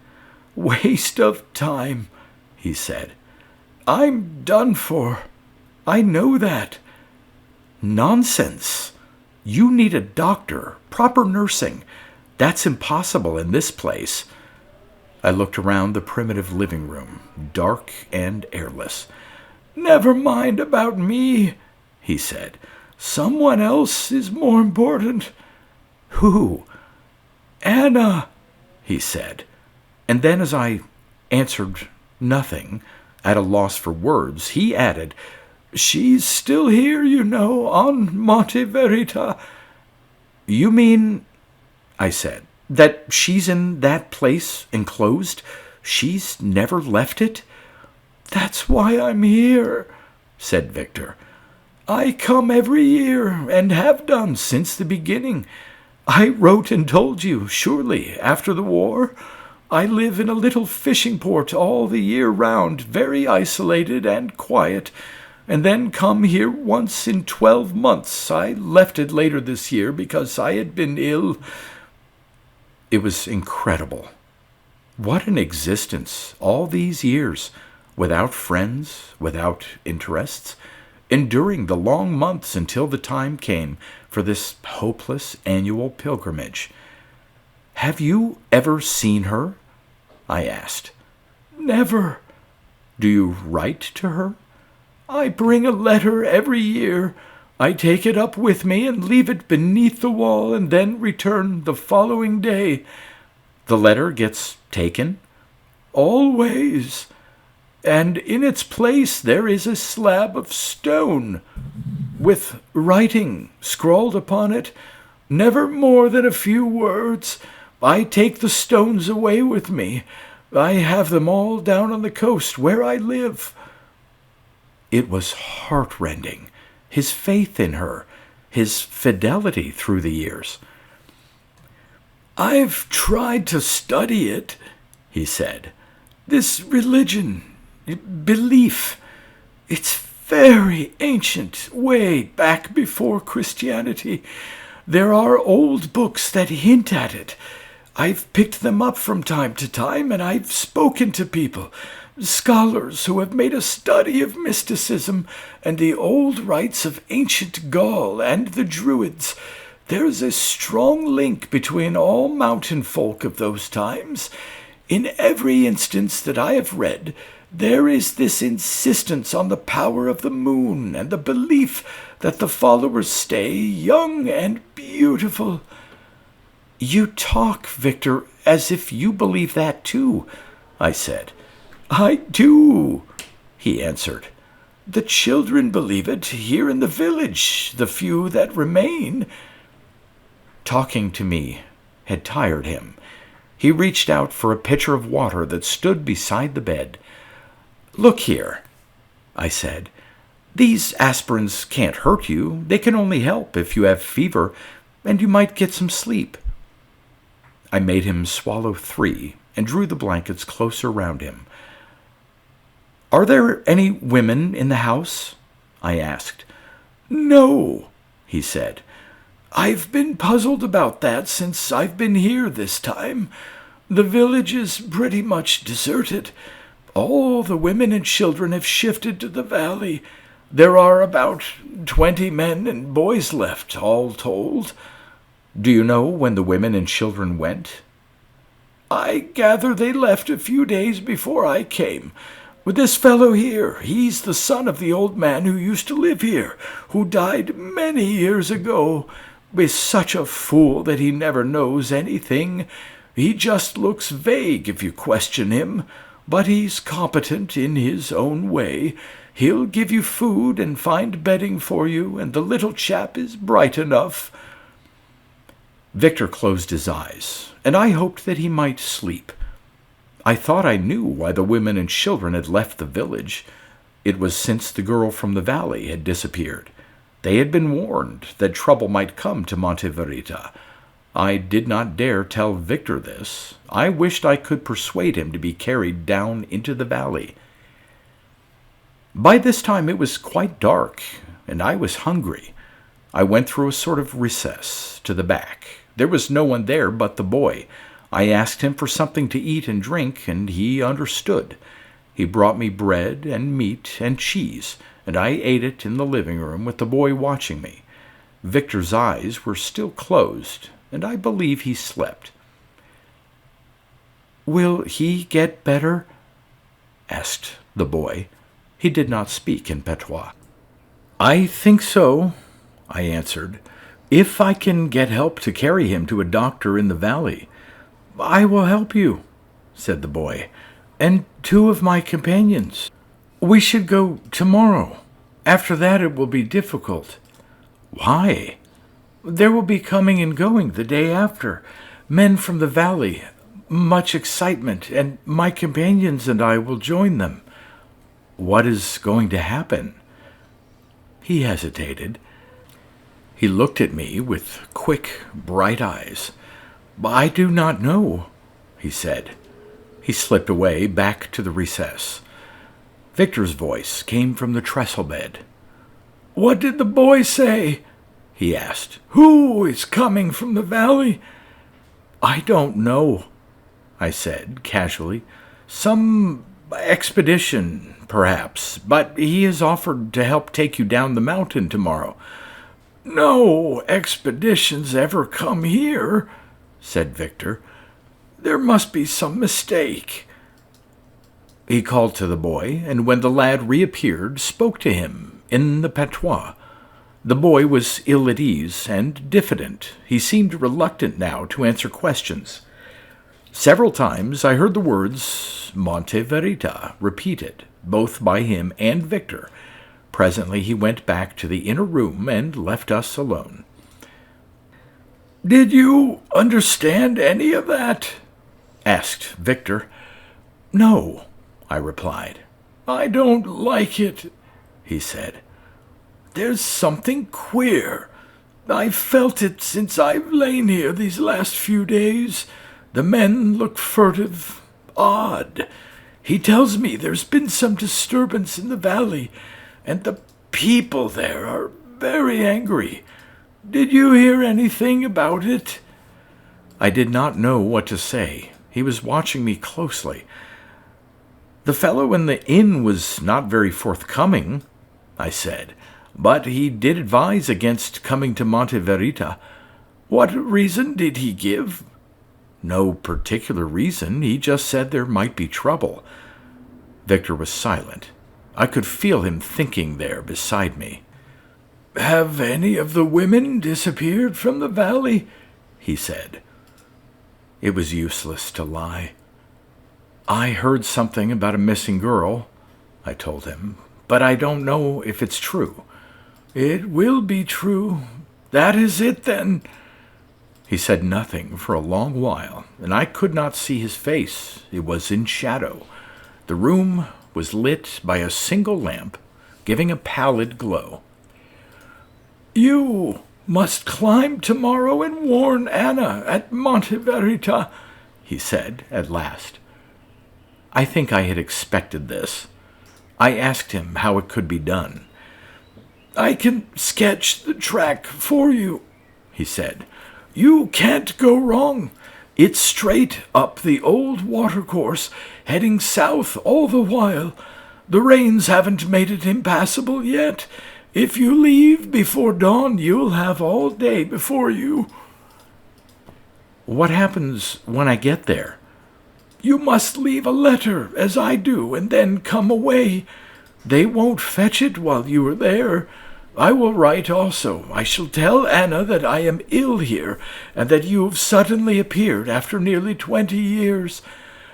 "Waste of time," he said. "I'm done for. I know that." "Nonsense. You need a doctor, proper nursing. That's impossible in this place." I looked around the primitive living room, dark and airless. "Never mind about me," he said. "Someone else is more important." "Who?" "Anna," he said. And then, as I answered nothing, at a loss for words, he added, "She's still here, you know, on Monte Verita." "You mean," I said, "that she's in that place enclosed? She's never left it?" "That's why I'm here," said Victor. "I come every year, and have done since the beginning. I wrote and told you, surely, after the war. I live in a little fishing port all the year round, very isolated and quiet, and then come here once in 12 months. I left it later this year because I had been ill." It was incredible. What an existence, all these years, without friends, without interests, enduring the long months until the time came for this hopeless annual pilgrimage. "Have you ever seen her?" I asked. "Never." "Do you write to her?" "I bring a letter every year. I take it up with me and leave it beneath the wall and then return the following day." "The letter gets taken?" "Always. And in its place there is a slab of stone, with writing scrawled upon it, never more than a few words. I take the stones away with me. I have them all down on the coast where I live." It was heart-rending, his faith in her, his fidelity through the years. "I've tried to study it," he said. "This religion, belief, it's very ancient, way back before Christianity. There are old books that hint at it. I've picked them up from time to time, and I've spoken to people, scholars who have made a study of mysticism and the old rites of ancient Gaul and the Druids. There's a strong link between all mountain folk of those times. In every instance that I have read, there is this insistence on the power of the moon and the belief that the followers stay young and beautiful." "You talk, Victor, as if you believe that too," I said. "I do," he answered. "The children believe it here in the village, the few that remain." Talking to me had tired him. He reached out for a pitcher of water that stood beside the bed. "Look here," I said. "These aspirins can't hurt you. They can only help if you have fever, and you might get some sleep." I made him swallow 3 and drew the blankets closer round him. "Are there any women in the house?" I asked. "No," he said. "I've been puzzled about that since I've been here this time. The village is pretty much deserted. All the women and children have shifted to the valley. There are about 20 men and boys left, all told." "Do you know when the women and children went?" "I gather they left a few days before I came. With this fellow here, he's the son of the old man who used to live here, who died many years ago. Is such a fool that he never knows anything. He just looks vague if you question him, but he's competent in his own way. He'll give you food and find bedding for you, and the little chap is bright enough." Victor closed his eyes, and I hoped that he might sleep. I thought I knew why the women and children had left the village. It was since the girl from the valley had disappeared. They had been warned that trouble might come to Monte Verita. I did not dare tell Victor this. I wished I could persuade him to be carried down into the valley. By this time it was quite dark, and I was hungry. I went through a sort of recess to the back. There was no one there but the boy. I asked him for something to eat and drink, and he understood. He brought me bread and meat and cheese, and I ate it in the living room with the boy watching me. Victor's eyes were still closed, and I believe he slept. "Will he get better?" asked the boy. He did not speak in patois. "I think so," I answered. "If I can get help to carry him to a doctor in the valley." "I will help you," said the boy, "and 2 of my companions. We should go tomorrow. After that it will be difficult." "Why?" "There will be coming and going the day after. Men from the valley. Much excitement, and my companions and I will join them." "What is going to happen?" He hesitated. He looked at me with quick, bright eyes. "I do not know," he said. He slipped away back to the recess. Victor's voice came from the trestle bed. "What did the boy say?" he asked. "Who is coming from the valley?" "I don't know," I said casually. "Some expedition, perhaps, but he has offered to help take you down the mountain tomorrow." "No expeditions ever come here," said Victor. "There must be some mistake." He called to the boy, and when the lad reappeared, spoke to him in the patois. The boy was ill at ease and diffident. He seemed reluctant now to answer questions. Several times I heard the words "MONTE VERITA" repeated, both by him and Victor. Presently he went back to the inner room and left us alone. "Did you understand any of that?" asked Victor. "No," I replied. "I don't like it," he said. "There's something queer. I've felt it since I've lain here these last few days. The men look furtive, odd. He tells me there's been some disturbance in the valley, and the people there are very angry. Did you hear anything about it?" I did not know what to say. He was watching me closely. "The fellow in the inn was not very forthcoming," I said, "but he did advise against coming to Monte Verita." "What reason did he give?" "No particular reason. He just said there might be trouble." Victor was silent. I could feel him thinking there beside me. "Have any of the women disappeared from the valley?" he said. It was useless to lie. "I heard something about a missing girl," I told him, "but I don't know if it's true." "It will be true. That is it, then." He said nothing for a long while, and I could not see his face. It was in shadow. The room was lit by a single lamp, giving a pallid glow. "You must climb tomorrow and warn Anna at Monte Verita," he said at last. I think I had expected this. I asked him how it could be done. "I can sketch the track for you," he said. "You can't go wrong. It's straight up the old watercourse, heading south all the while. The rains haven't made it impassable yet. If you leave before dawn, you'll have all day before you." "What happens when I get there?" "You must leave a letter, as I do, and then come away. They won't fetch it while you are there. I will write also. I shall tell Anna that I am ill here, and that you have suddenly appeared after nearly 20 years.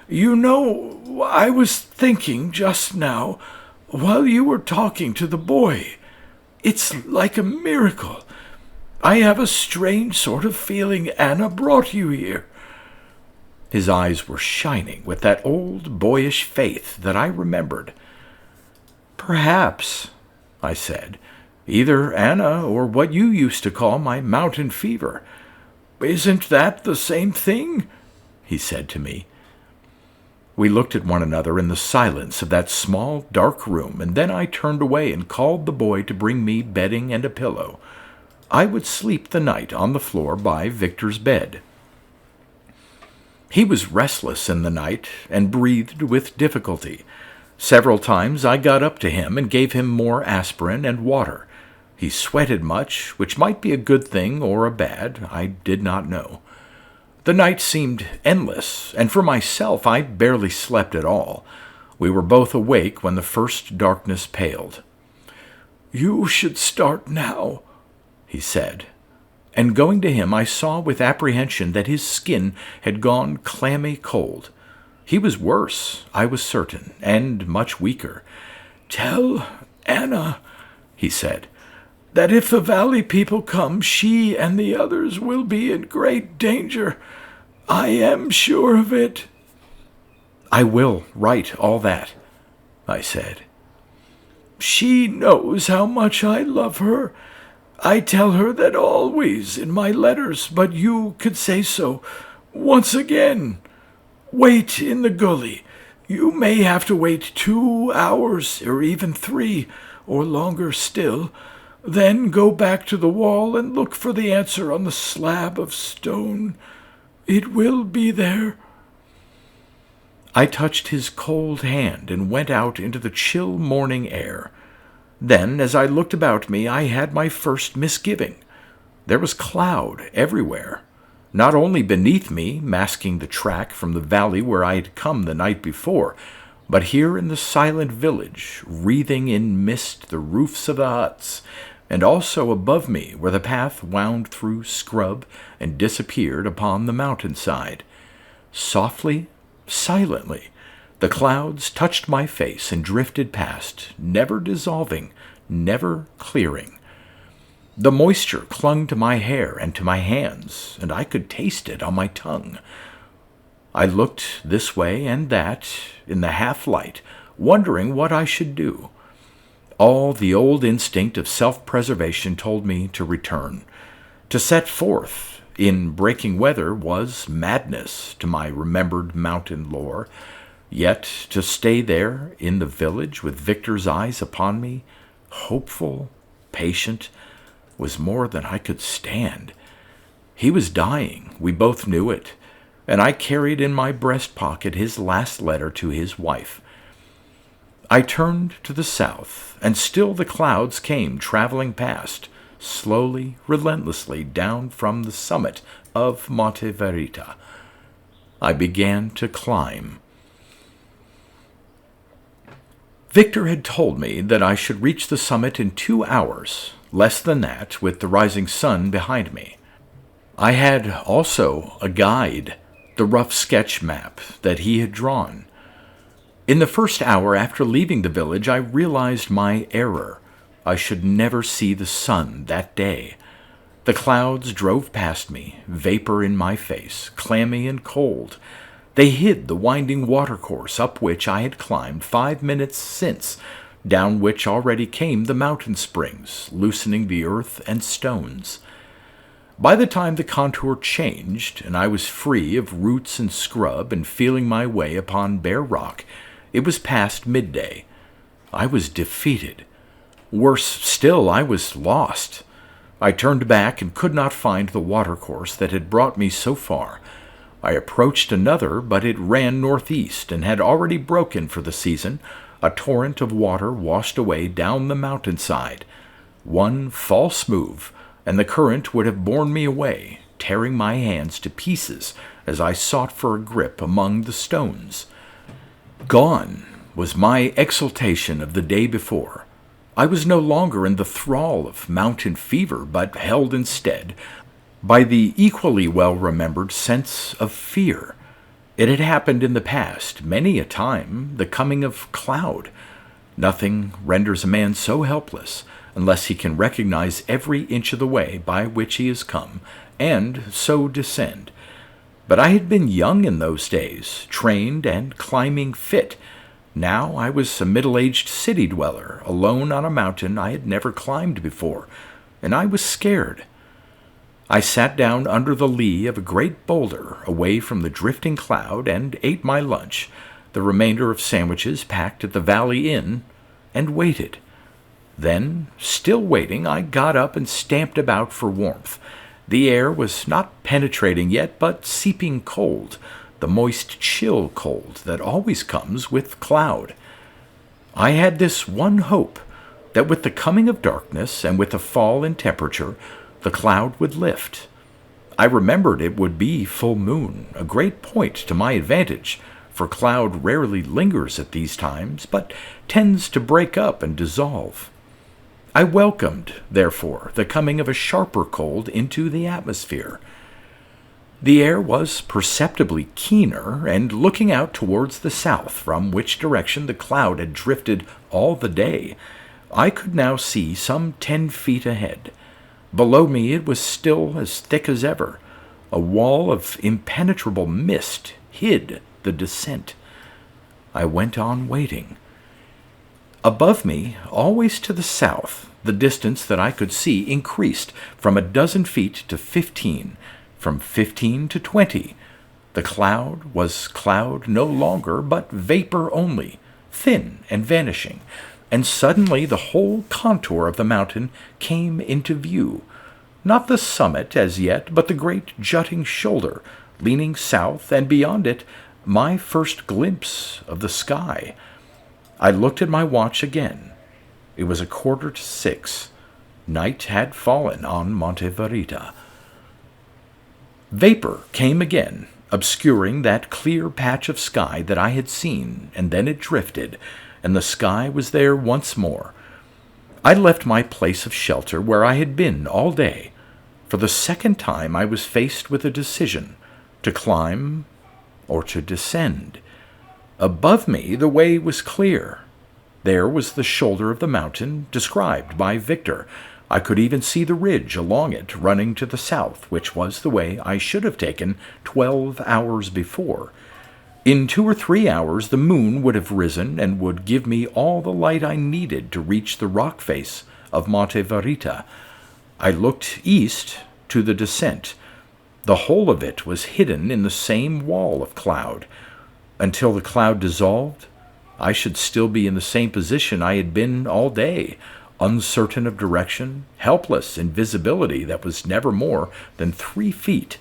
You know, I was thinking just now, while you were talking to the boy, it's like a miracle. I have a strange sort of feeling Anna brought you here." His eyes were shining with that old boyish faith that I remembered. "Perhaps," I said, "either Anna or what you used to call my mountain fever." "Isn't that the same thing?" he said to me. We looked at one another in the silence of that small, dark room, and then I turned away and called the boy to bring me bedding and a pillow. I would sleep the night on the floor by Victor's bed. He was restless in the night and breathed with difficulty. Several times I got up to him and gave him more aspirin and water. He sweated much, which might be a good thing or a bad, I did not know. The night seemed endless, and for myself I barely slept at all. We were both awake when the first darkness paled. "You should start now," he said, and going to him I saw with apprehension that his skin had gone clammy cold. He was worse, I was certain, and much weaker. "Tell Anna," he said, "that if the valley people come, she and the others will be in great danger. I am sure of it." "I will write all that," I said. "She knows how much I love her. I tell her that always in my letters, but you could say so once again. Wait in the gully. You may have to wait 2 hours, or even 3, or longer still. Then go back to the wall and look for the answer on the slab of stone. It will be there." I touched his cold hand and went out into the chill morning air. Then, as I looked about me, I had my first misgiving. There was cloud everywhere, not only beneath me, masking the track from the valley where I had come the night before, but here in the silent village, wreathing in mist the roofs of the huts, and also above me where the path wound through scrub and disappeared upon the mountainside. Softly, silently, the clouds touched my face and drifted past, never dissolving, never clearing. The moisture clung to my hair and to my hands, and I could taste it on my tongue. I looked this way and that in the half-light, wondering what I should do. All the old instinct of self-preservation told me to return. To set forth in breaking weather was madness to my remembered mountain lore, yet to stay there in the village with Victor's eyes upon me, hopeful, patient, was more than I could stand. He was dying, we both knew it, and I carried in my breast pocket his last letter to his wife. I turned to the south, and still the clouds came traveling past, slowly, relentlessly down from the summit of Monte Verita. I began to climb. Victor had told me that I should reach the summit in 2 hours, less than that, with the rising sun behind me. I had also a guide, the rough sketch map that he had drawn. In the first hour after leaving the village, I realized my error. I should never see the sun that day. The clouds drove past me, vapor in my face, clammy and cold. They hid the winding watercourse up which I had climbed 5 minutes since, down which already came the mountain springs, loosening the earth and stones. By the time the contour changed, and I was free of roots and scrub and feeling my way upon bare rock, it was past midday. I was defeated. Worse still, I was lost. I turned back and could not find the watercourse that had brought me so far. I approached another, but it ran northeast and had already broken for the season. A torrent of water washed away down the mountainside. One false move, and the current would have borne me away, tearing my hands to pieces as I sought for a grip among the stones. Gone was my exultation of the day before. I was no longer in the thrall of mountain fever, but held instead by the equally well-remembered sense of fear. It had happened in the past, many a time, the coming of cloud. Nothing renders a man so helpless unless he can recognize every inch of the way by which he has come, and so descend. But I had been young in those days, trained and climbing fit. Now I was a middle-aged city dweller, alone on a mountain I had never climbed before, and I was scared. I sat down under the lee of a great boulder, away from the drifting cloud, and ate my lunch, the remainder of sandwiches packed at the Valley Inn, and waited. Then, still waiting, I got up and stamped about for warmth. The air was not penetrating yet, but seeping cold, the moist chill cold that always comes with cloud. I had this one hope, that with the coming of darkness and with a fall in temperature, the cloud would lift. I remembered it would be full moon, a great point to my advantage, for cloud rarely lingers at these times, but tends to break up and dissolve. I welcomed, therefore, the coming of a sharper cold into the atmosphere. The air was perceptibly keener, and looking out towards the south, from which direction the cloud had drifted all the day, I could now see some 10 feet ahead. Below me it was still as thick as ever. A wall of impenetrable mist hid the descent. I went on waiting. Above me, always to the south, the distance that I could see increased from a dozen feet to 15, from 15 to 20. The cloud was cloud no longer, but vapor only, thin and vanishing, and suddenly the whole contour of the mountain came into view. Not the summit as yet, but the great jutting shoulder, leaning south, and beyond it, my first glimpse of the sky. I looked at my watch again. It was 5:45. Night had fallen on Monte Verita. Vapor came again, obscuring that clear patch of sky that I had seen, and then it drifted, and the sky was there once more. I left my place of shelter where I had been all day. For the second time I was faced with a decision, to climb or to descend. Above me the way was clear. There was the shoulder of the mountain, described by Victor. I could even see the ridge along it running to the south, which was the way I should have taken 12 hours before. In 2 or 3 hours the moon would have risen and would give me all the light I needed to reach the rock face of Monte Verita. I looked east to the descent. The whole of it was hidden in the same wall of cloud. Until the cloud dissolved, I should still be in the same position I had been all day, uncertain of direction, helpless in visibility that was never more than 3 feet.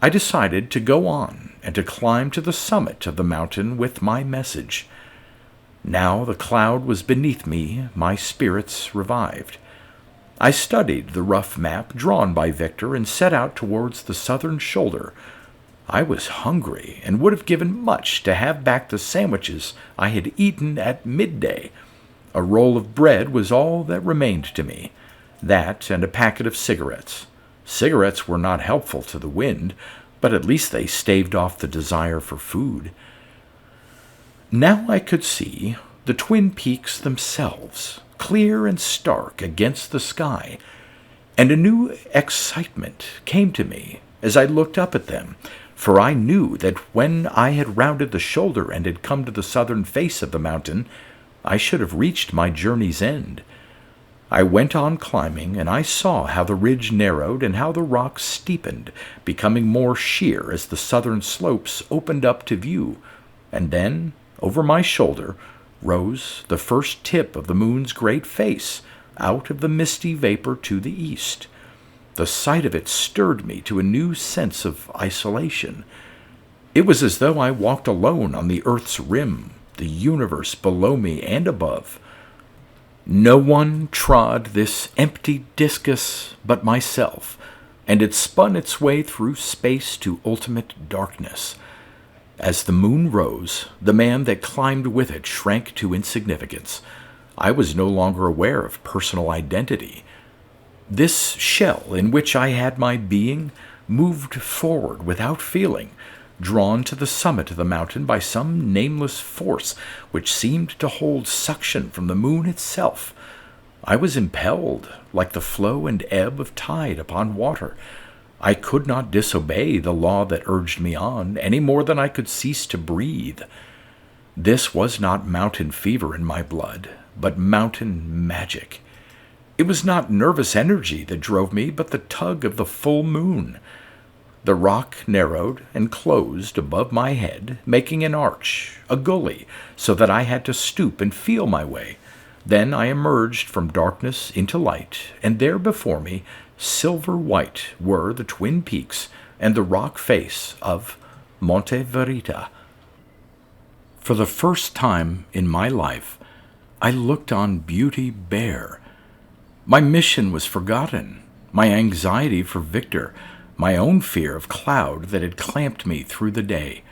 I decided to go on and to climb to the summit of the mountain with my message. Now the cloud was beneath me, my spirits revived. I studied the rough map drawn by Victor and set out towards the southern shoulder. I was hungry and would have given much to have back the sandwiches I had eaten at midday. A roll of bread was all that remained to me, that and a packet of cigarettes. Cigarettes were not helpful to the wind, but at least they staved off the desire for food. Now I could see the twin peaks themselves, clear and stark against the sky, and a new excitement came to me as I looked up at them, for I knew that when I had rounded the shoulder and had come to the southern face of the mountain, I should have reached my journey's end. I went on climbing, and I saw how the ridge narrowed and how the rocks steepened, becoming more sheer as the southern slopes opened up to view, and then, over my shoulder, rose the first tip of the moon's great face out of the misty vapor to the east. The sight of it stirred me to a new sense of isolation. It was as though I walked alone on the earth's rim, the universe below me and above. No one trod this empty discus but myself, and it spun its way through space to ultimate darkness. As the moon rose, the man that climbed with it shrank to insignificance. I was no longer aware of personal identity. This shell in which I had my being moved forward without feeling, drawn to the summit of the mountain by some nameless force which seemed to hold suction from the moon itself. I was impelled, like the flow and ebb of tide upon water. I could not disobey the law that urged me on, any more than I could cease to breathe. This was not mountain fever in my blood, but mountain magic. It was not nervous energy that drove me, but the tug of the full moon. The rock narrowed and closed above my head, making an arch, a gully, so that I had to stoop and feel my way. Then I emerged from darkness into light, and there before me, silver white, were the twin peaks and the rock face of Monte Verita. For the first time in my life, I looked on beauty bare. My mission was forgotten, my anxiety for Victor, my own fear of cloud that had clamped me through the day.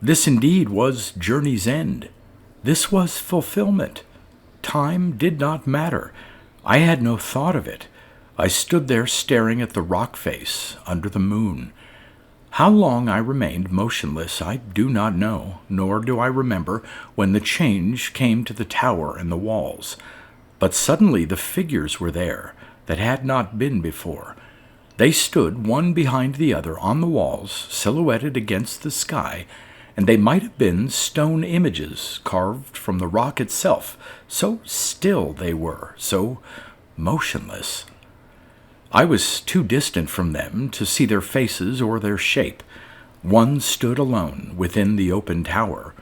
This indeed was journey's end. This was fulfillment. Time did not matter. I had no thought of it. I stood there staring at the rock face under the moon. How long I remained motionless I do not know, nor do I remember when the change came to the tower and the walls. But suddenly the figures were there that had not been before. They stood one behind the other on the walls, silhouetted against the sky, and they might have been stone images carved from the rock itself, so still they were, so motionless. I was too distant from them to see their faces or their shape. One stood alone within the open tower.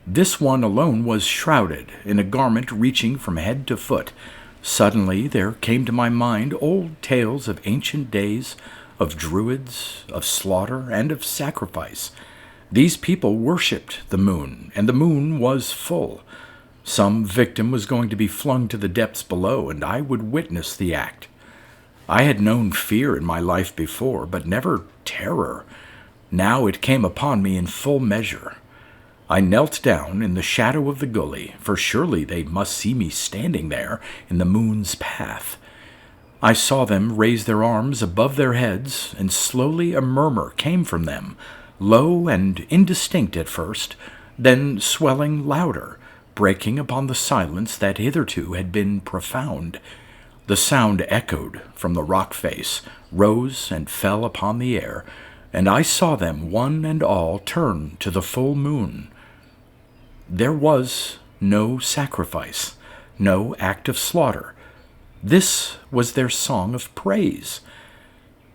This one alone was shrouded in a garment reaching from head to foot. Suddenly there came to my mind old tales of ancient days, of druids, of slaughter, and of sacrifice. These people worshipped the moon, and the moon was full. Some victim was going to be flung to the depths below, and I would witness the act. I had known fear in my life before, but never terror. Now it came upon me in full measure. I knelt down in the shadow of the gully, for surely they must see me standing there in the moon's path. I saw them raise their arms above their heads, and slowly a murmur came from them, low and indistinct at first, then swelling louder, breaking upon the silence that hitherto had been profound. The sound echoed from the rock face, rose and fell upon the air, and I saw them one and all turn to the full moon. There was no sacrifice, no act of slaughter. This was their song of praise.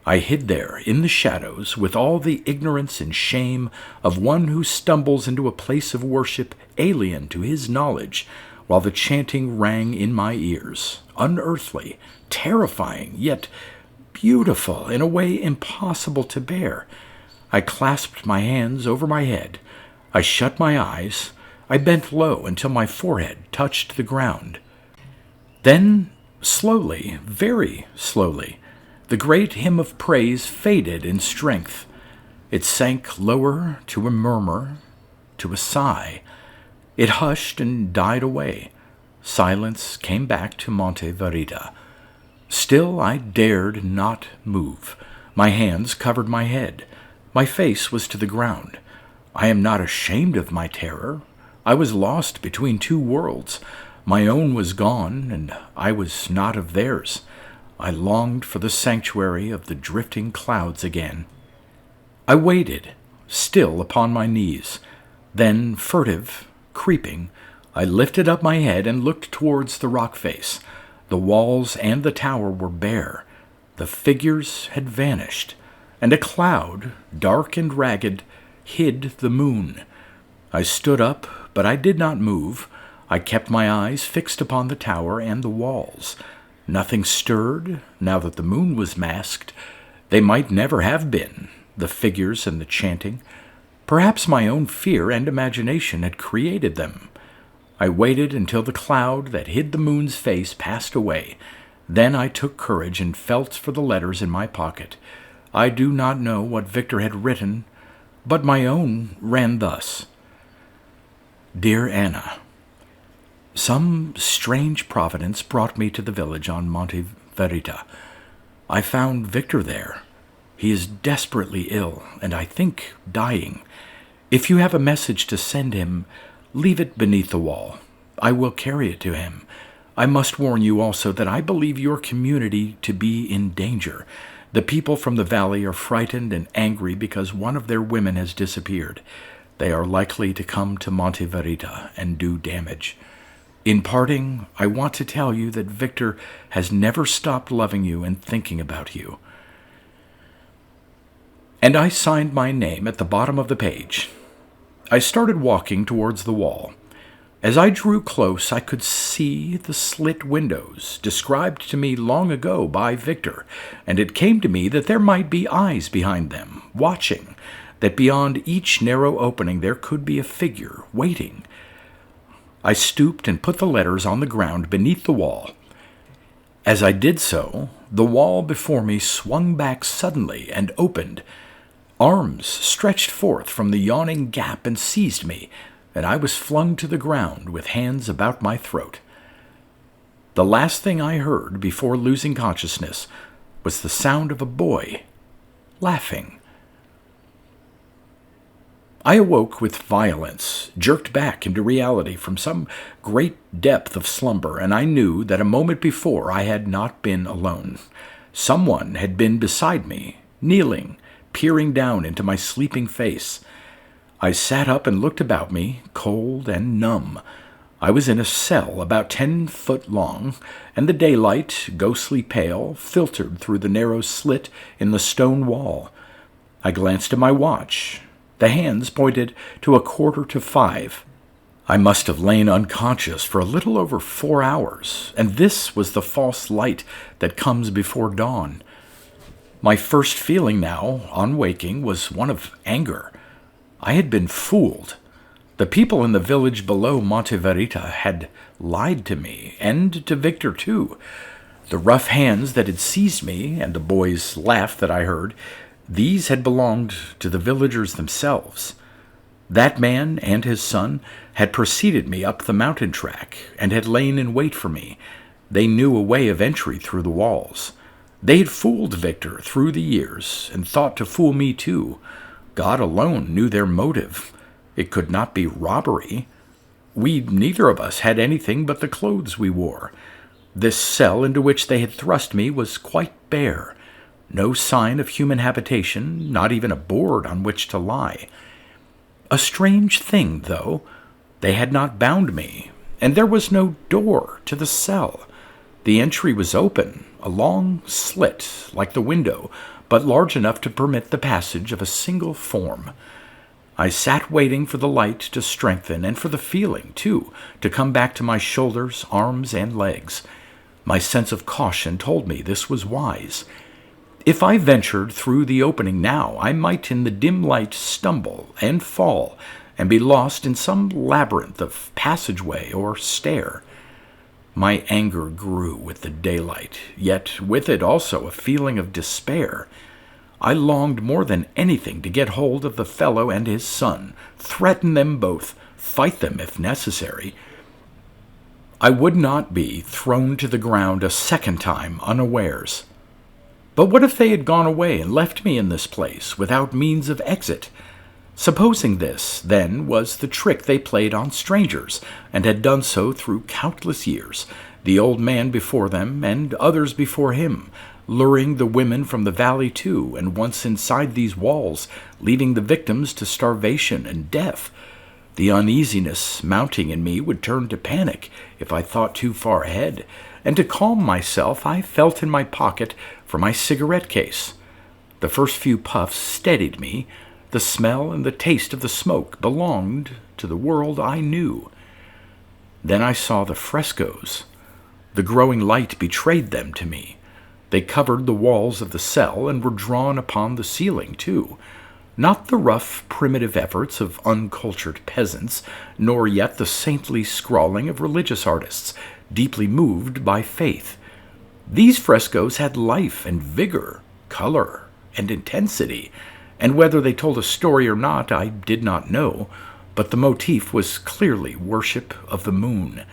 I hid there in the shadows with all the ignorance and shame of one who stumbles into a place of worship alien to his knowledge, while the chanting rang in my ears, unearthly, terrifying, yet beautiful in a way impossible to bear. I clasped my hands over my head. I shut my eyes. I bent low until my forehead touched the ground. Then, slowly, very slowly, the great hymn of praise faded in strength. It sank lower to a murmur, to a sigh. It hushed and died away. Silence came back to Monte Verita. Still I dared not move. My hands covered my head. My face was to the ground. I am not ashamed of my terror. I was lost between two worlds. My own was gone, and I was not of theirs. I longed for the sanctuary of the drifting clouds again. I waited, still upon my knees. Then, furtive, creeping, I lifted up my head and looked towards the rock face. The walls and the tower were bare. The figures had vanished, and a cloud, dark and ragged, hid the moon. I stood up, but I did not move. I kept my eyes fixed upon the tower and the walls. Nothing stirred, now that the moon was masked. They might never have been, the figures and the chanting. Perhaps my own fear and imagination had created them. I waited until the cloud that hid the moon's face passed away. Then I took courage and felt for the letters in my pocket. I do not know what Victor had written, but my own ran thus. Dear Anna, some strange providence brought me to the village on Monte Verita. I found Victor there. He is desperately ill, and I think dying. If you have a message to send him, leave it beneath the wall. I will carry it to him. I must warn you also that I believe your community to be in danger. The people from the valley are frightened and angry because one of their women has disappeared. They are likely to come to Monte Verita and do damage. In parting, I want to tell you that Victor has never stopped loving you and thinking about you. And I signed my name at the bottom of the page. I started walking towards the wall. As I drew close, I could see the slit windows described to me long ago by Victor, and it came to me that there might be eyes behind them, watching. that beyond each narrow opening there could be a figure waiting. I stooped and put the letters on the ground beneath the wall. As I did so, the wall before me swung back suddenly and opened. Arms stretched forth from the yawning gap and seized me, and I was flung to the ground with hands about my throat. The last thing I heard before losing consciousness was the sound of a boy laughing. I awoke with violence, jerked back into reality from some great depth of slumber, and I knew that a moment before I had not been alone. Someone had been beside me, kneeling, peering down into my sleeping face. I sat up and looked about me, cold and numb. I was in a cell about 10 foot long, and the daylight, ghostly pale, filtered through the narrow slit in the stone wall. I glanced at my watch. The hands pointed to 4:45. I must have lain unconscious for a little over 4 hours, and this was the false light that comes before dawn. My first feeling now, on waking, was one of anger. I had been fooled. The people in the village below Monte VERITA had lied to me, and to Victor too. The rough hands that had seized me, and the boy's laugh that I heard, these had belonged to the villagers themselves. That man and his son had preceded me up the mountain track, and had lain in wait for me. They knew a way of entry through the walls. They had fooled Victor through the years, and thought to fool me too. God alone knew their motive. It could not be robbery. We neither of us had anything but the clothes we wore. This cell into which they had thrust me was quite bare. No sign of human habitation, not even a board on which to lie. A strange thing, though. They had not bound me, and there was no door to the cell. The entry was open, a long slit, like the window, but large enough to permit the passage of a single form. I sat waiting for the light to strengthen, and for the feeling, too, to come back to my shoulders, arms, and legs. My sense of caution told me this was wise. If I ventured through the opening now, I might in the dim light stumble and fall, and be lost in some labyrinth of passageway or stair. My anger grew with the daylight, yet with it also a feeling of despair. I longed more than anything to get hold of the fellow and his son, threaten them both, fight them if necessary. I would not be thrown to the ground a second time unawares. But what if they had gone away and left me in this place without means of exit? Supposing this, then, was the trick they played on strangers, and had done so through countless years, the old man before them and others before him, luring the women from the valley too, and once inside these walls, leaving the victims to starvation and death. The uneasiness mounting in me would turn to panic if I thought too far ahead, and to calm myself I felt in my pocket for my cigarette case. The first few puffs steadied me. The smell and the taste of the smoke belonged to the world I knew. Then I saw the frescoes. The growing light betrayed them to me. They covered the walls of the cell and were drawn upon the ceiling, too. Not the rough, primitive efforts of uncultured peasants, nor yet the saintly scrawling of religious artists, deeply moved by faith. These frescoes had life and vigor, color and intensity, and whether they told a story or not I did not know, but the motif was clearly worship of the moon.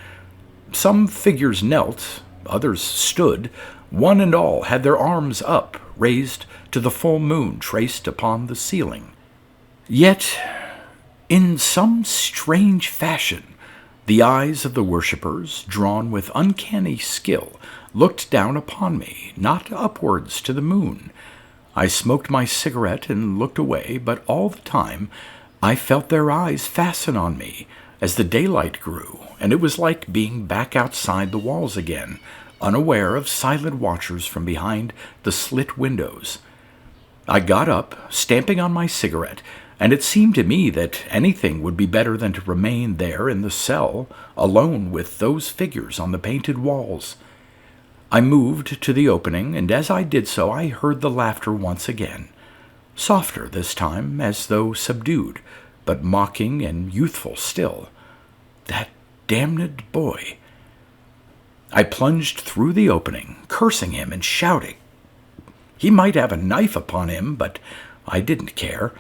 Some figures knelt, others stood. One and all had their arms up, raised to the full moon traced upon the ceiling. Yet, in some strange fashion, the eyes of the worshippers, drawn with uncanny skill, looked down upon me, not upwards to the moon. I smoked my cigarette and looked away, but all the time I felt their eyes fasten on me as the daylight grew, and it was like being back outside the walls again, unaware of silent watchers from behind the slit windows. I got up, stamping on my cigarette, and it seemed to me that anything would be better than to remain there in the cell, alone with those figures on the painted walls. I moved to the opening, and as I did so I heard the laughter once again. softer this time, as though subdued, but mocking and youthful still. That damned boy! I plunged through the opening, cursing him and shouting. He might have a knife upon him, but I didn't care.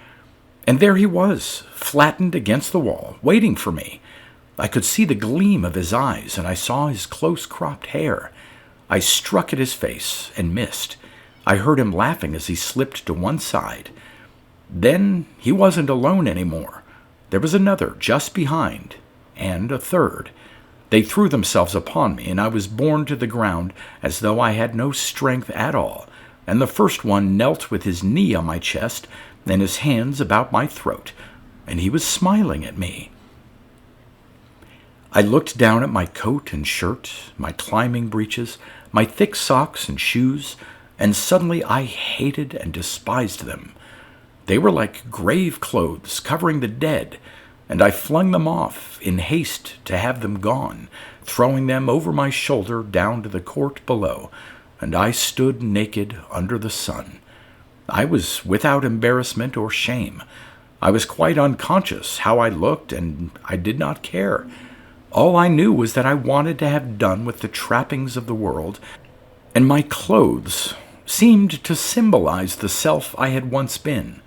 And there he was, flattened against the wall, waiting for me. I could see the gleam of his eyes, and I saw his close-cropped hair. I struck at his face and missed. I heard him laughing as he slipped to one side. Then he wasn't alone anymore. There was another just behind, and a third. They threw themselves upon me, and I was borne to the ground as though I had no strength at all, and the first one knelt with his knee on my chest and his hands about my throat, and he was smiling at me. I looked down at my coat and shirt, my climbing breeches, my thick socks and shoes, and suddenly I hated and despised them. They were like grave clothes covering the dead, and I flung them off in haste to have them gone, throwing them over my shoulder down to the court below, and I stood naked under the sun. I was without embarrassment or shame. I was quite unconscious how I looked, and I did not care. All I knew was that I wanted to have done with the trappings of the world, and my clothes seemed to symbolize the self I had once been.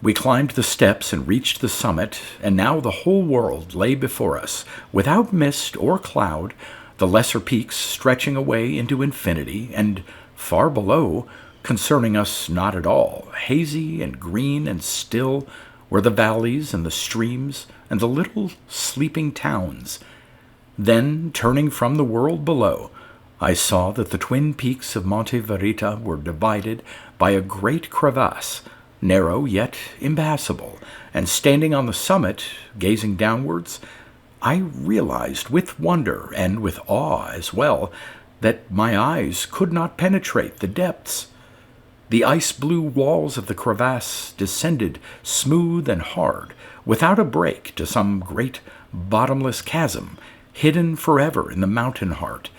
We climbed the steps and reached the summit, and now the whole world lay before us, without mist or cloud, the lesser peaks stretching away into infinity, and far below, concerning us not at all, hazy and green and still, were the valleys and the streams and the little sleeping towns. Then, turning from the world below, I saw that the twin peaks of Monte Verita were divided by a great crevasse, narrow yet impassable, and standing on the summit, gazing downwards, I realized with wonder and with awe as well that my eyes could not penetrate the depths. The ice-blue walls of the crevasse descended smooth and hard, without a break, to some great bottomless chasm, hidden forever in the mountain heart.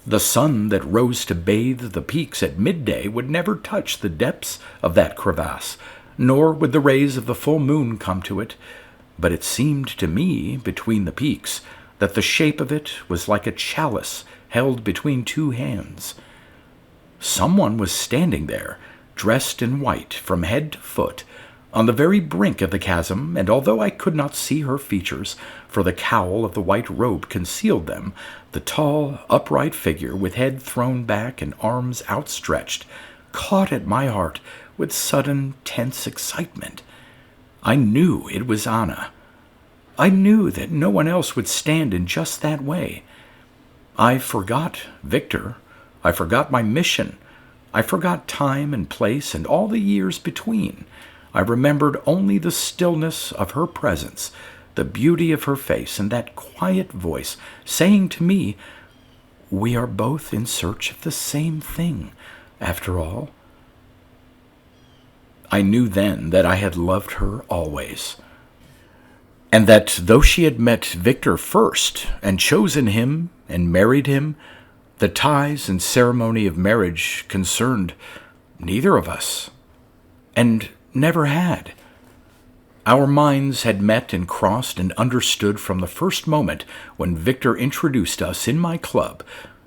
The sun that rose to bathe the peaks at midday would never touch the depths of that crevasse, nor would the rays of the full moon come to it, but it seemed to me, between the peaks, that the shape of it was like a chalice held between two hands. Someone was standing there, dressed in white from head to foot, on the very brink of the chasm, and although I could not see her features, for the cowl of the white robe concealed them, the tall, upright figure, with head thrown back and arms outstretched, caught at my heart with sudden, tense excitement. I knew it was Anna. I knew that no one else would stand in just that way. I forgot Victor. I forgot my mission. I forgot time and place and all the years between. I remembered only the stillness of her presence, the beauty of her face, and that quiet voice saying to me, "We are both in search of the same thing, after all." I knew then that I had loved her always, and that though she had met Victor first, and chosen him, and married him, the ties and ceremony of marriage concerned neither of us, and never had. Our minds had met and crossed and understood from the first moment when Victor introduced us in my club,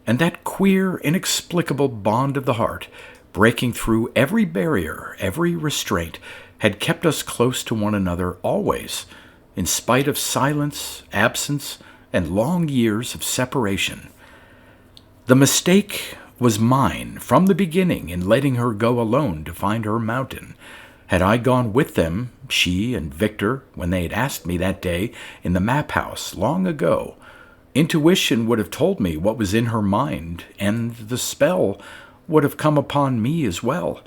and that queer, inexplicable bond of the heart, breaking through every barrier, every restraint, had kept us close to one another always, in spite of silence, absence, and long years of separation. The mistake was mine from the beginning in letting her go alone to find her mountain. Had I gone with them, she and Victor, when they had asked me that day in the map house long ago, intuition would have told me what was in her mind, and the spell would have come upon me as well.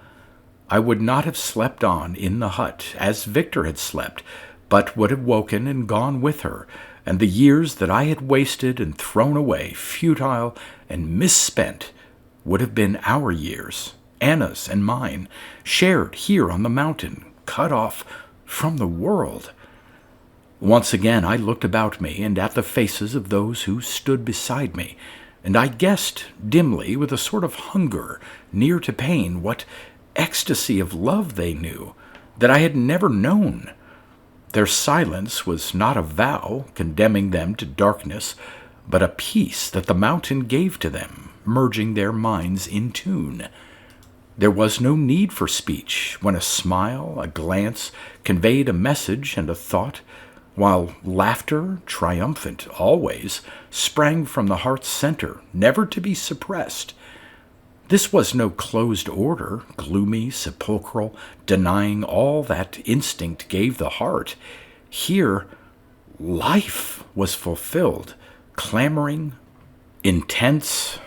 I would not have slept on in the hut as Victor had slept, but would have woken and gone with her, and the years that I had wasted and thrown away, futile and misspent, would have been our years, Anna's and mine, shared here on the mountain, cut off from the world. Once again I looked about me and at the faces of those who stood beside me, and I guessed dimly, with a sort of hunger near to pain, what ecstasy of love they knew that I had never known. Their silence was not a vow condemning them to darkness, but a peace that the mountain gave to them, merging their minds in tune. There was no need for speech when a smile, a glance, conveyed a message and a thought, while laughter, triumphant always, sprang from the heart's center, never to be suppressed. This was no closed order, gloomy, sepulchral, denying all that instinct gave the heart. Here, life was fulfilled, clamoring, intense,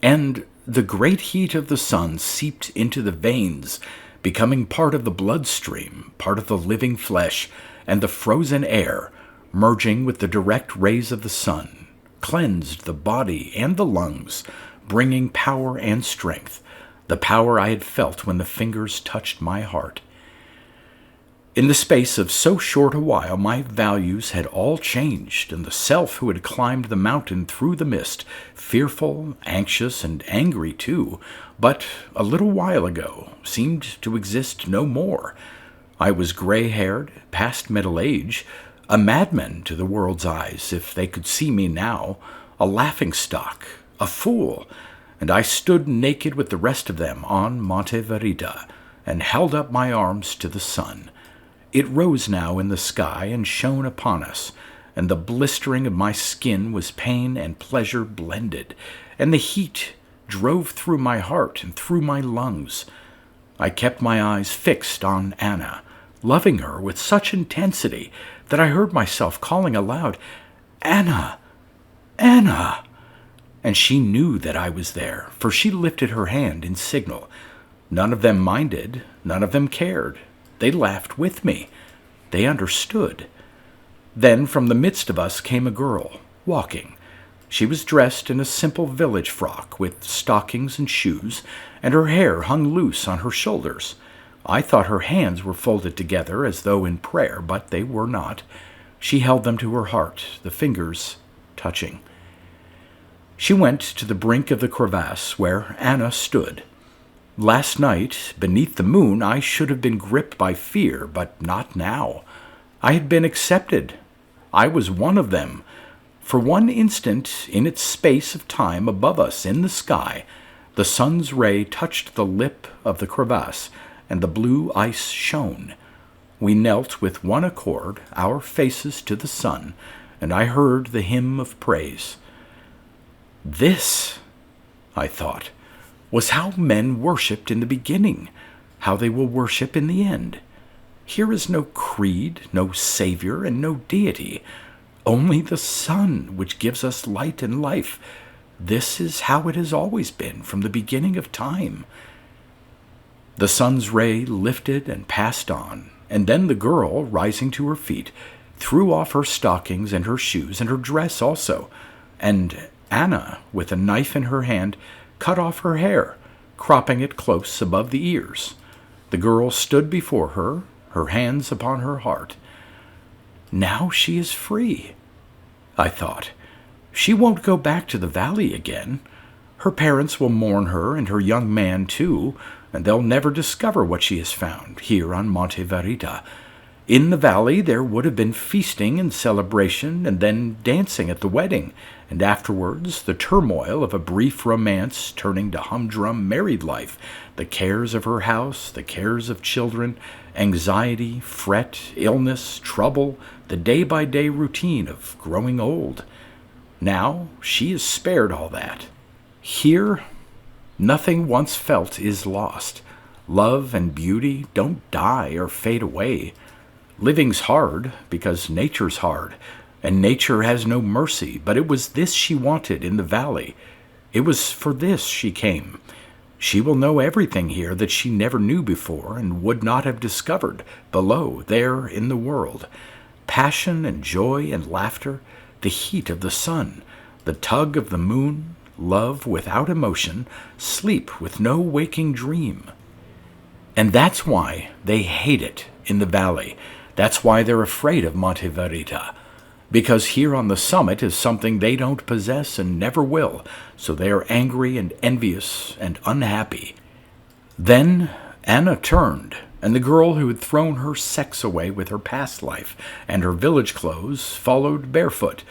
and the great heat of the sun seeped into the veins, becoming part of the bloodstream, part of the living flesh, and the frozen air, merging with the direct rays of the sun, cleansed the body and the lungs, bringing power and strength, the power I had felt when the fingers touched my heart. In the space of so short a while, my values had all changed, and the self who had climbed the mountain through the mist, fearful, anxious, and angry too, but a little while ago, seemed to exist no more. I was gray-haired, past middle age, a madman to the world's eyes, if they could see me now, a laughing-stock, a fool, and I stood naked with the rest of them on Monte Verita, and held up my arms to the sun. It rose now in the sky and shone upon us, and the blistering of my skin was pain and pleasure blended, and the heat drove through my heart and through my lungs. I kept my eyes fixed on Anna, loving her with such intensity that I heard myself calling aloud, "Anna! Anna!" And she knew that I was there, for she lifted her hand in signal. None of them minded, none of them cared. They laughed with me. They understood. Then from the midst of us came a girl, walking. She was dressed in a simple village frock with stockings and shoes, and her hair hung loose on her shoulders. I thought her hands were folded together as though in prayer, but they were not. She held them to her heart, the fingers touching. She went to the brink of the crevasse where Anna stood. Last night, beneath the moon, I should have been gripped by fear, but not now. I had been accepted. I was one of them. For one instant, in its space of time above us in the sky, the sun's ray touched the lip of the crevasse, and the blue ice shone. We knelt with one accord, our faces to the sun, and I heard the hymn of praise. This, I thought, was how men worshipped in the beginning, how they will worship in the end. Here is no creed, no savior, and no deity, only the sun which gives us light and life. This is how it has always been from the beginning of time. The sun's ray lifted and passed on, and then the girl, rising to her feet, threw off her stockings and her shoes and her dress also, and Anna, with a knife in her hand, cut off her hair, cropping it close above the ears. The girl stood before her, her hands upon her heart. Now she is free, I thought. She won't go back to the valley again. Her parents will mourn her, and her young man too, and they'll never discover what she has found here on Monte Verita. In the valley there would have been feasting and celebration, and then dancing at the wedding, and afterwards the turmoil of a brief romance turning to humdrum married life, the cares of her house, the cares of children, anxiety, fret, illness, trouble, the day-by-day routine of growing old. Now she is spared all that. Here, nothing once felt is lost. Love and beauty don't die or fade away. Living's hard because nature's hard, and nature has no mercy, but it was this she wanted in the valley. It was for this she came. She will know everything here that she never knew before and would not have discovered below, there in the world. Passion and joy and laughter, the heat of the sun, the tug of the moon, love without emotion, sleep with no waking dream. And that's why they hate it in the valley. That's why they're afraid of Monte Verita. Because here on the summit is something they don't possess and never will, so they are angry and envious and unhappy. Then Anna turned, and the girl who had thrown her sex away with her past life and her village clothes followed barefoot,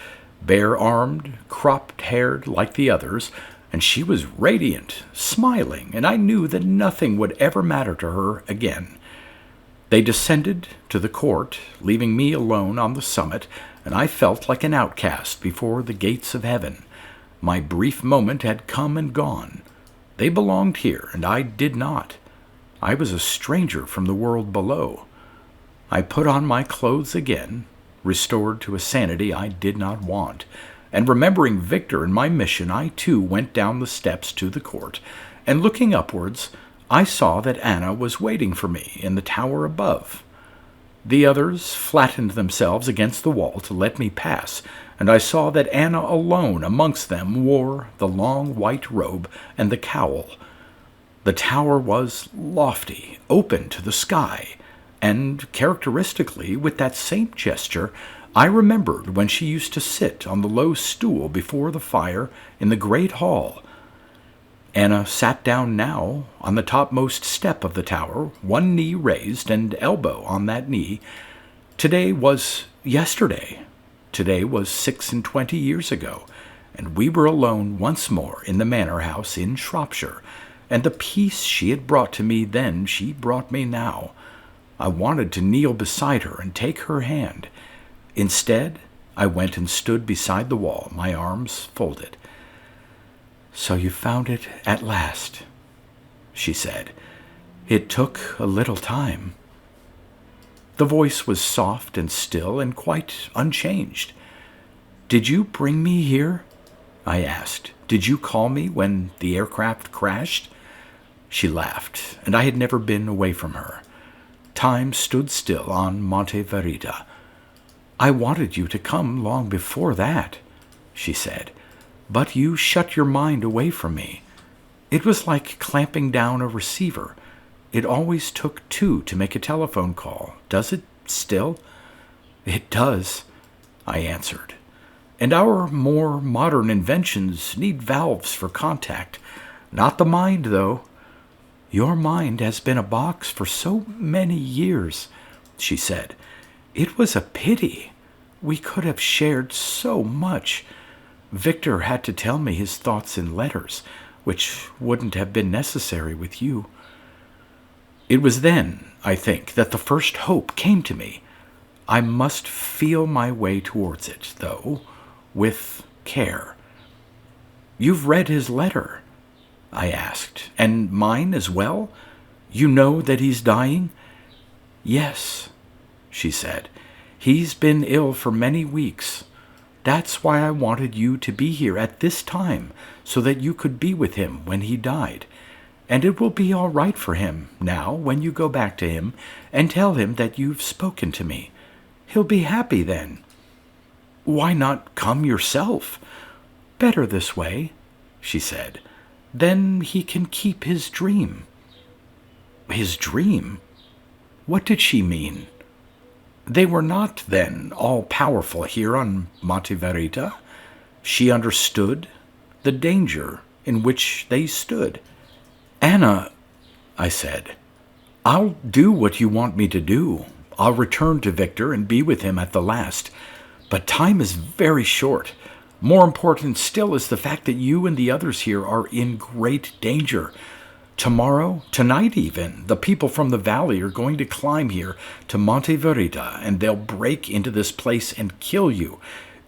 bare-armed, cropped-haired like the others, and she was radiant, smiling, and I knew that nothing would ever matter to her again. They descended to the court, leaving me alone on the summit, and I felt like an outcast before the gates of heaven. My brief moment had come and gone. They belonged here, and I did not. I was a stranger from the world below. I put on my clothes again, restored to a sanity I did not want, and remembering Victor and my mission, I too went down the steps to the court, and looking upwards, I saw that Anna was waiting for me in the tower above. The others flattened themselves against the wall to let me pass, and I saw that Anna alone amongst them wore the long white robe and the cowl. The tower was lofty, open to the sky, and characteristically, with that same gesture, I remembered when she used to sit on the low stool before the fire in the great hall. Anna sat down now on the topmost step of the tower, one knee raised and elbow on that knee. Today was yesterday. Today was 26 years ago, and we were alone once more in the manor house in Shropshire, and the peace she had brought to me then she brought me now. I wanted to kneel beside her and take her hand. Instead, I went and stood beside the wall, my arms folded. "So you found it at last," she said. "It took a little time." The voice was soft and still and quite unchanged. "Did you bring me here?" I asked. "Did you call me when the aircraft crashed?" She laughed, and I had never been away from her. Time stood still on Monte Verita. "I wanted you to come long before that," she said, "but you shut your mind away from me. It was like clamping down a receiver. It always took two to make a telephone call. Does it still?" "It does," I answered. "And our more modern inventions need valves for contact. Not the mind, though." "Your mind has been a box for so many years," she said. "It was a pity. We could have shared so much. Victor had to tell me his thoughts in letters, which wouldn't have been necessary with you." It was then, I think, that the first hope came to me. I must feel my way towards it, though, with care. "You've read his letter?" I asked. "And mine as well? You know that he's dying?" "Yes," she said. "He's been ill for many weeks. That's why I wanted you to be here at this time, so that you could be with him when he died. And it will be all right for him now when you go back to him and tell him that you've spoken to me. He'll be happy then." "Why not come yourself?" "Better this way," she said. "Then he can keep his dream." His dream? What did she mean? They were not, then, all-powerful here on Monte Verita. She understood the danger in which they stood. "Anna," I said, "I'll do what you want me to do. I'll return to Victor and be with him at the last. But time is very short. More important still is the fact that you and the others here are in great danger. Tomorrow, tonight even, the people from the valley are going to climb here to Monte Verita, and they'll break into this place and kill you.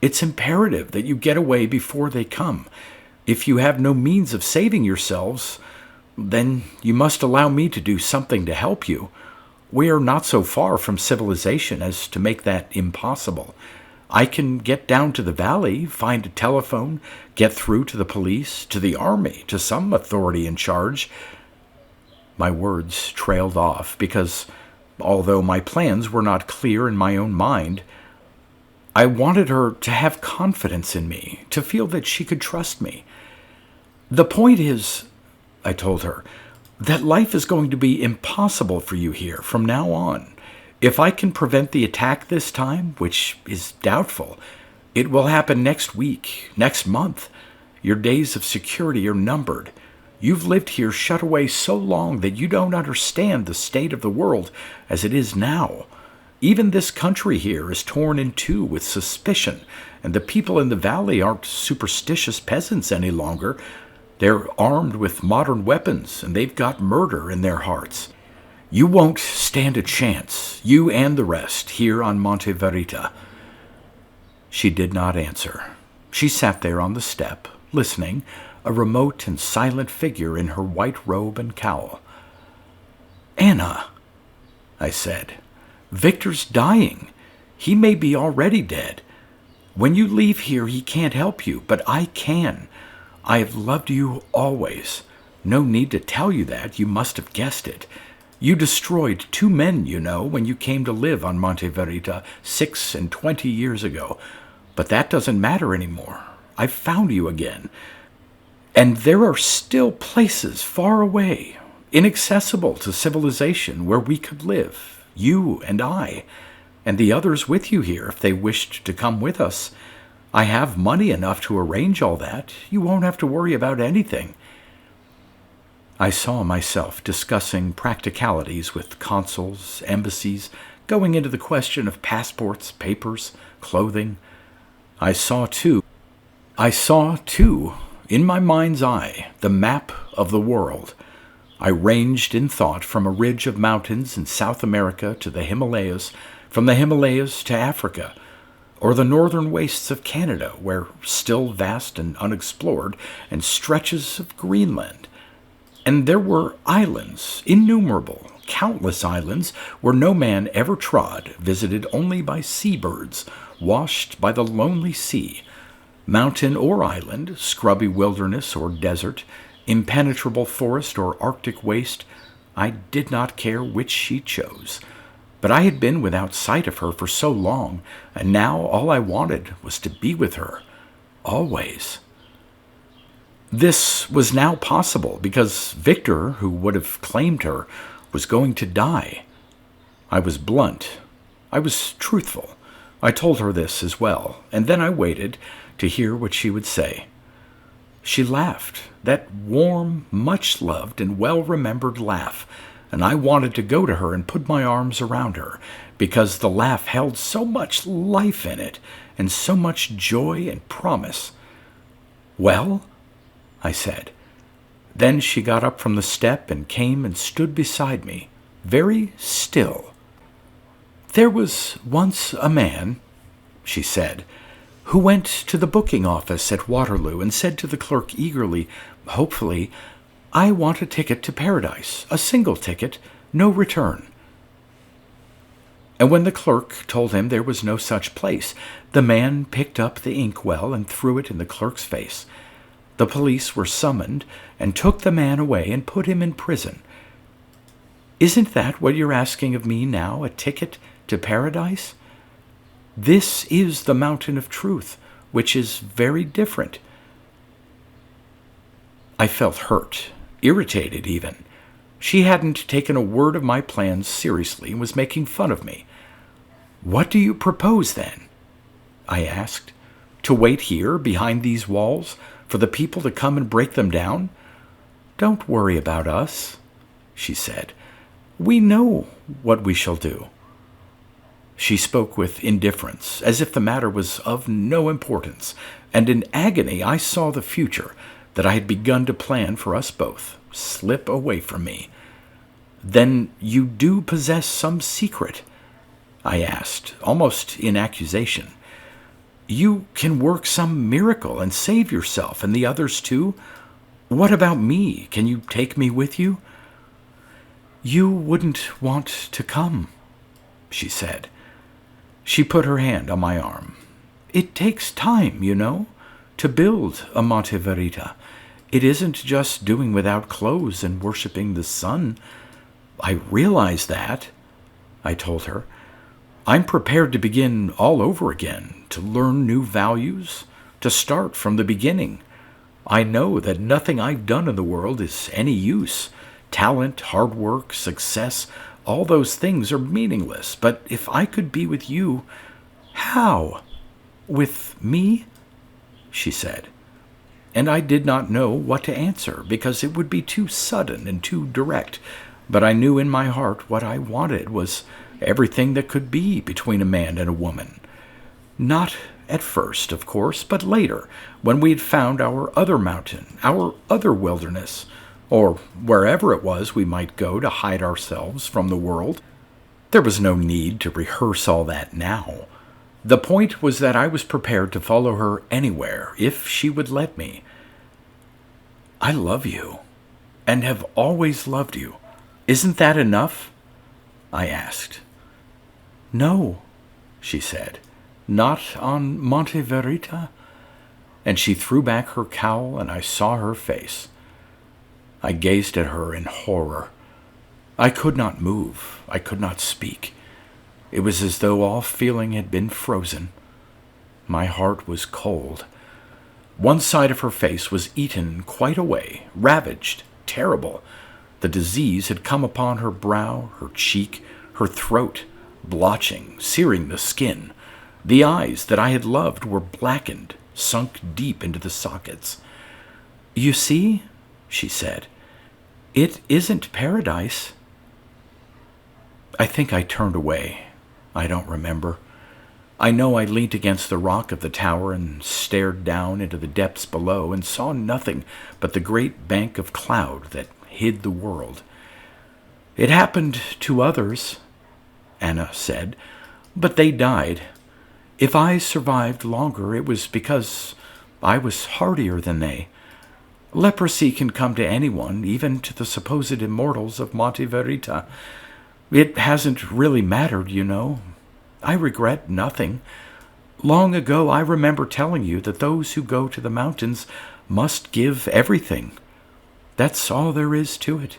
It's imperative that you get away before they come. If you have no means of saving yourselves, then you must allow me to do something to help you. We are not so far from civilization as to make that impossible. I can get down to the valley, find a telephone, get through to the police, to the army, to some authority in charge." My words trailed off because, although my plans were not clear in my own mind, I wanted her to have confidence in me, to feel that she could trust me. "The point is," I told her, "that life is going to be impossible for you here from now on. If I can prevent the attack this time, which is doubtful, it will happen next week, next month. Your days of security are numbered. You've lived here shut away so long that you don't understand the state of the world as it is now. Even this country here is torn in two with suspicion, and the people in the valley aren't superstitious peasants any longer. They're armed with modern weapons, and they've got murder in their hearts. You won't stand a chance, you and the rest, here on Monte Verita." She did not answer. She sat there on the step, listening, a remote and silent figure in her white robe and cowl. "Anna," I said, "Victor's dying. He may be already dead. When you leave here, he can't help you, but I can. I have loved you always. No need to tell you that. You must have guessed it. You destroyed 2 men, you know, when you came to live on Monte Verita 26 years ago. But that doesn't matter anymore. I've found you again. And there are still places far away, inaccessible to civilization, where we could live, you and I, and the others with you here if they wished to come with us. I have money enough to arrange all that. You won't have to worry about anything." I saw myself discussing practicalities with consuls, embassies, going into the question of passports, papers, clothing. I saw, too, in my mind's eye, the map of the world. I ranged in thought from a ridge of mountains in South America to the Himalayas, from the Himalayas to Africa, or the northern wastes of Canada, where still vast and unexplored, and stretches of Greenland. And there were islands, innumerable, countless islands, where no man ever trod, visited only by seabirds, washed by the lonely sea. Mountain or island, scrubby wilderness or desert, impenetrable forest or Arctic waste, I did not care which she chose. But I had been without sight of her for so long, and now all I wanted was to be with her, always. This was now possible because Victor, who would have claimed her, was going to die. I was blunt. I was truthful. I told her this as well, and then I waited to hear what she would say. She laughed, that warm, much-loved and well-remembered laugh, and I wanted to go to her and put my arms around her, because the laugh held so much life in it, and so much joy and promise. "Well?" I said. Then she got up from the step and came and stood beside me, very still. "There was once a man," she said, "who went to the booking office at Waterloo and said to the clerk eagerly, hopefully, 'I want a ticket to paradise, a single ticket, no return.' And when the clerk told him there was no such place, the man picked up the inkwell and threw it in the clerk's face. The police were summoned and took the man away and put him in prison. Isn't that what you're asking of me now, a ticket to paradise? This is the mountain of truth, which is very different." I felt hurt, irritated even. She hadn't taken a word of my plans seriously and was making fun of me. "What do you propose, then?" I asked. "To wait here, behind these walls, for the people to come and break them down?" "Don't worry about us," she said. "We know what we shall do." She spoke with indifference, as if the matter was of no importance, and in agony I saw the future that I had begun to plan for us both slip away from me. "Then you do possess some secret?" I asked, almost in accusation. "You can work some miracle and save yourself and the others too? What about me? Can you take me with you?" "You wouldn't want to come," she said. She put her hand on my arm. "It takes time, you know, to build a Monte Verita. It isn't just doing without clothes and worshipping the sun." "I realize that," I told her. "I'm prepared to begin all over again, to learn new values, to start from the beginning. I know that nothing I've done in the world is any use. Talent, hard work, success, all those things are meaningless. But if I could be with you—" "How? With me?" she said. and I did not know what to answer, because it would be too sudden and too direct. But I knew in my heart what I wanted was everything that could be between a man and a woman. Not at first, of course, but later, when we had found our other mountain, our other wilderness, or wherever it was we might go to hide ourselves from the world. There was no need to rehearse all that now. The point was that I was prepared to follow her anywhere, if she would let me. I love you, and have always loved you. Isn't that enough? I asked. No, she said. Not on Monte Verita? And she threw back her cowl, and I saw her face. I gazed at her in horror. I could not move. I could not speak. It was as though all feeling had been frozen. My heart was cold. One side of her face was eaten quite away, ravaged, terrible. The disease had come upon her brow, her cheek, her throat, blotching, searing the skin. The eyes that I had loved were blackened, sunk deep into the sockets. "You see," she said, "it isn't paradise." I think I turned away. I don't remember. I know I leant against the rock of the tower and stared down into the depths below and saw nothing but the great bank of cloud that hid the world. "It happened to others," Anna said, "but they died. If I survived longer, it was because I was hardier than they. Leprosy can come to anyone, even to the supposed immortals of Monte Verita. It hasn't really mattered, you know. I regret nothing. Long ago I remember telling you that those who go to the mountains must give everything. That's all there is to it.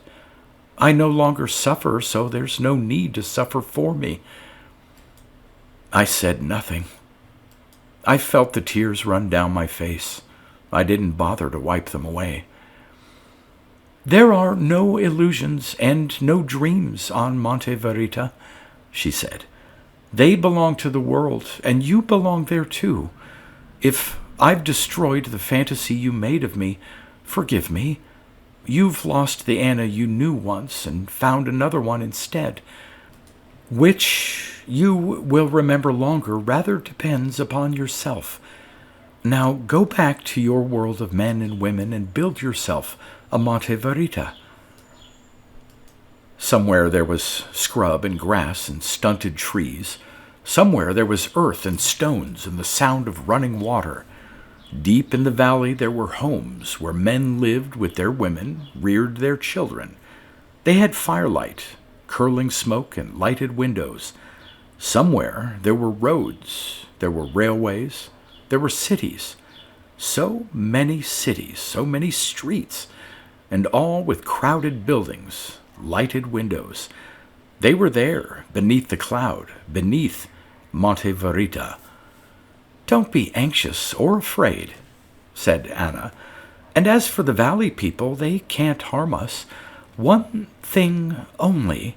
I no longer suffer, so there's no need to suffer for me." I said nothing. I felt the tears run down my face. I didn't bother to wipe them away. "There are no illusions and no dreams on Monte Verita," she said. "They belong to the world, and you belong there too. If I've destroyed the fantasy you made of me, forgive me. You've lost the Anna you knew once and found another one instead. Which you will remember longer rather depends upon yourself. Now go back to your world of men and women and build yourself a Monte Verita." Somewhere there was scrub and grass and stunted trees. Somewhere there was earth and stones and the sound of running water. Deep in the valley there were homes where men lived with their women, reared their children. They had firelight, curling smoke, and lighted windows. Somewhere there were roads, there were railways, there were cities. So many cities, so many streets, and all with crowded buildings, lighted windows. They were there, beneath the cloud, beneath Monte Verita. "Don't be anxious or afraid," said Anna. "And as for the valley people, they can't harm us. One thing only."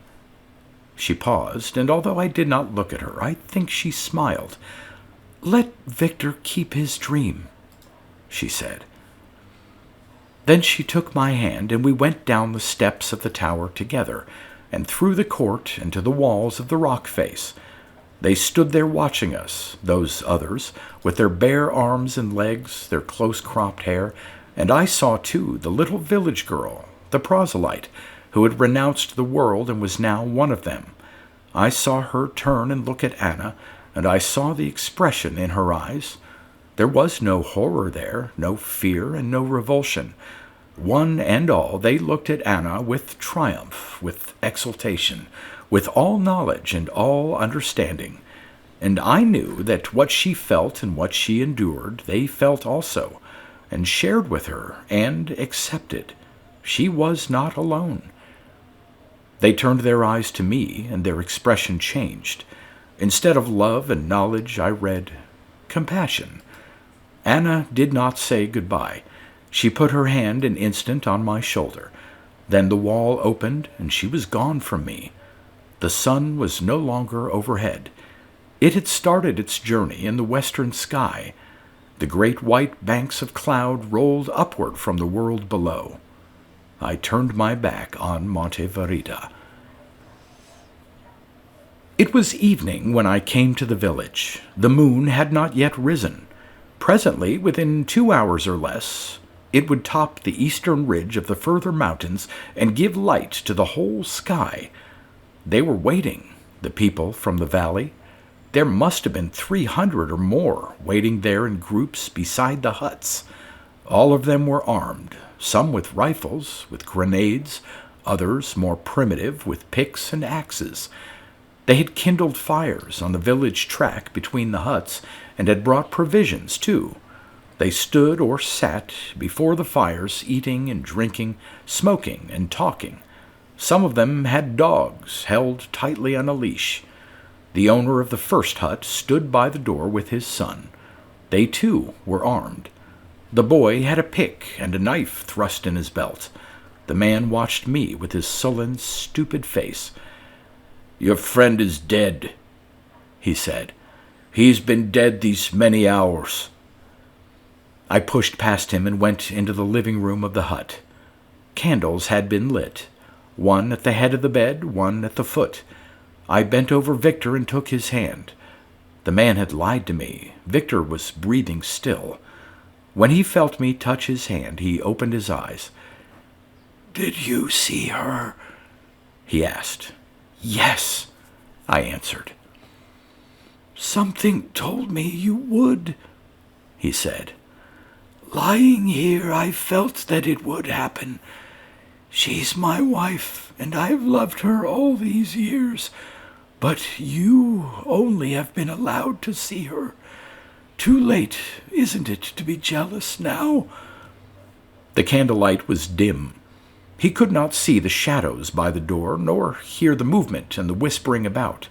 She paused, and although I did not look at her, I think she smiled. "Let Victor keep his dream," she said. Then she took my hand, and we went down the steps of the tower together, and through the court and to the walls of the rock face. They stood there watching us, those others, with their bare arms and legs, their close-cropped hair, and I saw, too, the little village girl, the proselyte, who had renounced the world and was now one of them. I saw her turn and look at Anna, and I saw the expression in her eyes. There was no horror there, no fear, and no revulsion. One and all, they looked at Anna with triumph, with exultation, with all knowledge and all understanding. And I knew that what she felt and what she endured, they felt also, and shared with her, and accepted. She was not alone. They turned their eyes to me, and their expression changed. Instead of love and knowledge, I read compassion. Anna did not say goodbye. She put her hand an instant on my shoulder. Then the wall opened, and she was gone from me. The sun was no longer overhead. It had started its journey in the western sky. The great white banks of cloud rolled upward from the world below. I turned my back on Monte Verita. It was evening when I came to the village. The moon had not yet risen. Presently, within 2 hours or less, it would top the eastern ridge of the further mountains and give light to the whole sky. They were waiting, the people from the valley. There must have been 300 or more waiting there in groups beside the huts. All of them were armed, some with rifles, with grenades, others more primitive with picks and axes. They had kindled fires on the village track between the huts and had brought provisions, too. They stood or sat before the fires, eating and drinking, smoking and talking. Some of them had dogs held tightly on a leash. The owner of the first hut stood by the door with his son. They, too, were armed. The boy had a pick and a knife thrust in his belt. The man watched me with his sullen, stupid face. "Your friend is dead," he said. "He's been dead these many hours." I pushed past him and went into the living room of the hut. Candles had been lit, one at the head of the bed, one at the foot. I bent over Victor and took his hand. The man had lied to me. Victor was breathing still. When he felt me touch his hand, he opened his eyes. "Did you see her?" he asked. "Yes," I answered. "Something told me you would," he said. "Lying here, I felt that it would happen. She's my wife, and I've loved her all these years, but you only have been allowed to see her. Too late, isn't it, to be jealous now?" The candlelight was dim. He could not see the shadows by the door, nor hear the movement and the whispering about.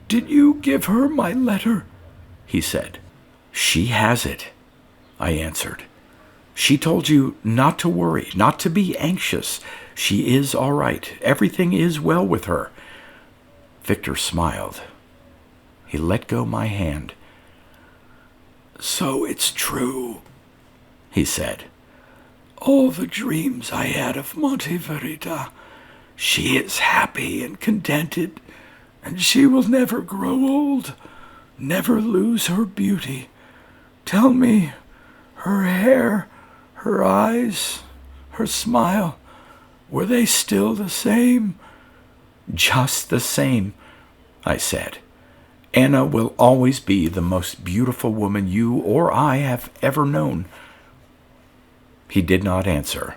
"Did you give her my letter?" he said. "She has it," I answered. "She told you not to worry, not to be anxious. She is all right. Everything is well with her." Victor smiled. He let go my hand. "So it's true," he said. "All the dreams I had of Monte Verita. She is happy and contented, and she will never grow old, never lose her beauty. Tell me, her hair, her eyes, her smile, were they still the same?" "Just the same," I said. "Anna will always be the most beautiful woman you or I have ever known." He did not answer.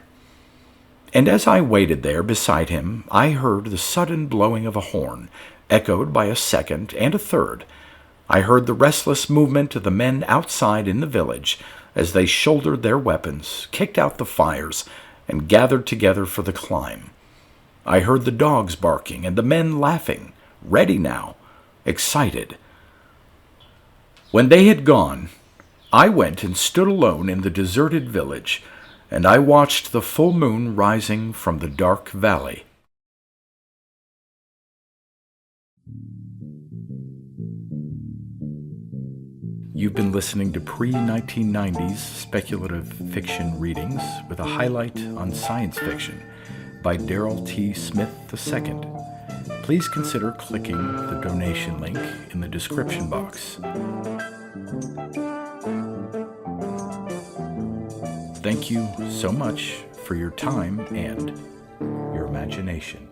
And as I waited there beside him, I heard the sudden blowing of a horn, echoed by a second and a third. I heard the restless movement of the men outside in the village as they shouldered their weapons, kicked out the fires, and gathered together for the climb. I heard the dogs barking and the men laughing, ready now, excited. When they had gone, I went and stood alone in the deserted village, and I watched the full moon rising from the dark valley. You've been listening to pre-1990s speculative fiction readings with a highlight on science fiction by Darrell T. Smith II. Please consider clicking the donation link in the description box. Thank you so much for your time and your imagination.